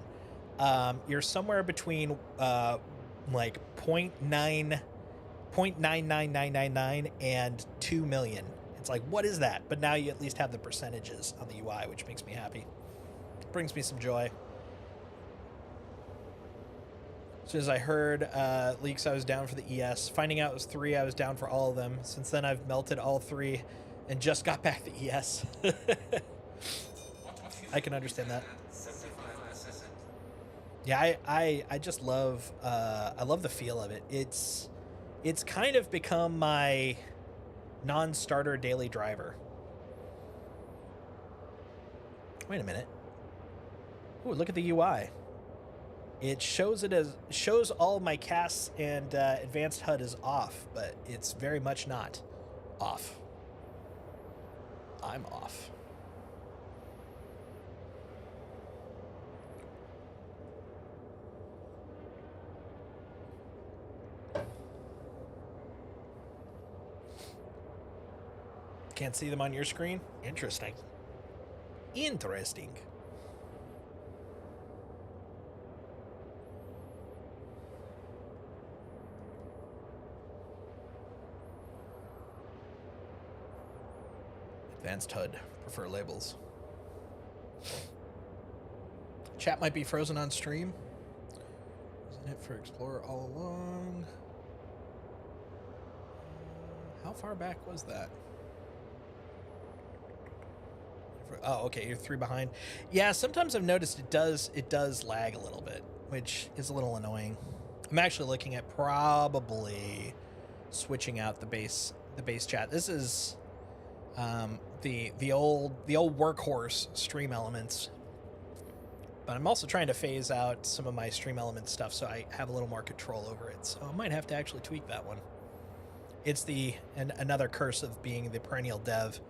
A: You're somewhere between, like, 0.99999 and 2 million. It's like, what is that? But now you at least have the percentages on the UI, which makes me happy. Brings me some joy. As soon as I heard leaks, I was down for the ES. Finding out it was 3, I was down for all of them. Since then, I've melted all 3 and just got back the ES. I can understand that. Yeah, I just love I love the feel of it. It's kind of become my non-starter daily driver. Wait a minute. Ooh, look at the UI. It shows all of my casts and advanced HUD is off, but it's very much not off. I'm off. Can't see them on your screen? Interesting. Interesting. Advanced HUD. Prefer labels. Chat might be frozen on stream. Isn't it for Explorer all along? How far back was that? Oh, okay, you're 3 behind. Yeah, sometimes I've noticed it does lag a little bit, which is a little annoying. I'm actually looking at probably switching out the base chat. This is the old workhorse stream elements. But I'm also trying to phase out some of my stream element stuff so I have a little more control over it. So I might have to actually tweak that one. It's another curse of being the perennial dev.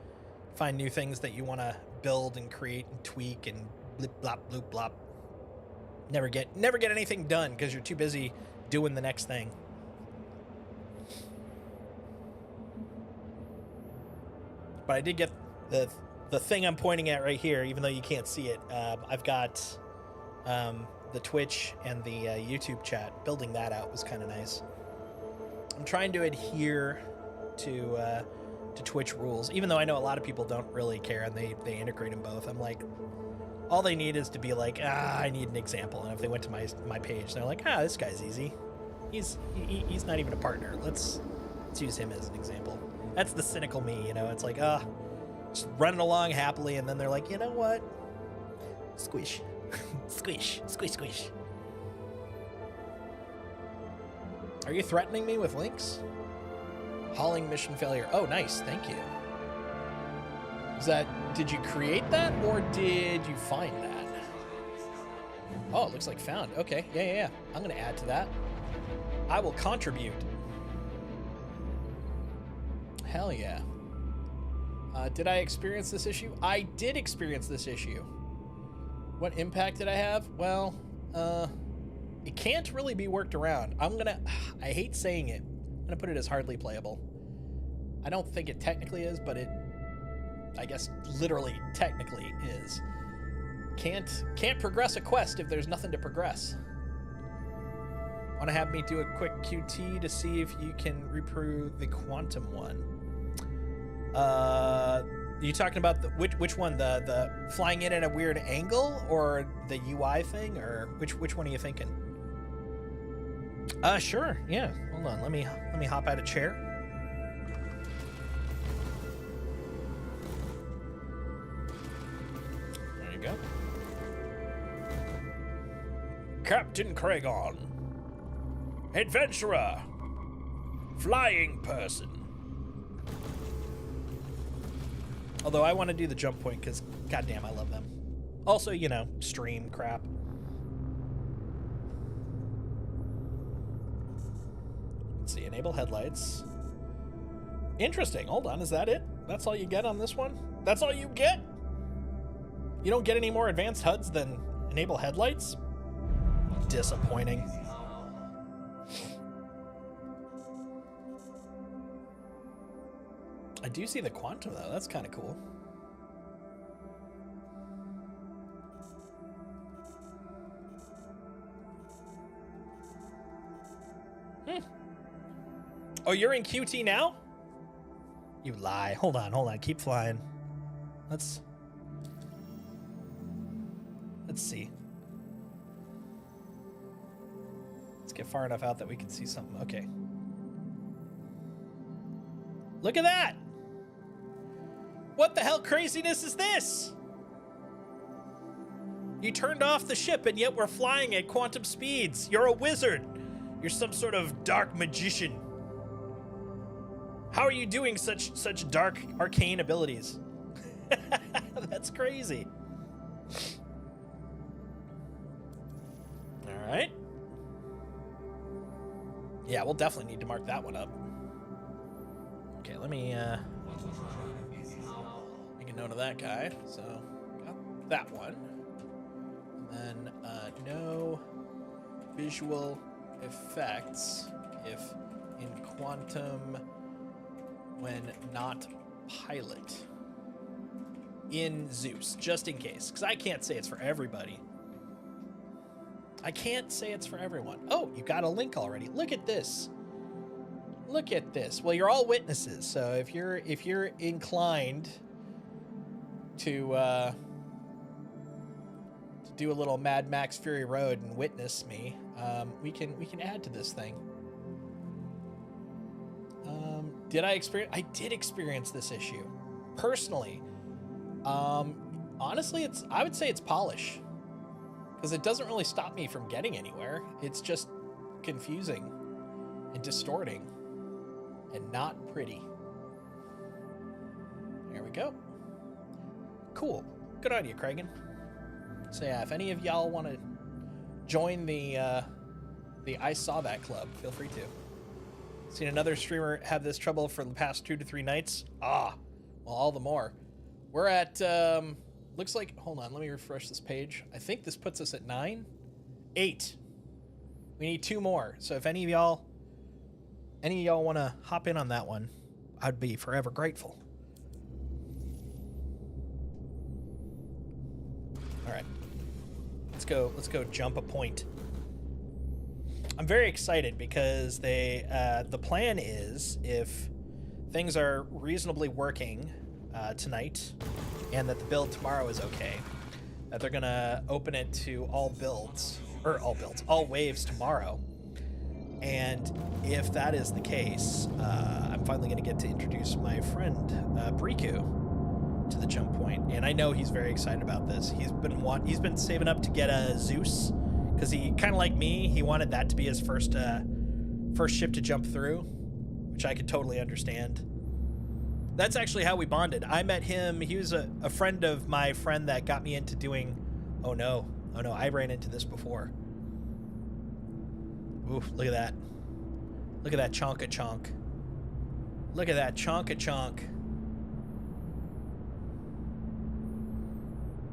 A: Find new things that you want to build and create and tweak and blip blop bloop blop. Never get anything done because you're too busy doing the next thing. But I did get the thing I'm pointing at right here, even though you can't see it. I've got the Twitch and the YouTube chat. Building that out was kind of nice. I'm trying to adhere to Twitch rules, even though I know a lot of people don't really care and they integrate them both. I'm like, all they need is to be like, I need an example. And if they went to my page, they're like, this guy's easy. He's not even a partner. Let's use him as an example. That's the cynical me, you know. It's like, just running along happily, and then they're like, you know what? Squish. Squish. Squish, squish. Are you threatening me with links? Hauling mission failure. Oh, nice. Thank you. Did you create that, or did you find that? Oh, it looks like found. Okay. Yeah. I'm going to add to that. I will contribute. Hell yeah. Did I experience this issue? I did experience this issue. What impact did I have? Well, it can't really be worked around. I hate saying it. I'm gonna put it as hardly playable. I don't think it technically is, but I guess literally technically is. Can't progress a quest if there's nothing to progress. Want to have me do a quick QT to see if you can reprove the quantum one? You talking about which one? The flying in at a weird angle, or the UI thing, or which one are you thinking? Sure. Yeah. Hold on. Let me hop out of chair. There you go. Captain Kragon. Adventurer. Flying person. Although I want to do the jump point because, goddamn, I love them. Also, you know, stream crap. Let's see, enable headlights. Interesting. Hold on, is that it? That's all you get on this one? That's all you get? You don't get any more advanced HUDs than enable headlights? Disappointing. I do see the quantum, though. That's kind of cool. Oh, you're in QT now? You lie. Hold on. Keep flying. Let's see. Let's get far enough out that we can see something. Okay. Look at that! What the hell craziness is this? You turned off the ship and yet we're flying at quantum speeds. You're a wizard. You're some sort of dark magician. How are you doing such dark arcane abilities? That's crazy. All right. Yeah, we'll definitely need to mark that one up. Okay, let me make a note of that guy. So, got that one. And then no visual effects if in quantum when not pilot. In Zeus, just in case. Because I can't say it's for everybody. I can't say it's for everyone. Oh, you got a link already. Look at this. Look at this. Well, you're all witnesses, so if you're inclined to do a little Mad Max Fury Road and witness me, we can add to this thing. Did I experience? I did experience this issue personally. Honestly, I would say it's polish, because it doesn't really stop me from getting anywhere. It's just confusing and distorting and not pretty. There we go. Cool. Good on you, Kragan. So yeah, if any of y'all want to join the I Saw That club, feel free to. Seen another streamer have this trouble for the past 2 to 3 nights. Well, all the more. We're at, looks like, hold on, let me refresh this page. I think this puts us at 9? 8. We need 2 more. So if any of y'all want to hop in on that one, I'd be forever grateful. All right, let's go jump a point. I'm very excited because the plan is, if things are reasonably working tonight and that the build tomorrow is okay, that they're gonna open it to all waves tomorrow. And if that is the case, I'm finally gonna get to introduce my friend Briku to the jump point, and I know he's very excited about this. He's been saving up to get a Zeus, because he, kind of like me, he wanted that to be his first ship to jump through, which I could totally understand. That's actually how we bonded. I met him. He was a friend of my friend that got me into doing... Oh no, I ran into this before. Oof, look at that. Look at that chonka chonk. Look at that chonka chonk.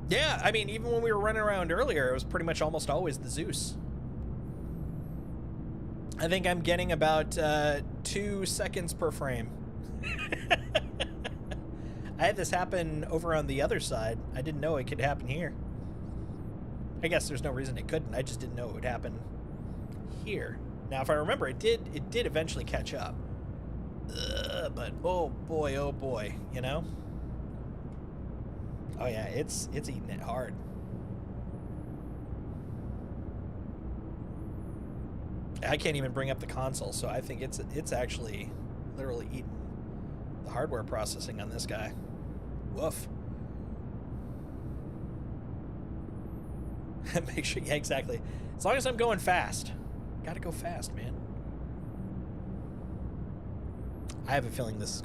A: Yeah, I mean, even when we were running around earlier, it was pretty much almost always the Zeus. I think I'm getting about 2 seconds per frame. I had this happen over on the other side. I didn't know it could happen here. I guess there's no reason it couldn't. I just didn't know it would happen here. Now, if I remember, it did eventually catch up. But oh boy, you know? Oh yeah, it's eating it hard. I can't even bring up the console, so I think it's actually literally eating the hardware processing on this guy. Woof. Make sure, yeah, exactly. As long as I'm going fast. Gotta go fast, man. I have a feeling this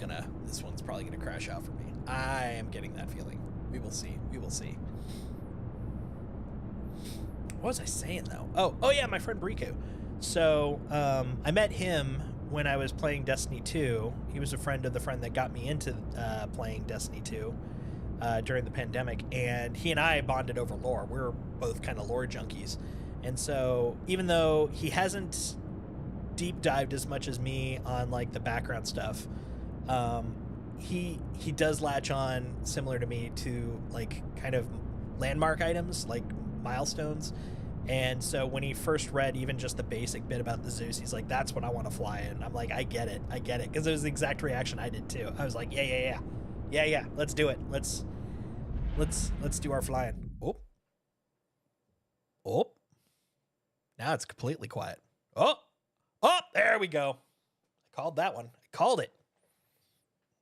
A: one's probably gonna crash out for me. I am getting that feeling. We will see. We will see. What was I saying though? Oh yeah, my friend Briku. So I met him when I was playing Destiny 2. He was a friend of the friend that got me into playing Destiny 2 during the pandemic, and he and I bonded over lore. We were both kind of lore junkies, and so even though he hasn't deep dived as much as me on like the background stuff, he does latch on similar to me to like kind of landmark items, like milestones. And so when he first read even just the basic bit about the Zeus, he's like, that's what I want to fly in. I'm like, I get it, because it was the exact reaction I did too. I was like, yeah, let's do it. Let's do our flying. Oh, now it's completely quiet. Oh, there we go. I called that one. I called it.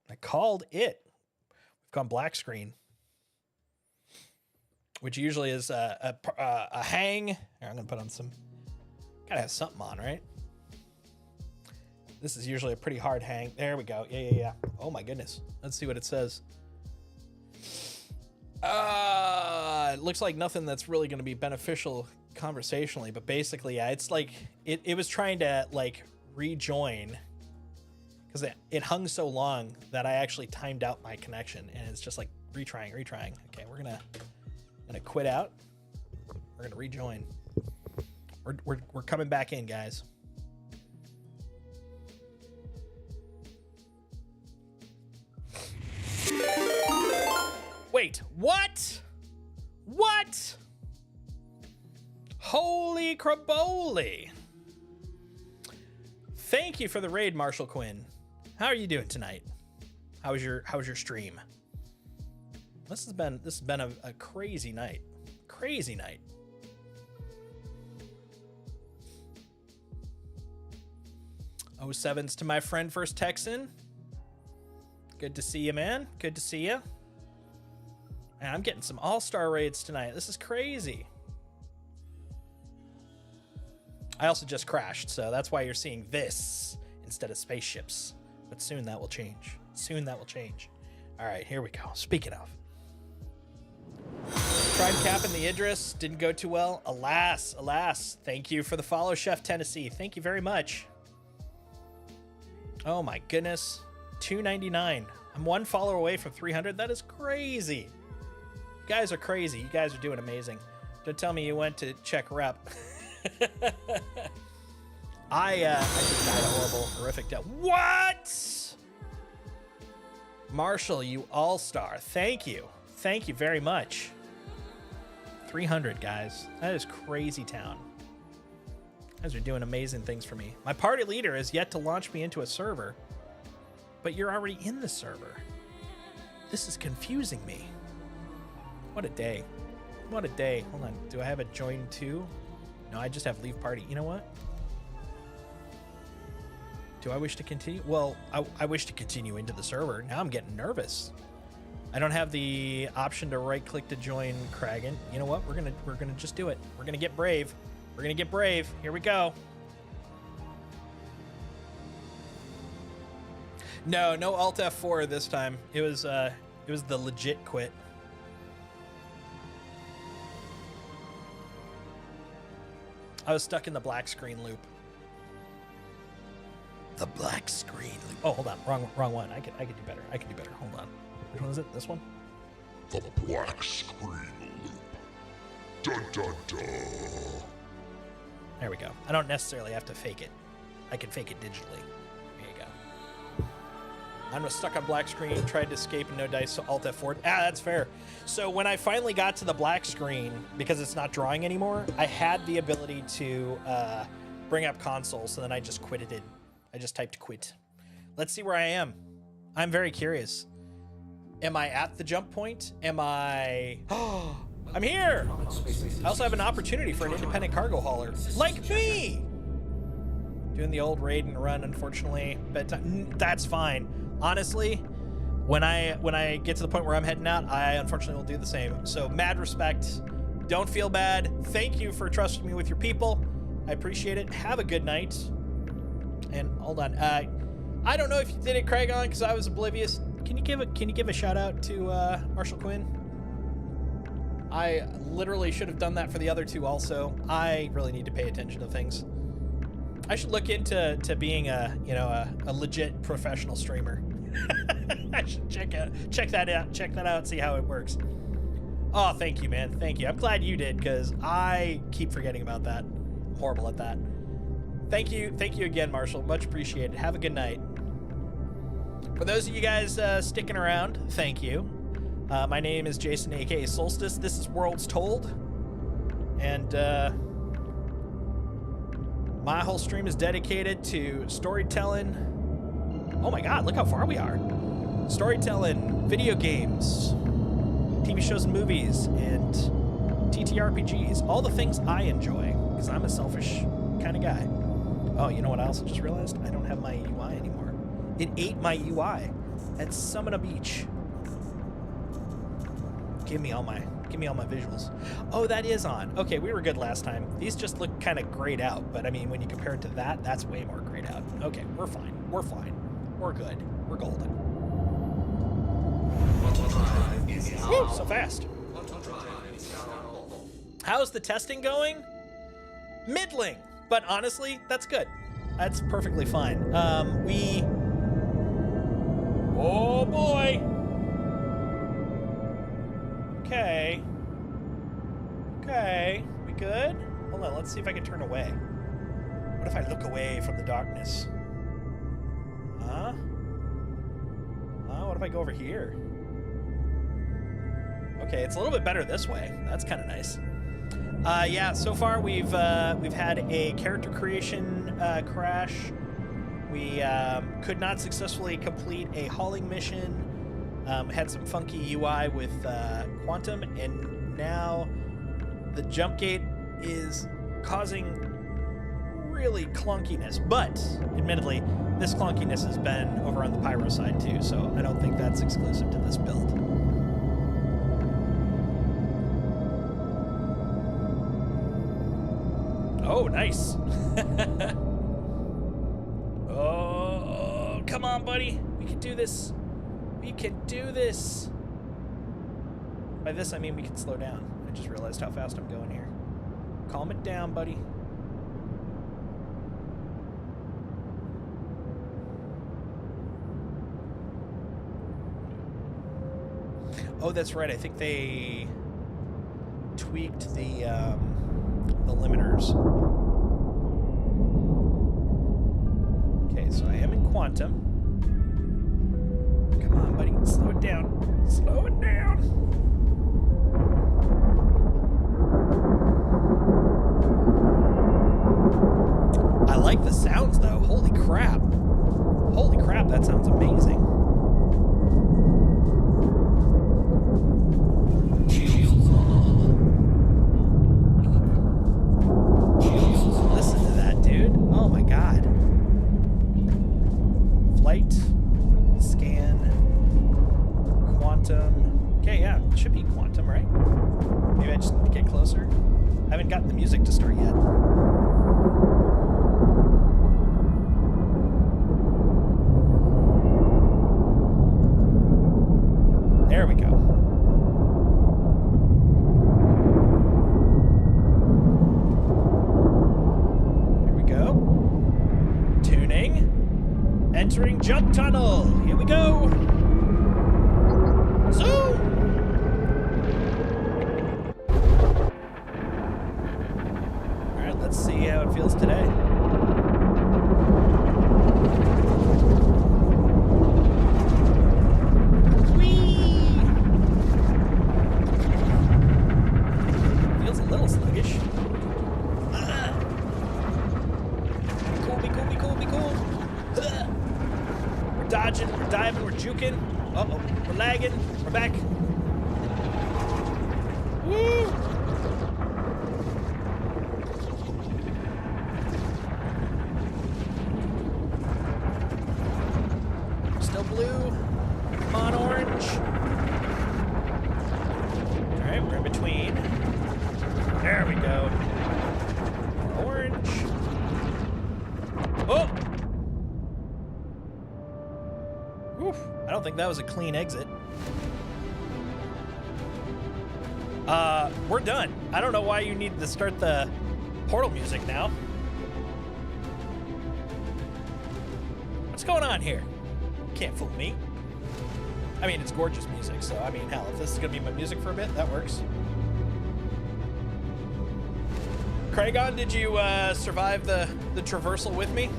A: We've gone black screen, which usually is a hang. Here, I'm gonna put on some. Gotta have something on, right? This is usually a pretty hard hang. There we go. Yeah. Oh my goodness. Let's see what it says. It looks like nothing that's really gonna be beneficial conversationally, but basically, yeah, it's like it was trying to like rejoin, because it hung so long that I actually timed out my connection, and it's just like retrying. Okay, we're gonna quit out. We're gonna rejoin. We're coming back in, guys. Wait, what? Holy craboli! Thank you for the raid, Marshall Quinn. How are you doing tonight? How was your stream? This has been a crazy night. Crazy night. Oh, sevens to my friend First Texan. Good to see you, man. Good to see you. Man, I'm getting some all-star raids tonight. This is crazy. I also just crashed, so that's why you're seeing this instead of spaceships. But soon that will change. Soon that will change. All right, here we go. Speaking of. Tried capping the Idris. Didn't go too well. Alas, alas. Thank you for the follow, Chef Tennessee. Thank you very much. Oh my goodness. 299. I'm one follower away from 300. That is crazy. You guys are crazy. You guys are doing amazing. Don't tell me you went to check rep. I just died a horrible, horrific death. What? Marshall, you all-star. Thank you. Thank you very much. 300, guys. That is crazy town. You guys are doing amazing things for me. My party leader has yet to launch me into a server, but you're already in the server. This is confusing me. What a day. What a day. Hold on. Do I have a join too? No, I just have leave party. You know what? Do I wish to continue? Well, I wish to continue into the server. Now I'm getting nervous. I don't have the option to right click to join Kragan. You know what? We're gonna just do it. We're gonna get brave. We're gonna get brave. Here we go. No Alt F4 this time. It was the legit quit. I was stuck in the black screen loop. The black screen loop. Oh, hold on. Wrong one. I could do better. I can do better. Hold on. Which one is it? This one?
F: The black screen loop. Dun dun dun.
A: There we go. I don't necessarily have to fake it. I can fake it digitally. There you go. I'm stuck on black screen, tried to escape and no dice, so Alt F4. That's fair. So when I finally got to the black screen, because it's not drawing anymore, I had the ability to bring up console, so then I just quitted it. I just typed quit. Let's see where I am. I'm very curious. Am I at the jump point? Am I... Oh, I'm here! I also have an opportunity for an independent cargo hauler. Like me! Doing the old raid and run, unfortunately. But that's fine. Honestly, when I get to the point where I'm heading out, I unfortunately will do the same. So mad respect. Don't feel bad. Thank you for trusting me with your people. I appreciate it. Have a good night. And hold on. I don't know if you did it, Craig, on because I was oblivious. Can you give a shout out to Marshall Quinn? I literally should have done that for the other two also. I really need to pay attention to things. I should look into being a legit professional streamer. I should check that out, see how it works. Oh, thank you, man. Thank you. I'm glad you did, because I keep forgetting about that. I'm horrible at that. Thank you again, Marshall. Much appreciated. Have a good night. For those of you guys sticking around, thank you. My name is Jason, aka Solstice. This is Worlds Told, and my whole stream is dedicated to storytelling. Oh my God! Look how far we are. Storytelling, video games, TV shows and movies, and TTRPGs. All the things I enjoy, because I'm a selfish kind of guy. Oh, you know what I also just realized? I don't have my UI anymore. It ate my UI at Summit Beach. Give me all my visuals. Oh, that is on. Okay, we were good last time. These just look kind of grayed out, but I mean, when you compare it to that, that's way more grayed out. Okay, we're fine. We're fine. We're good. We're golden. Woo, so fast. How's the testing going? Middling. But honestly, that's good. That's perfectly fine. Oh boy. Okay. We good? Hold on, let's see if I can turn away. What if I look away from the darkness? Huh? What if I go over here? Okay, it's a little bit better this way. That's kind of nice. Yeah, so far we've had a character creation crash. We could not successfully complete a hauling mission. Had some funky UI with Quantum, and now the jump gate is causing really clunkiness. But admittedly, this clunkiness has been over on the pyro side too, so I don't think that's exclusive to this build. Oh, nice. Oh, come on, buddy. We can do this. We can do this. By this, I mean we can slow down. I just realized how fast I'm going here. Calm it down, buddy. Oh, that's right. I think they tweaked the limiters. Okay, so I am in Quantum. Come on, buddy. Slow it down. Slow it down. I like the sounds, though. Holy crap. Holy crap, that sounds amazing. Listen to that, dude. Oh my god. Flight. Scan. Quantum. Okay, yeah. It should be Quantum, right? Maybe I just need to get closer. I haven't gotten the music to start yet. There we go. Here we go. Tuning. Entering jump tunnel. Here we go. Zoom. All right, let's see how it feels today. Feels a little sluggish. Be cool. We're dodging, we're diving, we're juking. Uh-oh, we're lagging. We're back. Woo! Still blue. Come on, orange. All right, we're in between. There we go. Orange. Oh! Oof. I don't think that was a clean exit. We're done. I don't know why you need to start the portal music now. What's going on here? Can't fool me. I mean, it's gorgeous music, so I mean, hell, if this is gonna be my music for a bit, that works. Craigon, did you survive the traversal with me?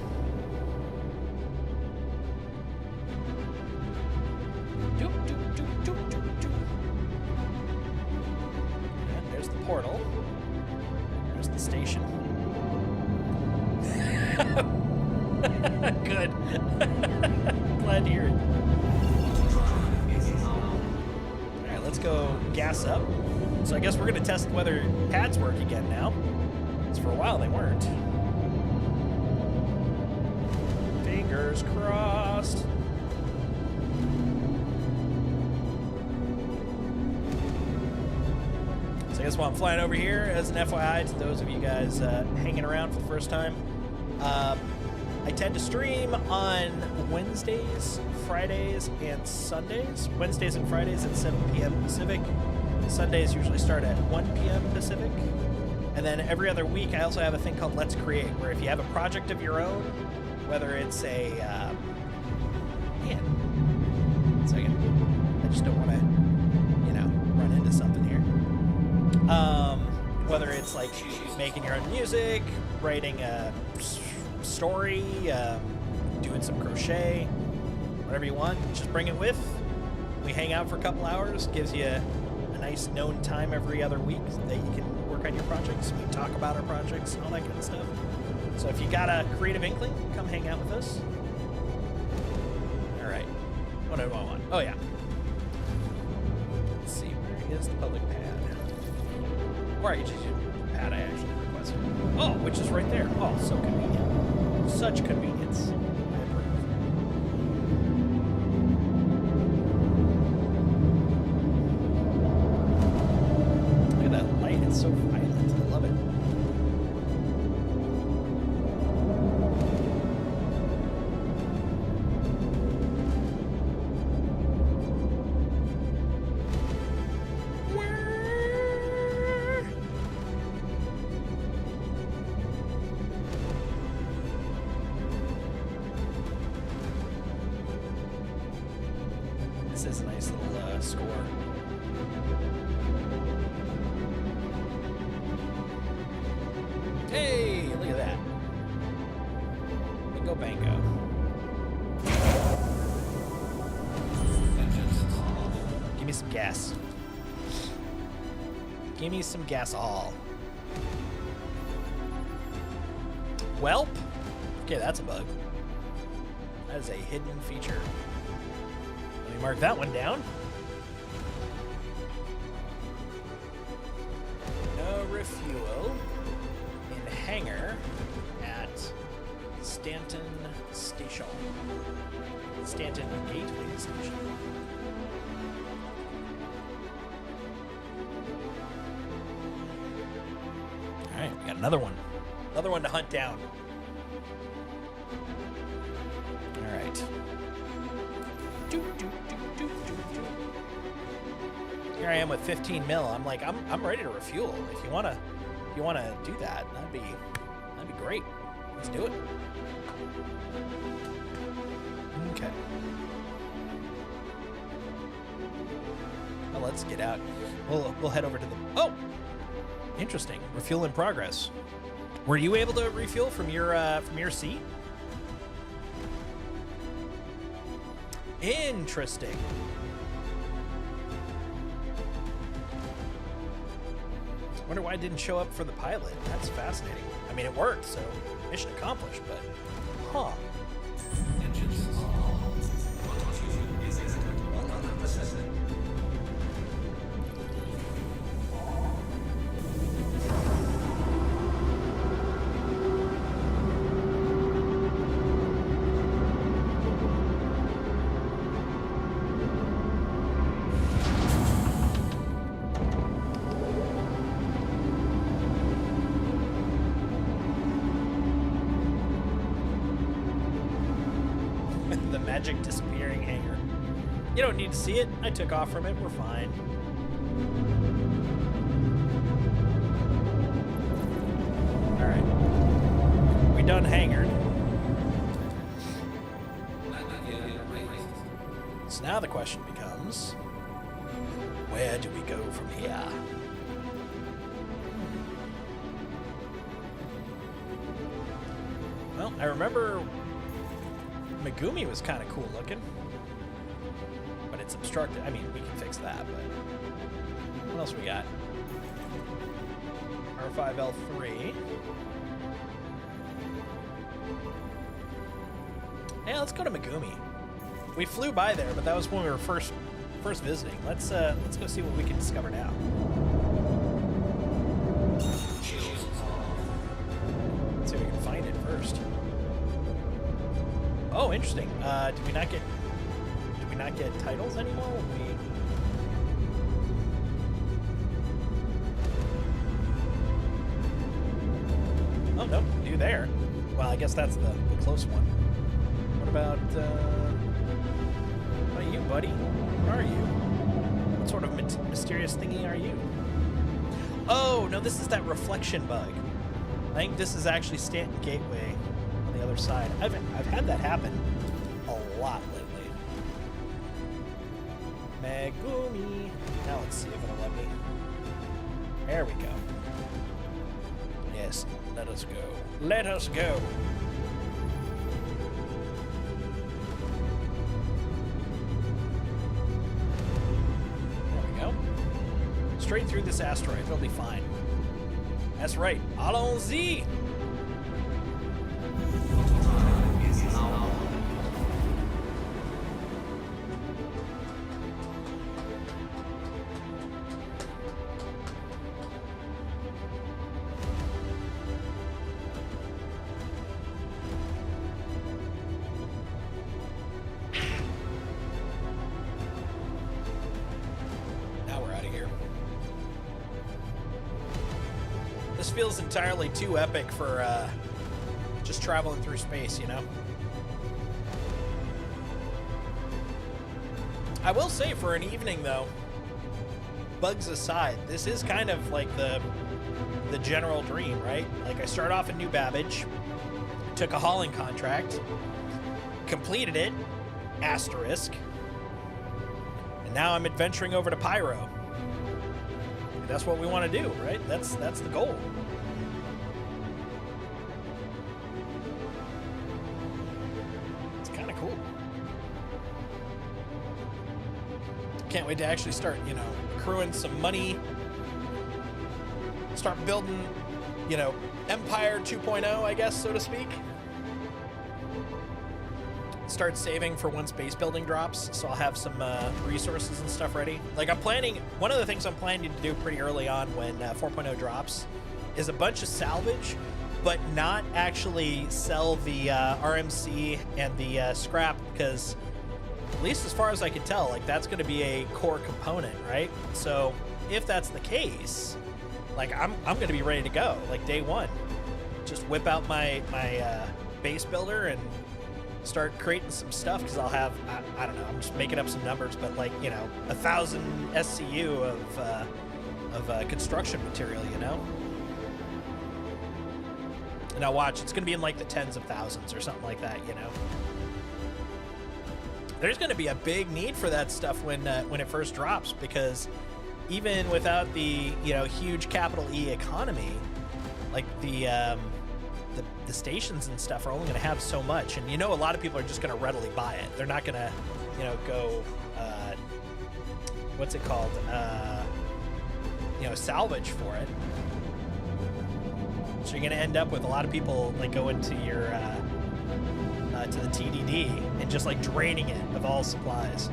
A: And there's the portal. There's the station. Good. Glad to hear it. All right, let's go gas up. So I guess we're gonna test whether pads work again now. For a while they weren't. Fingers crossed. So I guess while I'm flying over here, as an FYI to those of you guys hanging around for the first time, I tend to stream on Wednesdays, Fridays, and Sundays. Wednesdays and Fridays at 7 p.m. Pacific. Sundays usually start at 1 p.m. Pacific. And then every other week, I also have a thing called Let's Create, where if you have a project of your own, whether it's a, I just don't want to, run into something here. Whether it's like making your own music, writing a story, doing some crochet, whatever you want, just bring it with. We hang out for a couple hours, gives you a nice known time every other week that you can work on your projects. We talk about our projects and all that kind of stuff. So if you got a creative inkling, come hang out with us. All right. What do I want? Oh, yeah. is the public pad? Or I can just use the pad I actually requested. Oh, which is right there. Oh, so convenient. Such convenience. I approve. Look at that light. It's so violent. I love it. This is a nice little score. Hey, look at that. Bingo bango. Give me some gas. Give me some gas all. Welp? Okay, that's a bug. That is a hidden feature. Let me mark that one down. No refuel in hangar at Stanton Station. Stanton Gateway Station. Alright, we got another one. Another one to hunt down. Alright. Here I am with 15 mil. I'm like, I'm ready to refuel. If you wanna do that, that'd be great. Let's do it. Okay. Well, let's get out. We'll head over to the. Oh, interesting. Refuel in progress. Were you able to refuel from your seat? Interesting. I wonder why it didn't show up for the pilot. That's fascinating. I mean, it worked, so mission accomplished, but huh. Magic disappearing hangar. You don't need to see it. I took off from it. We're fine. Alright. We done hangared. So now the question becomes, where do we go from here? Well, I remember Megumi was kind of cool looking, but it's obstructed. I mean, we can fix that, but what else we got? R5L3. Yeah, let's go to Megumi. We flew by there, but that was when we were first visiting. Let's go see what we can discover now. Let's see if we can find it first. Oh, interesting. Did we not get titles anymore? Oh no, do there. Well, I guess that's the close one. What about you, buddy? Where are you? What sort of mysterious thingy are you? Oh no, this is that reflection bug. I think this is actually Stanton Gateway. The other side. I've had that happen a lot lately. Megumi. Now let's see if it'll let me. There we go. Yes, let us go. Let us go. There we go. Straight through this asteroid. It'll be fine. That's right. Allons-y. just feels entirely too epic for just traveling through space, you know? I will say, for an evening, though, bugs aside, this is kind of like the general dream, right? Like, I start off in New Babbage, took a hauling contract, completed it, asterisk, and now I'm adventuring over to Pyro. And that's what we want to do, right? That's the goal. It's kind of cool. Can't wait to actually start, you know, accruing some money, start building, you know, Empire 2.0, I guess, so to speak. Start saving for once base building drops, so I'll have some resources and stuff ready. Like, I'm planning, one of the things I'm planning to do pretty early on when 4.0 drops is a bunch of salvage, but not actually sell the RMC and the scrap, because at least as far as I can tell, like, that's going to be a core component, right? So if that's the case, like, I'm going to be ready to go, like, day one. Just whip out my base builder and start creating some stuff, because I'll have, I don't know, I'm just making up some numbers, but, like, you know, 1,000 SCU of construction material, you know? And now watch, it's going to be in, like, the tens of thousands or something like that, you know? There's going to be a big need for that stuff when it first drops, because even without the, you know, huge capital E economy, like, the stations and stuff are only going to have so much, and, you know, a lot of people are just going to readily buy it. They're not going to, you know, go what's it called, you know, salvage for it. So you're going to end up with a lot of people, like, going to your to the TDD and just, like, draining it of all supplies.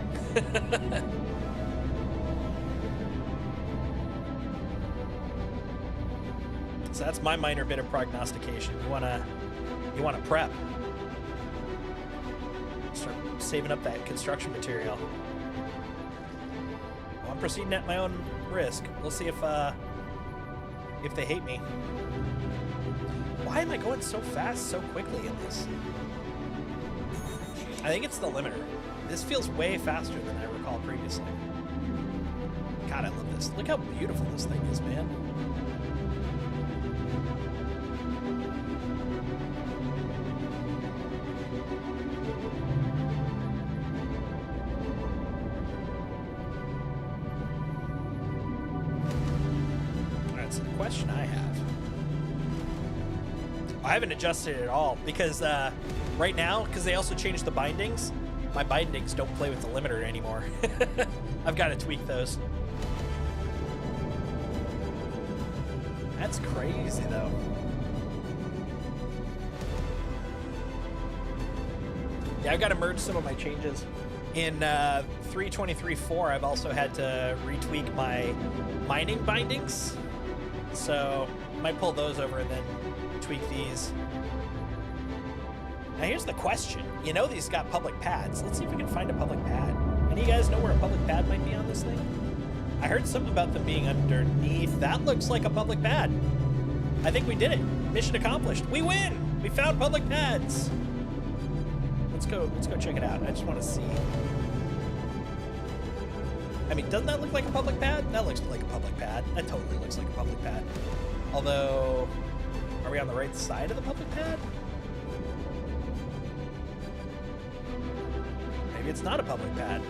A: So that's my minor bit of prognostication. You wanna prep. Start saving up that construction material. Well, I'm proceeding at my own risk. We'll see if they hate me. Why am I going so fast so quickly in this? I think it's the limiter. This feels way faster than I recall previously. God, I love this. Look how beautiful this thing is, man. That's the question I have. I haven't adjusted it at all, because right now, because they also changed the bindings, my bindings don't play with the limiter anymore. I've got to tweak those. That's crazy, though. Yeah, I've got to merge some of my changes. In 3.23.4, I've also had to retweak my mining bindings. So I might pull those over and then tweak these. Now here's the question. You know these got public pads. Let's see if we can find a public pad. Any of you guys know where a public pad might be on this thing? I heard something about them being underneath. That looks like a public pad. I think we did it. Mission accomplished. We win! We found public pads. Let's go check it out. I just want to see. I mean, doesn't that look like a public pad? That looks like a public pad. That totally looks like a public pad. Although, are we on the right side of the public pad? Maybe it's not a public pad.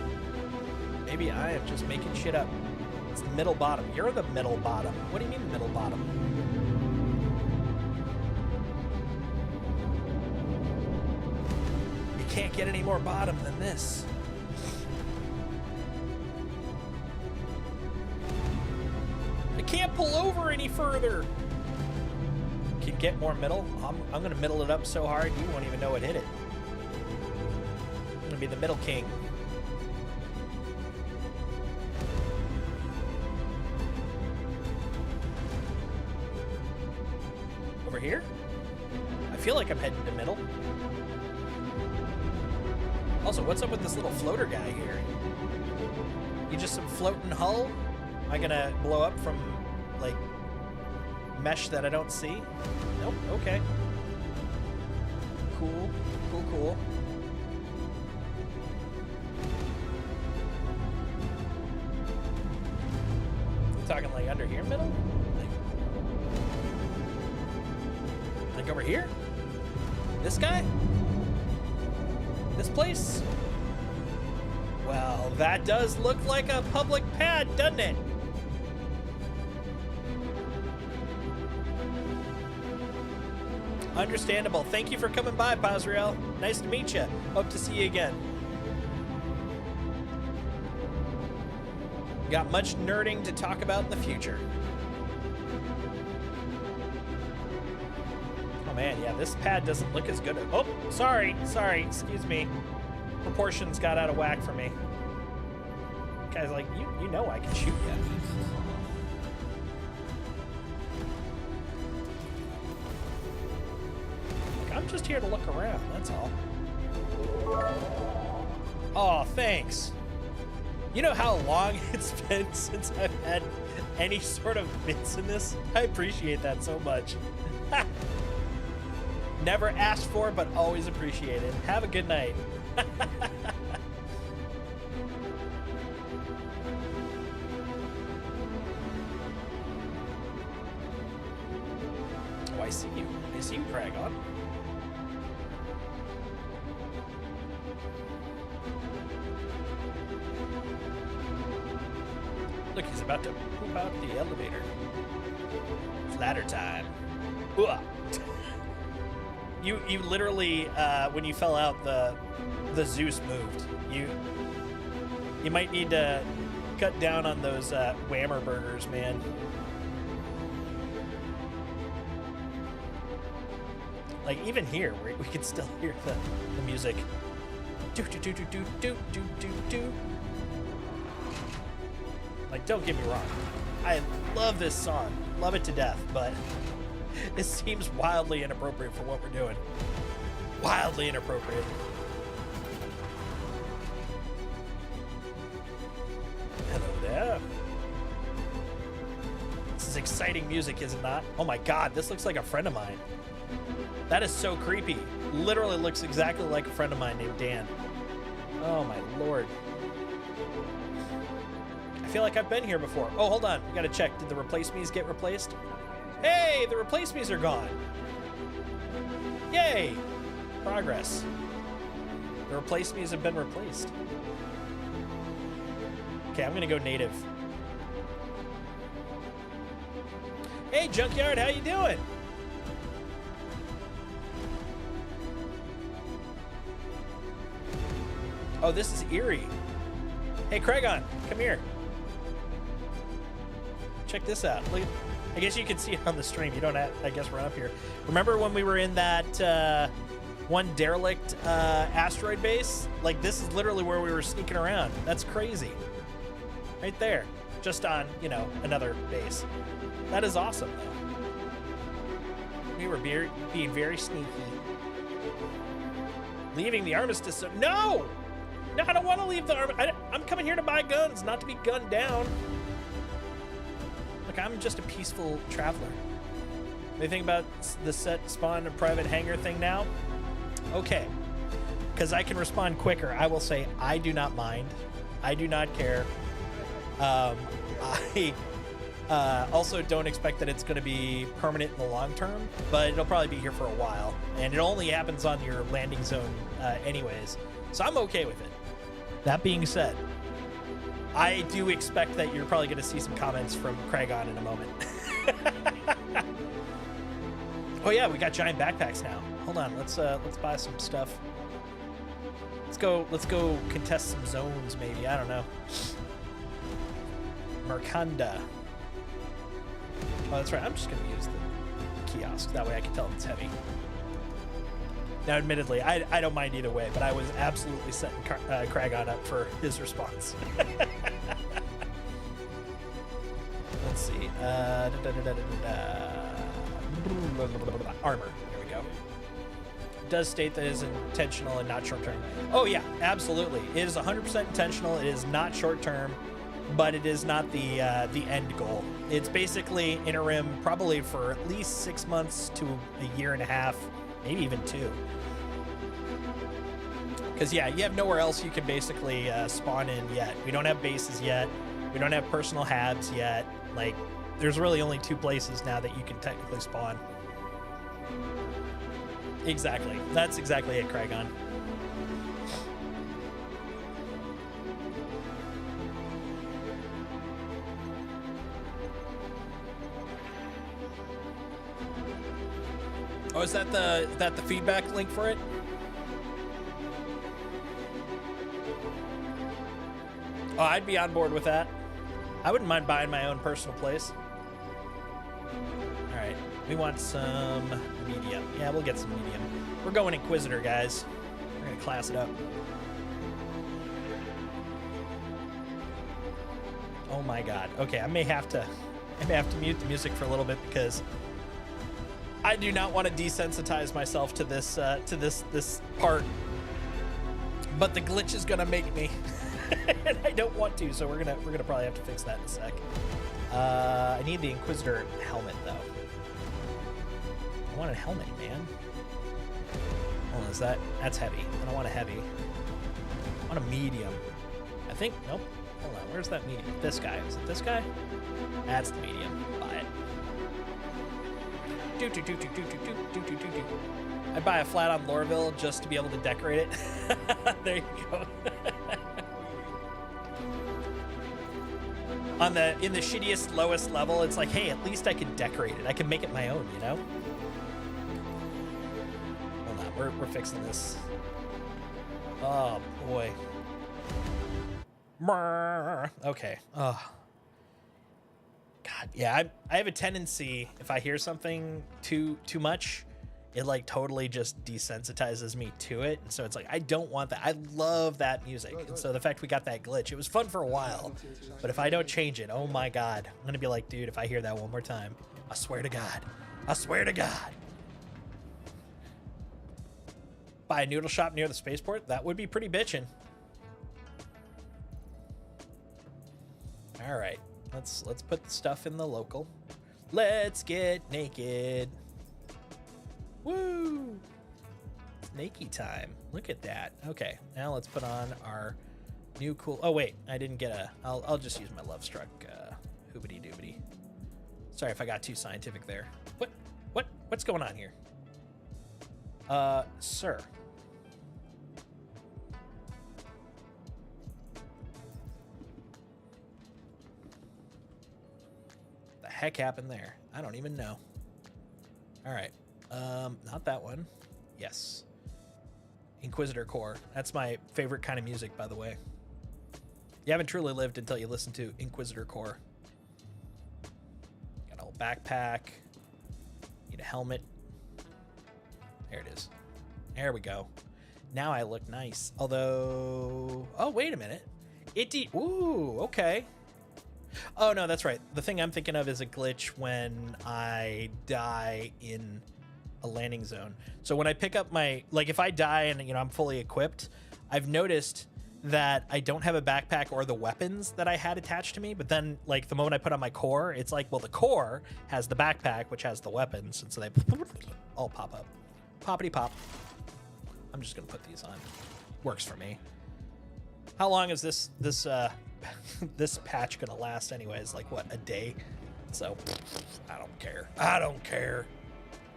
A: Maybe I am just making shit up. It's the middle bottom. You're the middle bottom. What do you mean middle bottom? You can't get any more bottom than this. I can't pull over any further. Can get more middle? I'm gonna middle it up so hard you won't even know it hit it. I'm gonna be the middle king. Over here? I feel like I'm heading to middle. Also, what's up with this little floater guy here? You just some floating hull? Am I gonna blow up from, like, mesh that I don't see? Nope. Okay. Cool. Cool, cool. Talking like under here, middle? Like over here? This guy? This place? Well, that does look like a public pad, doesn't it? Understandable. Thank you for coming by, Pazriel. Nice to meet you. Hope to see you again. Got much nerding to talk about in the future. Oh man, yeah, this pad doesn't look as good. Oh, sorry, excuse me. Proportions got out of whack for me. Guys, like, you know I can shoot you. Like, I'm just here to look around, that's all. Oh, thanks. You know how long it's been since I've had any sort of bits in this? I appreciate that so much. Never asked for, but always appreciated. Have a good night. Oh, I see you. I see you, Kragon. Look, he's about to poop out the elevator. It's ladder time. You literally, when you fell out, the Zeus moved. You might need to cut down on those whammer burgers, man. Like even here, we can still hear the music. Do do do do do do do do do. Like, don't get me wrong, I love this song, love it to death, but it seems wildly inappropriate for what we're doing. Wildly inappropriate. Hello there. This is exciting music, is it not? Oh my god, this looks like a friend of mine. That is so creepy. Literally looks exactly like a friend of mine named Dan. Oh my lord. I feel like I've been here before. Oh, hold on. We gotta check. Did the replace me's get replaced? Hey, the replace me's are gone. Yay. Progress. The replace me's have been replaced. Okay, I'm gonna go native. Hey, Junkyard, how you doing? Oh, this is eerie. Hey, Kragon, come here. Check this out. Look, I guess you can see it on the stream. You don't have, I guess, run up here. Remember when we were in that one derelict asteroid base? Like, this is literally where we were sneaking around. That's crazy. Right there. Just on, you know, another base. That is awesome, though. We were being very sneaky. Leaving the armistice zone. No! No, I don't want to leave the armistice. I'm coming here to buy guns, not to be gunned down. Look, I'm just a peaceful traveler. They think about the set spawn a private hangar thing now? Okay. Because I can respond quicker, I will say I do not mind. I do not care. I also don't expect that it's going to be permanent in the long term, but it'll probably be here for a while. And it only happens on your landing zone anyways. So I'm okay with it. That being said, I do expect that you're probably going to see some comments from Kragon in a moment. Oh yeah, we got giant backpacks now. Hold on, let's buy some stuff. Let's go contest some zones maybe. I don't know. Mercanda. Oh, that's right. I'm just going to use the kiosk. That way I can tell if it's heavy. Now, admittedly, I don't mind either way, but I was absolutely setting Kragon up for his response. Let's see. Armor. There we go. It does state that it is intentional and not short-term. Oh, yeah, absolutely. It is 100% intentional. It is not short-term, but it is not the end goal. It's basically interim, probably for at least 6 months to a year and a half, maybe even 2. Because, yeah, you have nowhere else you can basically spawn in yet. We don't have bases yet. We don't have personal habs yet. Like, there's really only 2 places now that you can technically spawn. Exactly. That's exactly it, Craigon. Oh, is that the feedback link for it? Oh, I'd be on board with that. I wouldn't mind buying my own personal place. All right, we want some medium. Yeah, we'll get some medium. We're going Inquisitor, guys. We're gonna class it up. Oh my God. Okay, I may have to mute the music for a little bit because I do not want to desensitize myself to this part. But the glitch is gonna make me. And I don't want to, so we're gonna probably have to fix that in a sec. I need the Inquisitor helmet though. I want a helmet, man. Oh, is that's heavy? I don't want a heavy. I want a medium. I think nope. Hold on, where's that medium? This guy. Is it this guy? That's the medium. Buy it. I'd buy a flat on Lorville just to be able to decorate it. There you go. In the shittiest, lowest level, it's like, hey, at least I can decorate it. I can make it my own, you know? Hold on, we're fixing this. Oh, boy. Okay. Oh. God, yeah, I have a tendency, if I hear something too much, it like totally just desensitizes me to it. And so it's like, I don't want that. I love that music. And so the fact we got that glitch, it was fun for a while, but if I don't change it, oh my God, I'm going to be like, dude, if I hear that one more time, I swear to God, buy a noodle shop near the spaceport. That would be pretty bitchin'. All right, let's put the stuff in the local. Let's get naked. Woo! It's naked time. Look at that. Okay, now let's put on our new cool. Oh wait, I didn't get a. I'll just use my Love Struck hoobity doobity. Sorry if I got too scientific there. What's going on here? Sir. The heck happened there? I don't even know. All right. Not that one. Yes. Inquisitor Core. That's my favorite kind of music, by the way. You haven't truly lived until you listen to Inquisitor Core. Got a whole backpack. Need a helmet. There it is. There we go. Now I look nice. Although... Oh, wait a minute. Ooh, okay. Oh, no, that's right. The thing I'm thinking of is a glitch when I die in a landing zone. So when I pick up my, like if I die and, you know, I'm fully equipped, I've noticed that I don't have a backpack or the weapons that I had attached to me. But then like the moment I put on my core, it's like, well, the core has the backpack, which has the weapons. And so they all pop up. Poppity pop. I'm just going to put these on. Works for me. How long is this this patch gonna last anyways? Like what, a day? So I don't care.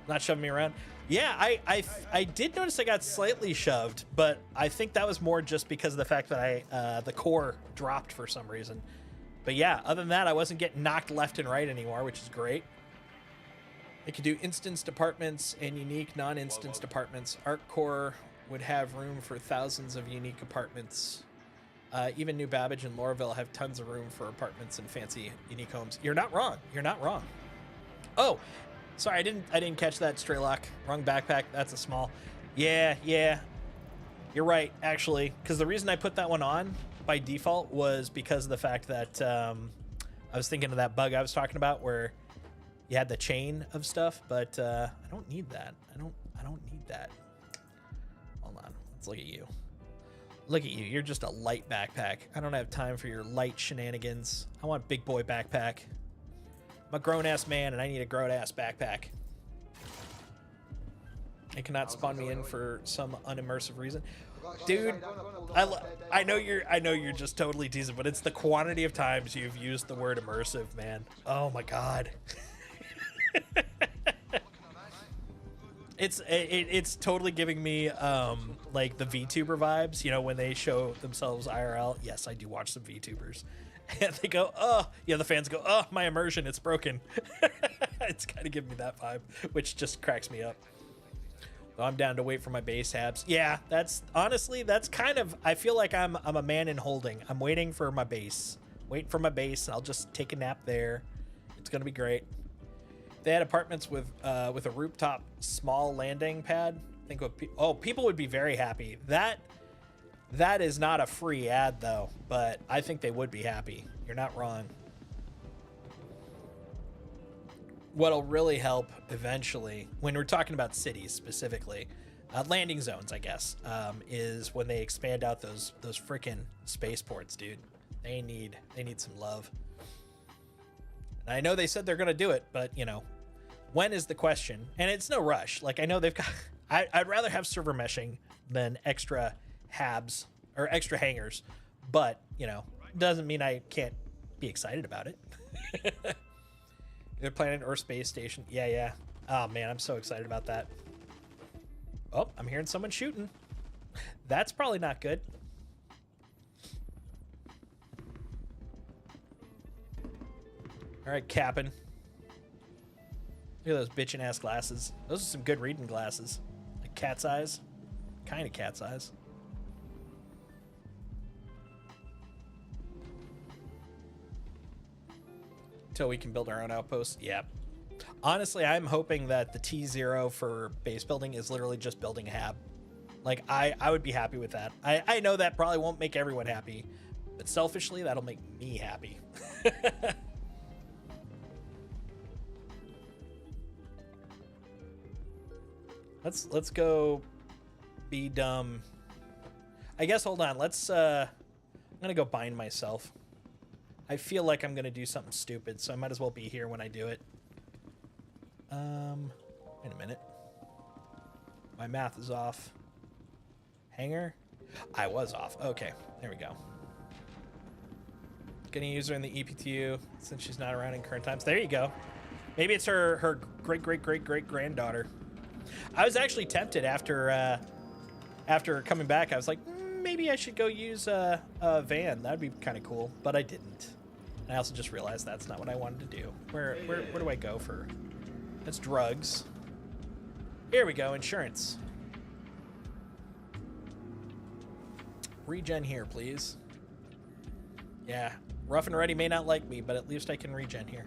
A: Not shoving me around. Yeah, I did notice I got slightly shoved, but I think that was more just because of the fact that the core dropped for some reason. But yeah, other than that, I wasn't getting knocked left and right anymore, which is great. It could do instance departments and unique non-instance departments. Arc Core would have room for thousands of unique apartments. Even New Babbage and Lorville have tons of room for apartments and fancy unique homes. You're not wrong. Oh, sorry, I didn't catch that, Straylock. Wrong backpack. That's a small. Yeah. You're right, actually, because the reason I put that one on by default was because of the fact that I was thinking of that bug I was talking about where you had the chain of stuff, but I don't need that. I don't need that. Hold on. Let's look at you. Look at you. You're just a light backpack. I don't have time for your light shenanigans. I want big boy backpack. I'm a grown-ass man, and I need a grown-ass backpack. It cannot spawn me in for some unimmersive reason. Dude, I know you're just totally teasing, but it's the quantity of times you've used the word immersive, man. Oh my god. It's totally giving me like the VTuber vibes, you know, when they show themselves IRL. Yes, I do watch some VTubers. And they go, oh, yeah, the fans go, oh, my immersion, it's broken. It's kind of giving me that vibe, which just cracks me up. So I'm down to wait for my base habs. Yeah, that's honestly, that's kind of, I feel like I'm a man in holding. I'm waiting for my base. Waiting for my base, and I'll just take a nap there. It's gonna be great. They had apartments with a rooftop small landing pad. I think people would be very happy. That is not a free ad though, but I think they would be happy. You're not wrong. What'll really help eventually, when we're talking about cities specifically, landing zones, I guess, is when they expand out those freaking spaceports, dude. They need some love. And I know they said they're gonna do it, but you know, when is the question? And it's no rush. Like I know they've got. I'd rather have server meshing than extra habs or extra hangars, but you know, doesn't mean I can't be excited about it. They're planning Earth space station. Yeah. Oh man, I'm so excited about that. Oh, I'm hearing someone shooting. That's probably not good. All right, Cap'n. Look at those bitchin' ass glasses. Those are some good reading glasses. Like cat's eyes. Kind of cat's eyes. Until we can build our own outpost. Yeah. Honestly, I'm hoping that the T0 for base building is literally just building a hab. Like, I would be happy with that. I know that probably won't make everyone happy, but selfishly, that'll make me happy. Let's go be dumb. I guess, hold on. I'm gonna go bind myself. I feel like I'm gonna do something stupid, so I might as well be here when I do it. Wait a minute. My math is off. Hanger? I was off. Okay, there we go. Gonna use her in the EPTU since she's not around in current times. There you go. Maybe it's her great-great-great-great-granddaughter. I was actually tempted after coming back. I was like, maybe I should go use a van. That'd be kind of cool, but I didn't. And I also just realized that's not what I wanted to do. Where do I go for? That's drugs. Here we go, insurance. Regen here, please. Yeah, Rough and Ready may not like me, but at least I can regen here.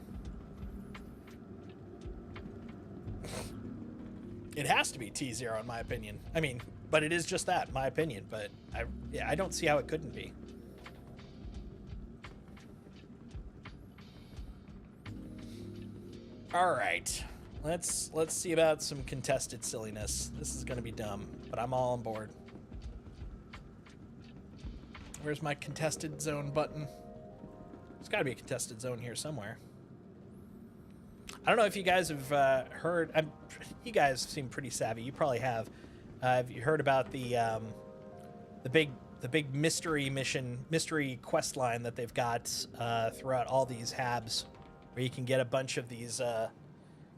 A: It has to be T0 in my opinion. I mean, but it is just that, my opinion. But I don't see how it couldn't be. All right, let's see about some contested silliness. This is gonna be dumb, but I'm all on board. Where's my contested zone button? There's got to be a contested zone here somewhere. I don't know if you guys have heard. You guys seem pretty savvy. You probably have. Have you heard about the big mystery mission, mystery quest line that they've got throughout all these habs, where you can get a bunch of these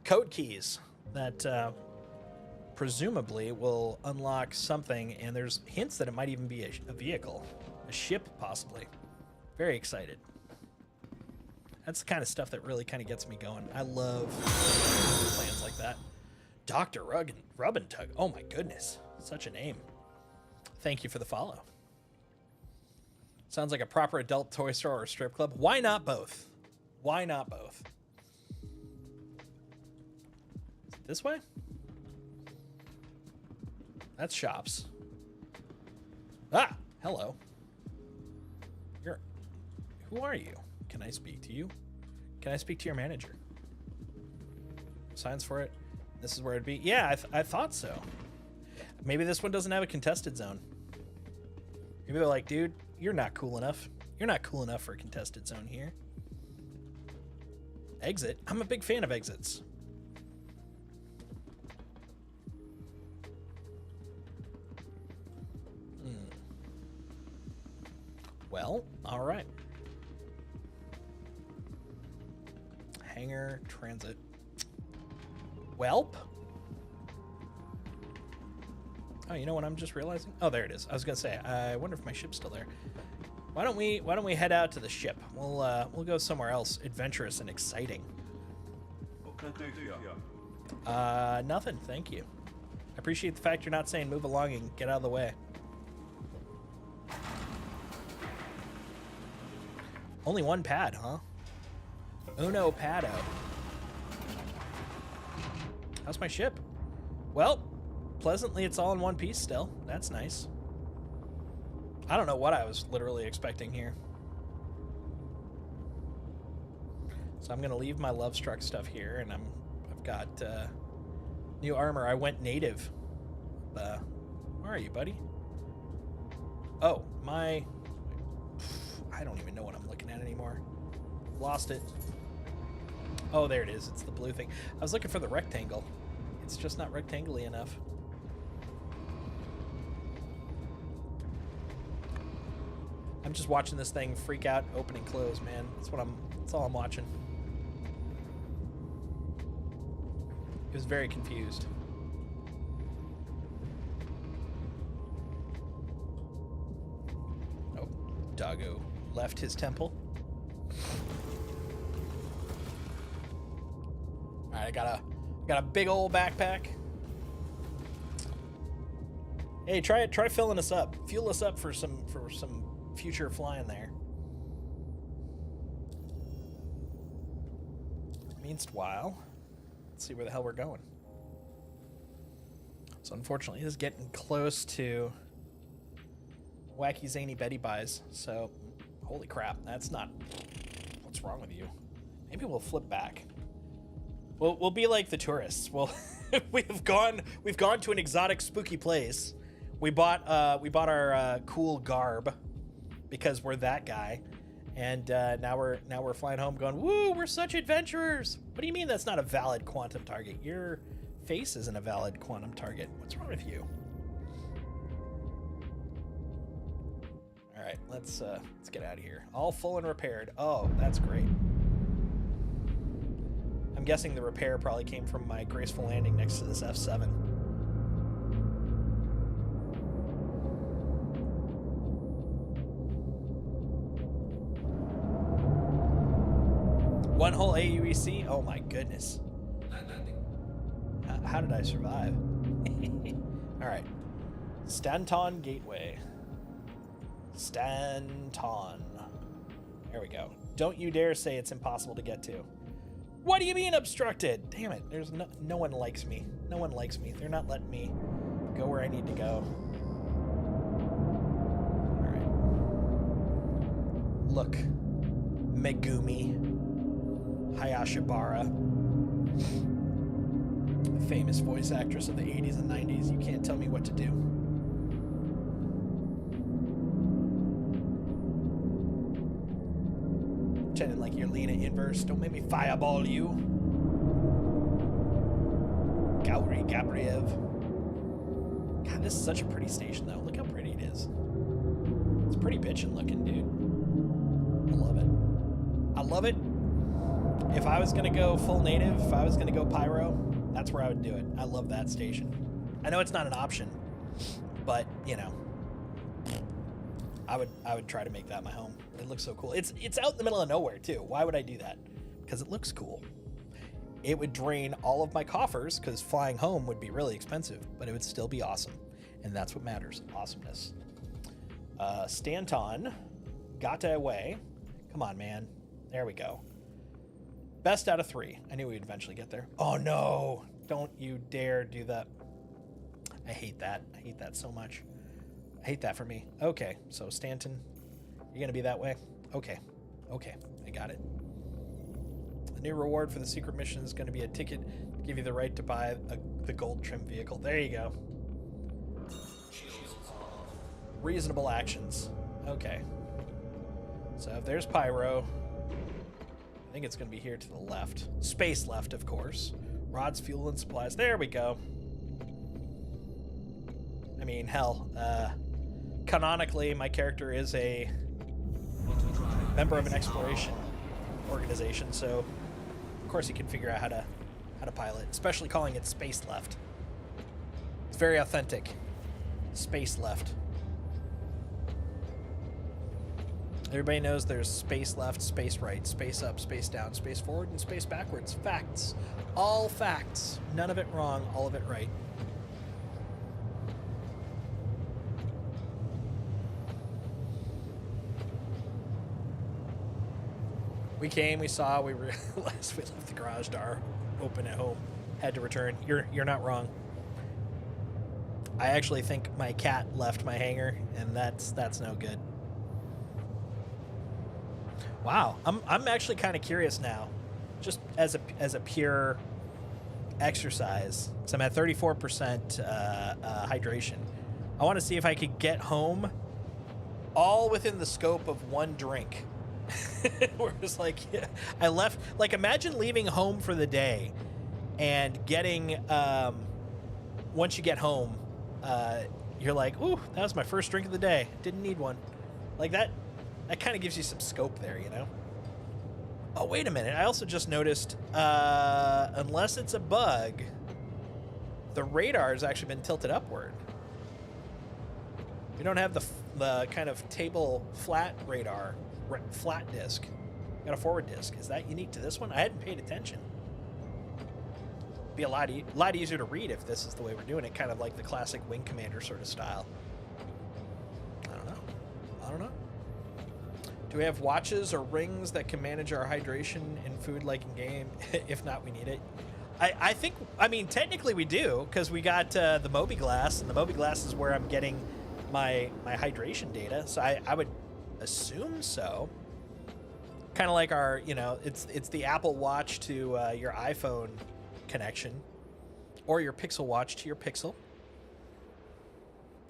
A: code keys that presumably will unlock something, and there's hints that it might even be a vehicle, a ship possibly. Very excited. That's the kind of stuff that really kind of gets me going. I love plans like that. Dr. Rub-and-Tug. Oh my goodness. Such a name. Thank you for the follow. Sounds like a proper adult toy store or strip club. Why not both? Why not both? This way? That's shops. Ah, hello. Who are you? Can I speak to you? Can I speak to your manager? Signs for it. This is where it'd be. Yeah, I thought so. Maybe this one doesn't have a contested zone. Maybe they're like, dude, you're not cool enough. You're not cool enough for a contested zone here. Exit? I'm a big fan of exits. Well, all right. Hangar, transit. Welp? Oh, you know what I'm just realizing? Oh, there it is. I was gonna say, I wonder if my ship's still there. Why don't we head out to the ship? We'll go somewhere else adventurous and exciting.
G: What can I do for you?
A: Nothing, thank you. I appreciate the fact you're not saying move along and get out of the way. Only one pad, huh? Uno pado. How's my ship? Well, pleasantly it's all in one piece still. That's nice. I don't know what I was literally expecting here. So I'm gonna leave my Love Struck stuff here, and I've got new armor. I went native. Where are you, buddy? Oh, I don't even know what I'm looking at anymore. Lost it. Oh, there it is. It's the blue thing. I was looking for the rectangle. It's just not rectangle-y enough. I'm just watching this thing freak out, open and close, man. That's all I'm watching. He was very confused. Oh, doggo left his temple. All right, I got a big old backpack. Hey, try filling us up. Fuel us up for some future flying there. Meanwhile, let's see where the hell we're going. So unfortunately, this is getting close to wacky zany Betty buys. So, holy crap, that's not. What's wrong with you? Maybe we'll flip back. We'll be like the tourists. We've gone to an exotic, spooky place. We bought our cool garb because we're that guy, and now we're flying home, going, woo! We're such adventurers. What do you mean that's not a valid quantum target? Your face isn't a valid quantum target. What's wrong with you? All right, let's get out of here. All full and repaired. Oh, that's great. I'm guessing the repair probably came from my graceful landing next to this F7. One whole AUEC? Oh my goodness. How did I survive? All right. Stanton Gateway. Stanton. There we go. Don't you dare say it's impossible to get to. What do you mean obstructed? Damn it. There's no one likes me. No one likes me. They're not letting me go where I need to go. All right. Look. Megumi. Hayashibara. A famous voice actress of the 80s and 90s. You can't tell me what to do. Pretending like you're Lena Inverse. Don't make me fireball you. Gauri Gabriev. God, this is such a pretty station, though. Look how pretty it is. It's pretty bitchin' looking, dude. I love it. I love it. If I was going to go full native, if I was going to go pyro, that's where I would do it. I love that station. I know it's not an option, but, you know, I would try to make that my home. It looks so cool. It's out in the middle of nowhere, too. Why would I do that? Because it looks cool. It would drain all of my coffers, because flying home would be really expensive, but it would still be awesome. And that's what matters. Awesomeness. Stanton. Gata away. Come on, man. There we go. Best out of 3. I knew we'd eventually get there. Oh, no. Don't you dare do that. I hate that. I hate that so much. I hate that for me. Okay, so Stanton, you're going to be that way? Okay. Okay, I got it. The new reward for the secret mission is going to be a ticket to give you the right to buy the gold trim vehicle. There you go. Reasonable actions. Okay. So if there's pyro, think it's going to be here to the left. Space left, of course. Rods, fuel, and supplies. There we go. I mean, hell, canonically, my character is a member of an exploration organization, so of course he can figure out how to pilot, especially calling it space left. It's very authentic. Space left. Everybody knows there's space left, space right, space up, space down, space forward, and space backwards. Facts. All facts. None of it wrong, all of it right. We came, we saw, we realized we left the garage door open at home. Had to return. You're not wrong. I actually think my cat left my hangar, and that's no good. Wow, I'm actually kind of curious now, just as a pure exercise. So I'm at 34% hydration. I want to see if I could get home all within the scope of one drink. Where it's like, yeah, I left, like, imagine leaving home for the day and getting, once you get home, you're like, ooh, that was my first drink of the day. Didn't need one. Like that kind of gives you some scope there, you know? Oh, wait a minute. I also just noticed, unless it's a bug, the radar has actually been tilted upward. We don't have the kind of table flat radar. Flat disc. Got a forward disc. Is that unique to this one? I hadn't paid attention. Be a lot easier to read if this is the way we're doing it, kind of like the classic Wing Commander sort of style. I don't know. Do we have watches or rings that can manage our hydration and food like in game? If not, we need it. I think, I mean, technically we do, because we got the Moby Glass, and the Moby Glass is where I'm getting my hydration data, so I would assume so. Kind of like our, you know, it's the Apple Watch to your iPhone connection, or your Pixel Watch to your Pixel.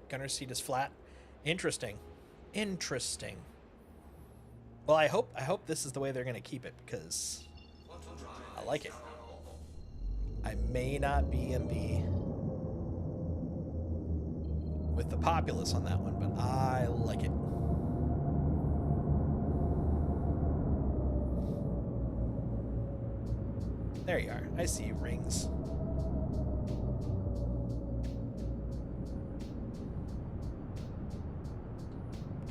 A: Gunner's seat is flat. Interesting. Well, I hope this is the way they're going to keep it, because I like it. I may not be with the populace on that one, but I like it. There you are. I see you, rings.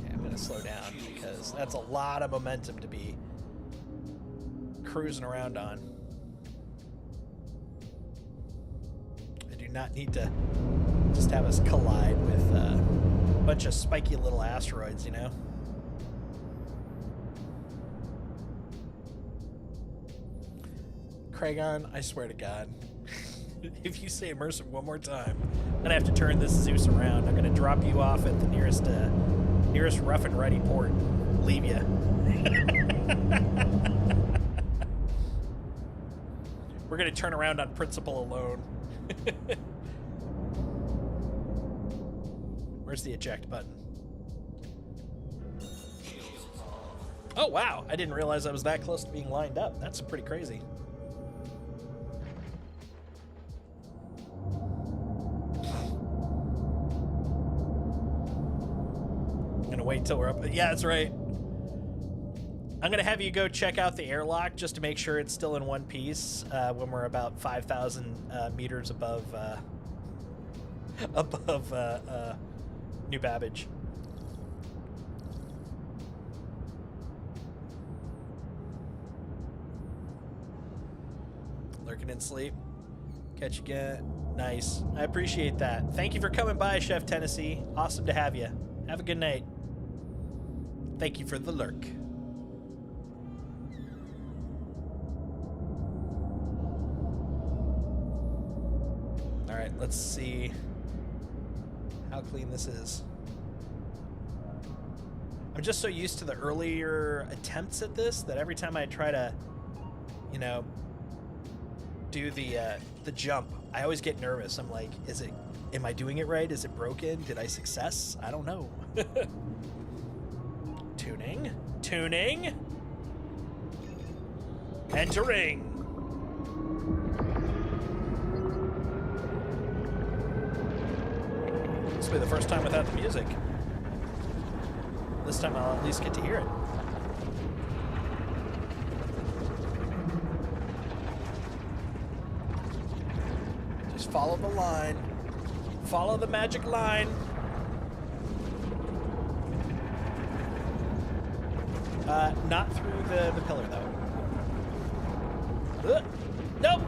A: Okay, I'm gonna slow down because that's a lot of momentum to be cruising around on. I do not need to just have us collide with a bunch of spiky little asteroids, you know? Kragon, I swear to God, if you say immersive one more time, I'm gonna have to turn this Zeus around. I'm gonna drop you off at the nearest rough and ready port. Leave you. We're gonna turn around on principle alone. Where's the eject button? Oh wow, I didn't realize I was that close to being lined up. That's pretty crazy. Wait till we're up. Yeah, that's right. I'm gonna have you go check out the airlock just to make sure it's still in one piece when we're about 5,000 meters above New Babbage. Lurking in sleep. Catch you again. Nice. I appreciate that. Thank you for coming by, Chef Tennessee. Awesome to have you. Have a good night. Thank you for the lurk. All right, let's see how clean this is. I'm just so used to the earlier attempts at this that every time I try to, you know, do the jump, I always get nervous. I'm like, am I doing it right? Is it broken? Did I success? I don't know. Tuning. Entering. This will be the first time without the music. This time I'll at least get to hear it. Just follow the line. Follow the magic line. Not through the pillar, though. Nope.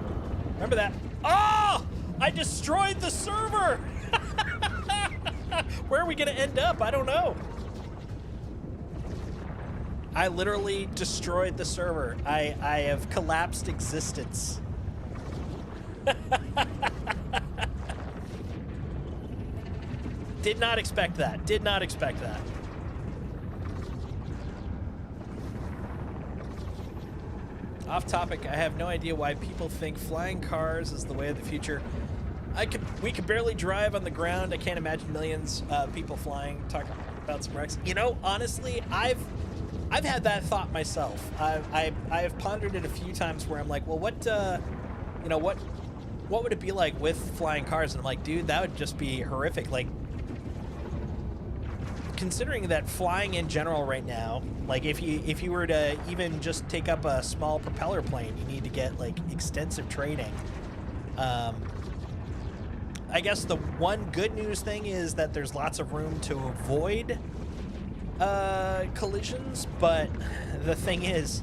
A: Remember that. Oh! I destroyed the server! Where are we going to end up? I don't know. I literally destroyed the server. I have collapsed existence. Did not expect that. Did not expect that. Off topic, I have no idea why people think flying cars is the way of the future. We could barely drive on the ground. I can't imagine millions of people flying. Talk about some wrecks. You know, honestly, I've had that thought myself. I've pondered it a few times where I'm like, well, what would it be like with flying cars? And I'm like, dude, that would just be horrific. Like, considering that flying in general right now, like if you were to even just take up a small propeller plane, you need to get like extensive training. I guess the one good news thing is that there's lots of room to avoid collisions, but the thing is,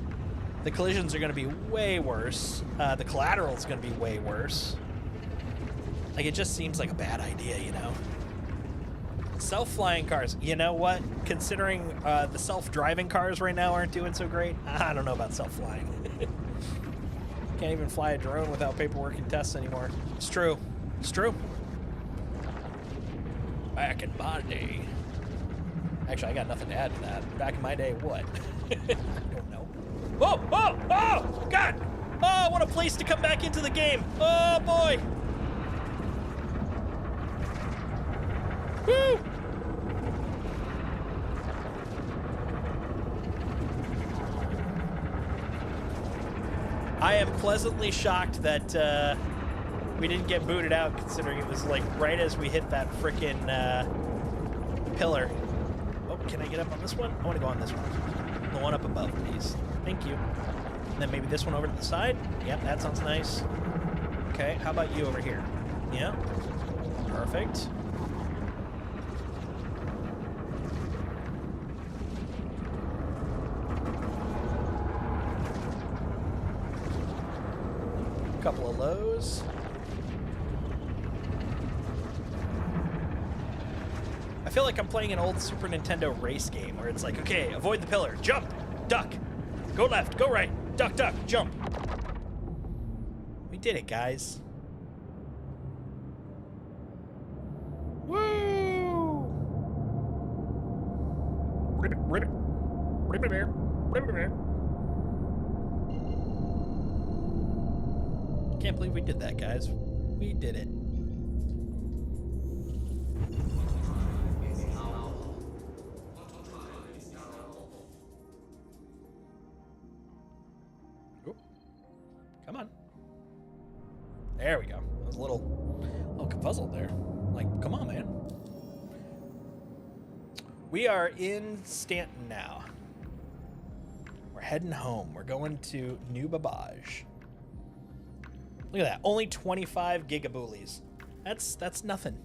A: the collisions are going to be way worse. The collateral is going to be way worse. Like, it just seems like a bad idea, you know? Self-flying cars. You know what? Considering the self-driving cars right now aren't doing so great, I don't know about self-flying. Can't even fly a drone without paperwork and tests anymore. It's true. It's true. Back in my day. Actually, I got nothing to add to that. Back in my day, what? I don't know. Oh! Oh! Oh! God! Oh, what a place to come back into the game. Oh, boy! Woo! I am pleasantly shocked that we didn't get booted out, considering it was like right as we hit that frickin' pillar. Oh, can I get up on this one? I want to go on this one. The one up above, please. Thank you. And then maybe this one over to the side. Yep, that sounds nice. Okay, how about you over here? Yeah. Perfect. Couple of lows. I feel like I'm playing an old Super Nintendo race game where it's like, okay, avoid the pillar, jump, duck, go left, go right, duck, duck, jump. We did it, guys. Woo! Ribbit, ribbit, ribbit, ribbit, ribbit, ribbit. Can't believe we did that, guys. We did it. Oop. Come on. There we go. I was a little confuzzled there. Like, come on, man. We are in Stanton now. We're heading home. We're going to New Babbage. Look at that. Only 25 gigaboolies. That's nothing.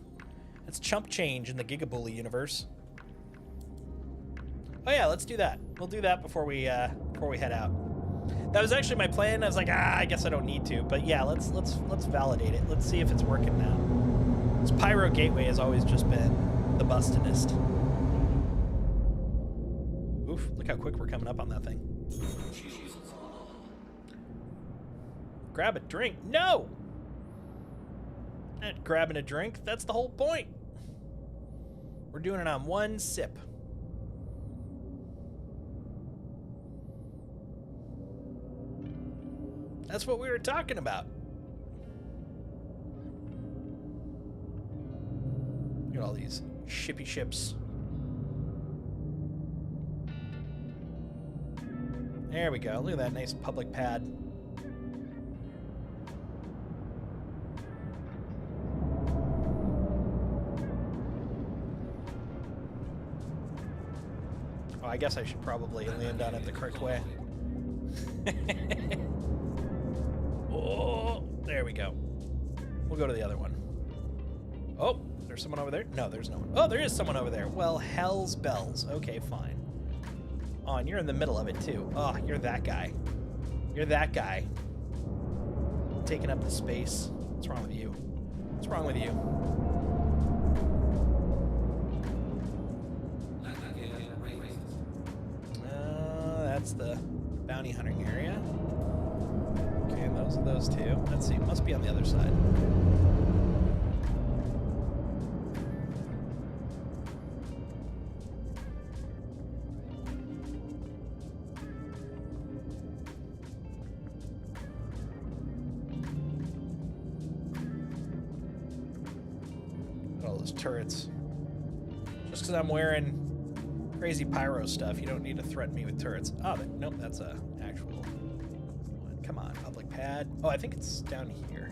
A: That's chump change in the gigabooley universe. Oh yeah, let's do that. We'll do that before we head out. That was actually my plan. I was like, I guess I don't need to. But yeah, let's validate it. Let's see if it's working now. This Pyro Gateway has always just been the bustinest. Oof, look how quick we're coming up on that thing. Grab a drink. No! Not grabbing a drink. That's the whole point. We're doing it on one sip. That's what we were talking about. Look at all these shippy ships. There we go. Look at that nice public pad. Oh, I guess I should probably land on it the correct way. Oh, there we go. We'll go to the other one. Oh, there's someone over there? No, there's no one. Oh, there is someone over there. Well, hell's bells. Okay, fine. Oh, and you're in the middle of it, too. Oh, you're that guy. You're that guy. Taking up the space. What's wrong with you? What's wrong with you? That's the bounty hunting area. Okay, those are those two. Let's see. Must be on the other side. All those turrets. Just because I'm wearing crazy pyro stuff, you don't need to threaten me with turrets. Oh, nope, that's a actual one. Come on, public pad. Oh, I think it's down here.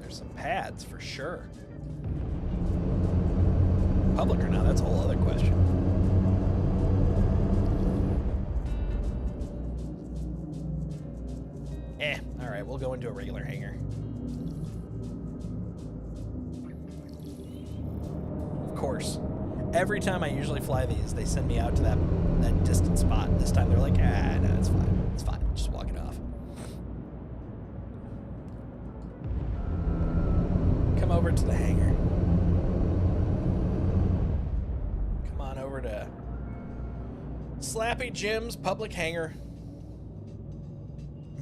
A: There's some pads for sure. Public or not, that's a whole other question. Alright, we'll go into a regular hangar. Of course. Every time I usually fly these, they send me out to that distant spot. This time they're like, no, it's fine. It's fine. Just walk it off. Come over to the hangar. Over to Slappy Jim's public hangar,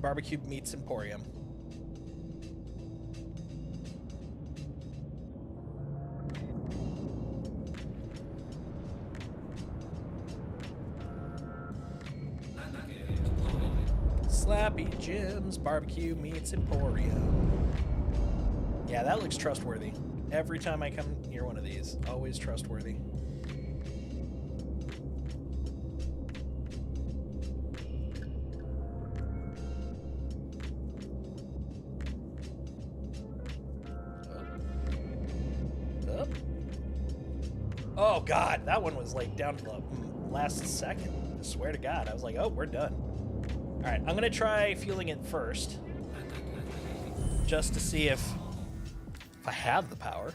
A: Barbecue Meats Emporium. Slappy Jim's Barbecue Meats Emporium. Yeah, that looks trustworthy. Every time I come near one of these, always trustworthy. Oh God, that one was like down to the last second. I swear to God, I was like, oh, we're done. All right, I'm gonna try fueling it first, just to see if I have the power.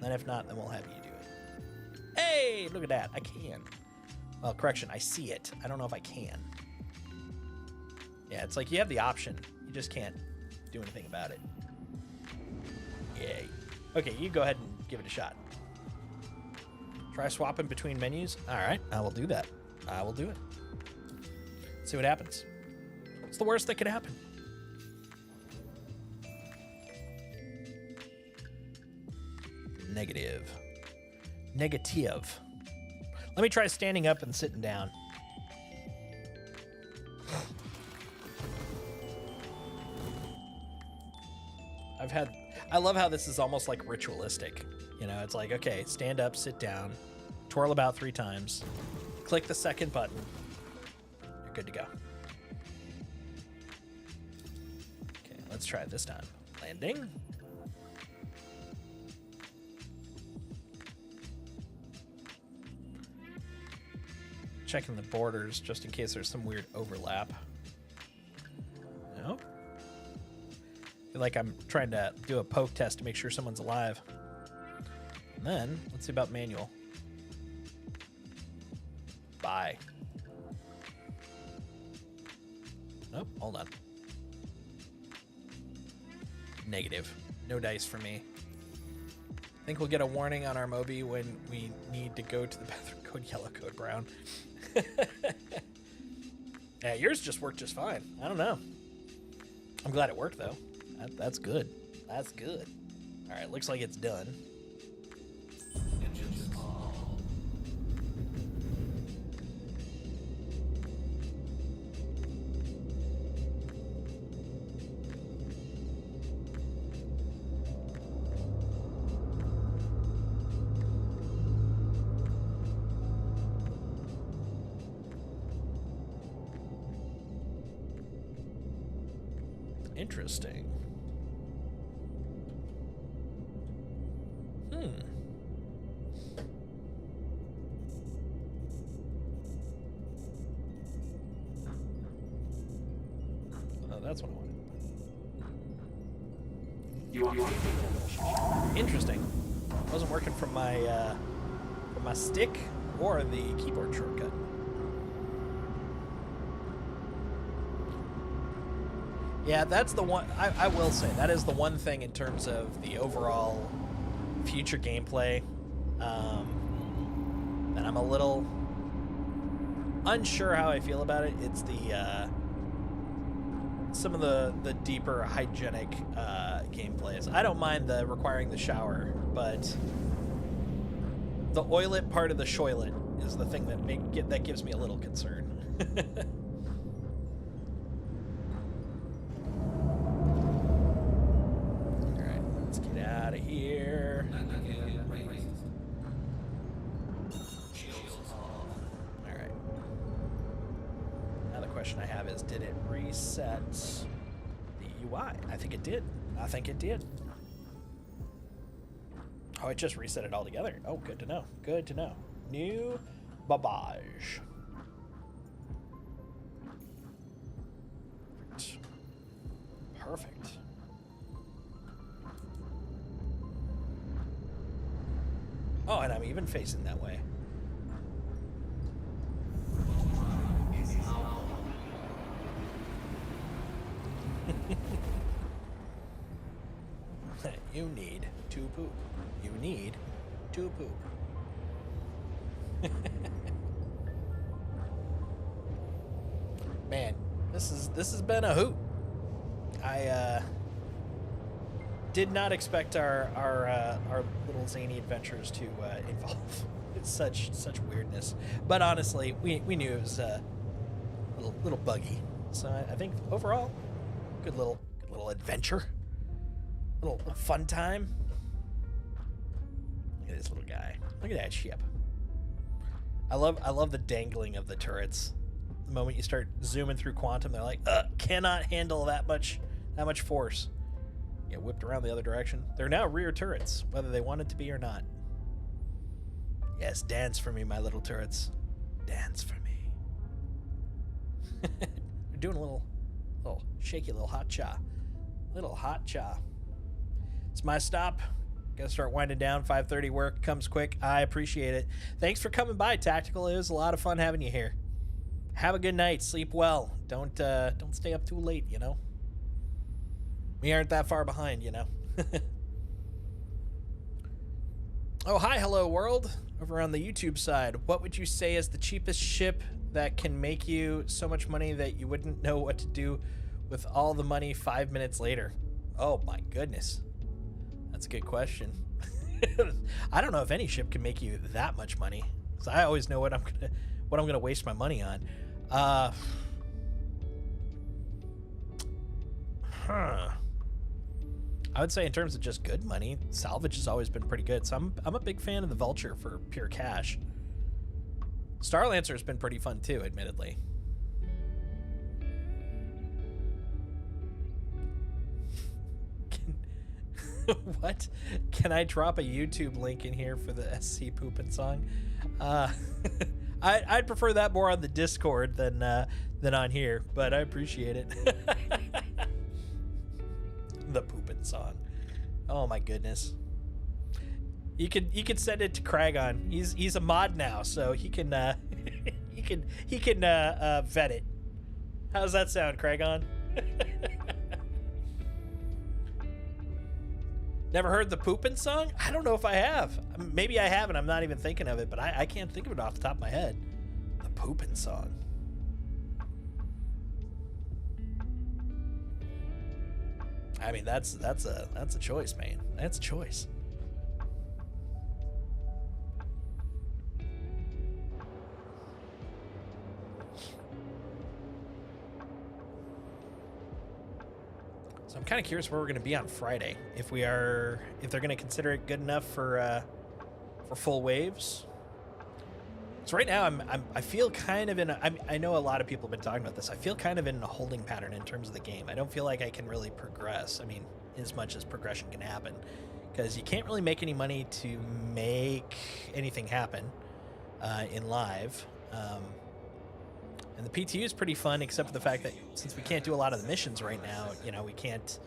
A: Then if not, then we'll have you do it. Hey, look at that, I can. Well, correction, I see it. I don't know if I can. Yeah, it's like you have the option. You just can't do anything about it. Yay. Okay, you go ahead and give it a shot. Try swapping between menus. All right, I will do that. I will do it. See what happens. What's the worst that could happen? Negative. Negative. Let me try standing up and sitting down. I love how this is almost like ritualistic. You know, it's like, okay, stand up, sit down, twirl about 3 times, click the second button. You're good to go. Okay, let's try it this time. Landing. Checking the borders just in case there's some weird overlap. Nope. Feel like I'm trying to do a poke test to make sure someone's alive. And then, let's see about manual. Bye. Nope, hold on. Negative. No dice for me. I think we'll get a warning on our Moby when we need to go to the bathroom. Code yellow, code brown. Yeah, yours just worked just fine. I don't know. I'm glad it worked, though. That's good. That's good. All right, looks like it's done. Interesting. Oh, that's what I wanted. Interesting. Wasn't working from my stick or the keyboard shortcut. Yeah, that's the one. I will say that is the one thing in terms of the overall future gameplay that I'm a little unsure how I feel about it. It's the some of the deeper hygienic gameplays. I don't mind the requiring the shower, but the oilet part of the shoilet is the thing that gives me a little concern. Out of here. All right. Now the question I have is, did it reset the UI? I think it did. I think it did. Oh, it just reset it all together. Oh, good to know. Good to know. New babage. Perfect. Oh, and I'm even facing that way. You need to poop. You need to poop. Man, this has been a hoot. I did not expect our little zany adventures to involve such weirdness, but honestly, we knew it was a little buggy. So I think overall, good little adventure, little fun time. Look at this little guy. Look at that ship. I love the dangling of the turrets. The moment you start zooming through quantum, they're like, cannot handle that much force. Get whipped around the other direction. They're now rear turrets, whether they wanted to be or not. Yes, dance for me, my little turrets. Dance for me. They're doing a little shaky little hot cha. Little hot cha. It's my stop. Gotta start winding down. 5:30 work comes quick. I appreciate it. Thanks for coming by, Tactical. It was a lot of fun having you here. Have a good night. Sleep well. Don't stay up too late, you know. We aren't that far behind, you know. Oh, hi, hello world. Over on the YouTube side, what would you say is the cheapest ship that can make you so much money that you wouldn't know what to do with all the money 5 minutes later? Oh my goodness. That's a good question. I don't know if any ship can make you that much money. So I always know what I'm gonna waste my money on. I would say in terms of just good money, salvage has always been pretty good. So I'm a big fan of the Vulture for pure cash. Starlancer has been pretty fun too, admittedly. What? Can I drop a YouTube link in here for the SC Poopin' song? I'd prefer that more on the Discord than on here, but I appreciate it. The Poopin' song. Oh my goodness. You could send it to Kragon. He's a mod now, so he can he can vet it. How's that sound, Kragon? Never heard the Poopin' song? I don't know if I have. Maybe I have and I'm not even thinking of it, but I can't think of it off the top of my head. The Poopin' song. I mean, that's a choice, man. That's a choice. So I'm kind of curious where we're going to be on Friday. If they're going to consider it good enough for full waves. So right now I feel kind of in a, I know a lot of people have been talking about this. I feel kind of in a holding pattern in terms of the game. I don't feel like I can really progress. I mean, as much as progression can happen, because you can't really make any money to make anything happen in live. And the PTU is pretty fun, except for the fact that since we can't do a lot of the missions right now, you know, we can't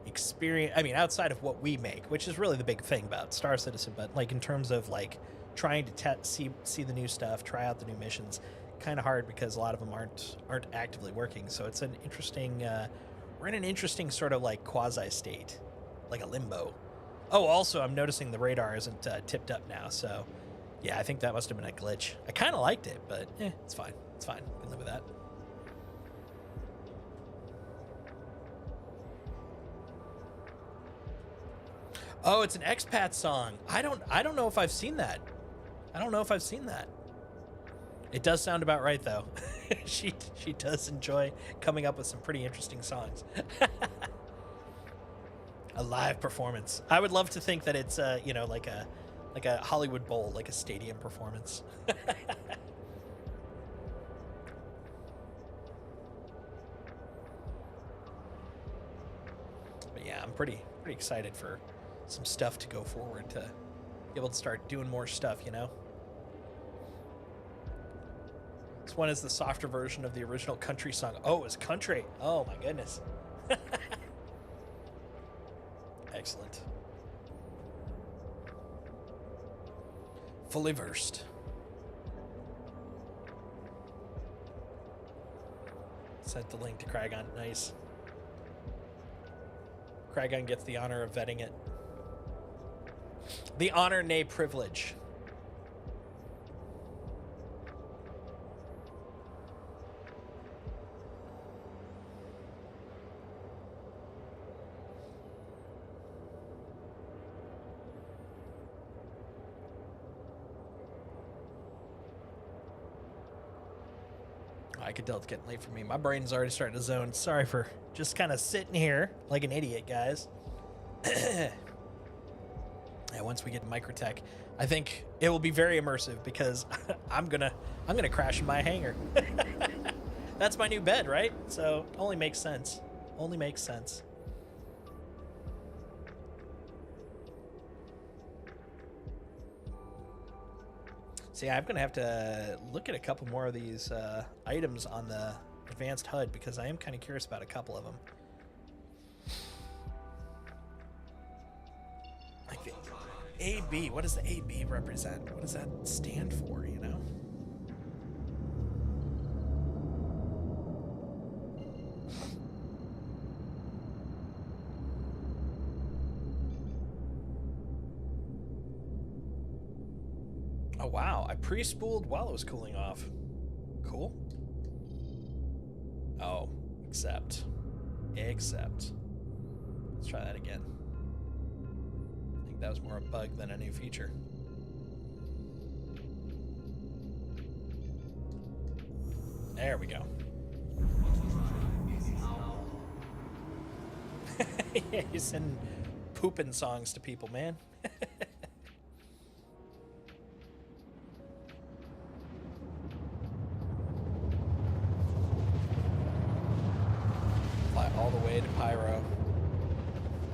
A: experience, I mean, outside of what we make, which is really the big thing about Star Citizen, but like in terms of like trying to see the new stuff, try out the new missions, kind of hard because a lot of them aren't actively working. So it's an interesting, we're in an interesting sort of like quasi state, like a limbo. Oh, also I'm noticing the radar isn't tipped up now, so yeah, I think that must have been a glitch. I kind of liked it, but it's fine. It's fine. We can live with that. Oh, it's an expat song. I don't know if I've seen that. I don't know if I've seen that. It does sound about right though. she does enjoy coming up with some pretty interesting songs. A live performance. I would love to think that it's you know, like a Hollywood Bowl, like a stadium performance. But yeah, I'm pretty excited for some stuff to go forward, to be able to start doing more stuff, you know? This one is the softer version of the original country song. Oh, it's country. Oh my goodness. Excellent. Fully versed. Sent the link to Kragon. Nice. Kragon gets the honor of vetting it. The honor, nay privilege. I could tell it's getting late for me. My brain's already starting to zone. Sorry for just kind of sitting here like an idiot, guys. Yeah, once we get to Microtech, I think it will be very immersive because I'm gonna crash in my hangar. That's my new bed, right? So only makes sense. Only makes sense. So yeah, I'm gonna have to look at a couple more of these items on the advanced HUD because I am kind of curious about a couple of them. Like the AB, what does the AB represent? What does that stand for, you know? Oh wow, I pre-spooled while it was cooling off. Cool. Oh, except. Let's try that again. I think that was more a bug than a new feature. There we go. Yeah, you send pooping songs to people, man. Fly all the way to Pyro.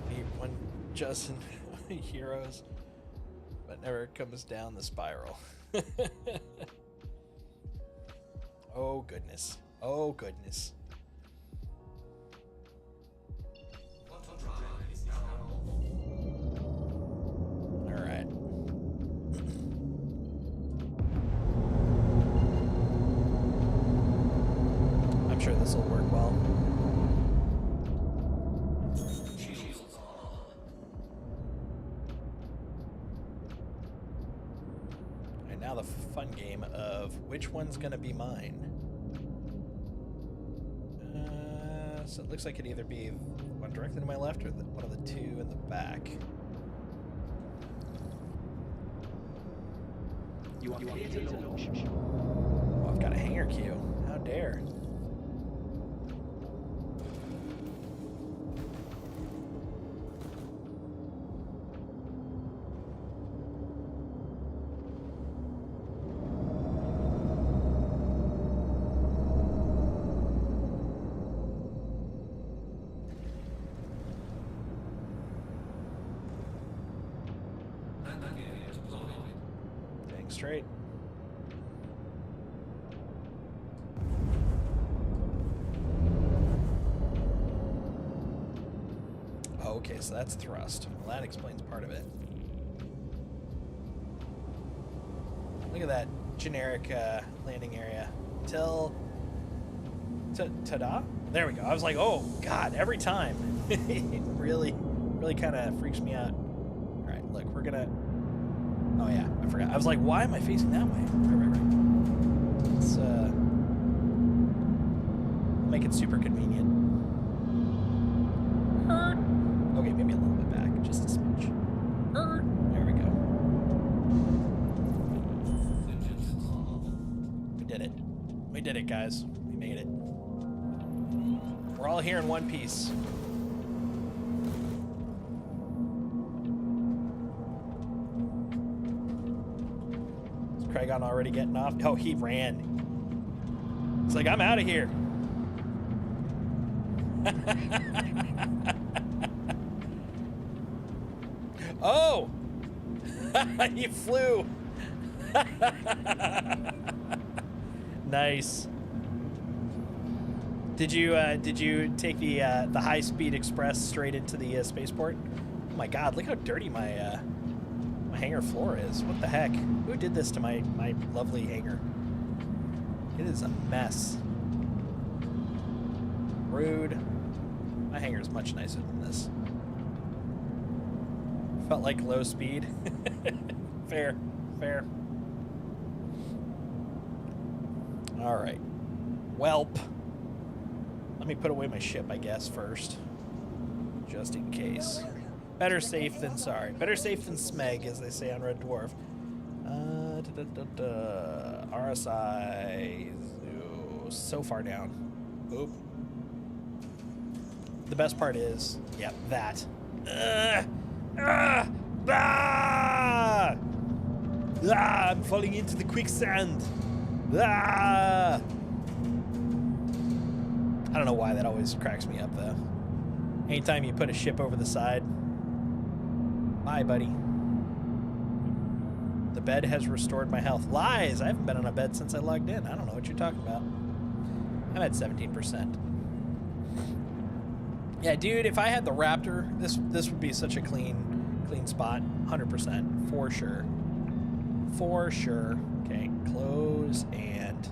A: Need one Justin heroes, but never comes down the spiral. Oh goodness. Oh goodness. All right. I'm sure this will work well. And now the fun game of which one's gonna be mine. So it looks like it'd either be one directly to my left or one of the two in the back. You want me to launch? Oh, I've got a hangar queue. How dare. Dang straight. Oh, okay, so that's thrust. Well, that explains part of it. Look at that generic landing area. Ta-da? There we go. I was like, oh, God, every time. It really kind of freaks me out. All right, look, we're going to... Oh, yeah, I forgot. I was like, why am I facing that way? Right. Let's make it super convenient. Okay, maybe a little bit back, just a smidge. There we go. We did it. We did it, guys. We made it. We're all here in one piece. Is Kragon already getting off? Oh, he ran. It's like, I'm out of here. Oh! You flew. Nice. Did you take the high-speed express straight into the spaceport? Oh my God! Look how dirty my my hangar floor is. What the heck? Who did this to my lovely hangar? It is a mess. Rude. My hangar is much nicer than this. Felt like low speed. Fair. All right. Welp. Let me put away my ship, I guess, first. Just in case. Better safe than sorry. Better safe than smeg, as they say on Red Dwarf. RSI. Ooh, so far down. Oop. The best part is, yep, that. I'm falling into the quicksand. I don't know why that always cracks me up, though. Anytime you put a ship over the side. Bye, buddy. The bed has restored my health. Lies! I haven't been on a bed since I logged in. I don't know what you're talking about. I'm at 17%. Yeah, dude, if I had the Raptor, this would be such a clean spot. 100%. For sure. For sure. Okay, close and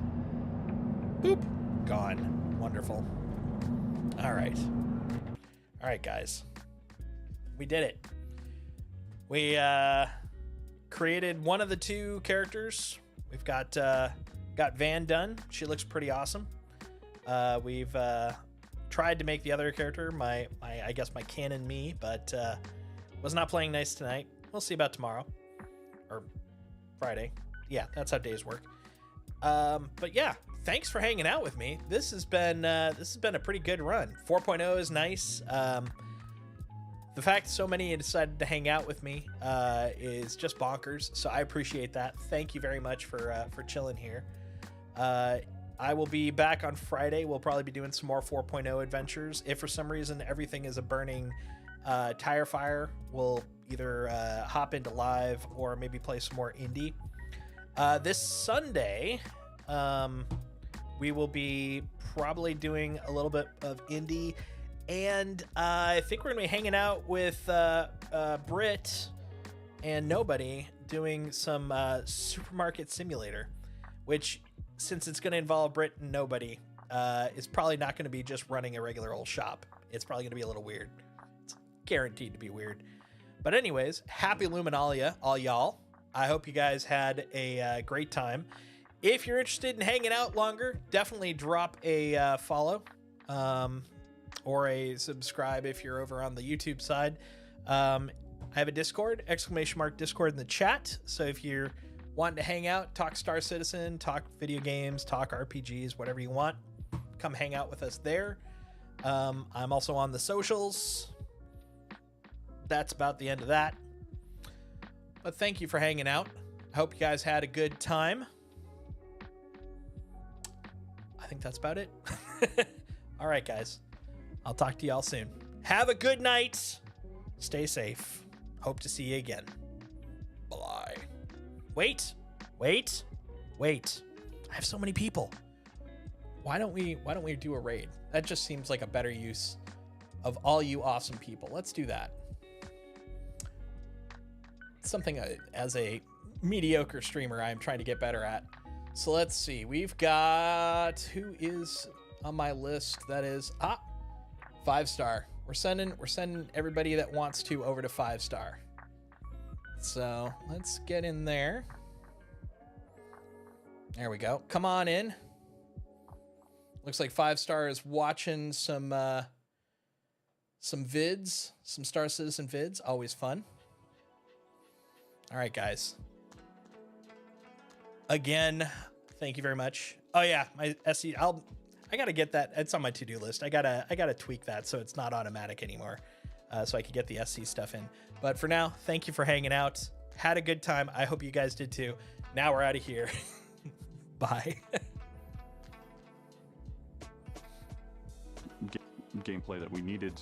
A: boop. Gone. Wonderful. All right. All right, guys. We did it. We created one of the two characters. We've got Van done. She looks pretty awesome. We've tried to make the other character my I guess my canon me, but was not playing nice tonight. We'll see about tomorrow or Friday. Yeah, that's how days work. But yeah, thanks for hanging out with me. This has been a pretty good run. 4.0 is nice. The fact so many decided to hang out with me is just bonkers. So I appreciate that. Thank you very much for chilling here. I will be back on Friday. We'll probably be doing some more 4.0 adventures. If for some reason everything is a burning tire fire, we'll either hop into live or maybe play some more indie. This Sunday, we will be probably doing a little bit of indie, and I think we're gonna be hanging out with Britt and Nobody doing some supermarket simulator, which, since it's gonna involve Britt and Nobody, is probably not gonna be just running a regular old shop. It's probably gonna be a little weird. It's guaranteed to be weird. But anyways, happy Luminalia, all y'all. I hope you guys had a great time. If you're interested in hanging out longer, definitely drop a follow or a subscribe if you're over on the YouTube side. I have a Discord, ! Discord in the chat. So if you're wanting to hang out, talk Star Citizen, talk video games, talk RPGs, whatever you want, come hang out with us there. I'm also on the socials. That's about the end of that. But thank you for hanging out. I hope you guys had a good time. I think that's about it. All right, guys. I'll talk to y'all soon. Have a good night. Stay safe. Hope to see you again. Wait. I have so many people. Why don't we do a raid? That just seems like a better use of all you awesome people. Let's do that. Something as a mediocre streamer I'm trying to get better at. So let's see. We've got, who is on my list? That is 5-star. We're sending everybody that wants to over to 5-star. So let's get in there. There we go. Come on in. Looks like 5-star is watching some vids, some Star Citizen vids. Always fun. All right, guys. Again, thank you very much. Oh yeah, my SE. I gotta get that. It's on my to-do list. I gotta tweak that so it's not automatic anymore, so I can get the SC stuff in. But for now, thank you for hanging out. Had a good time. I hope you guys did too. Now we're out of here. Bye.
H: Gameplay that we needed.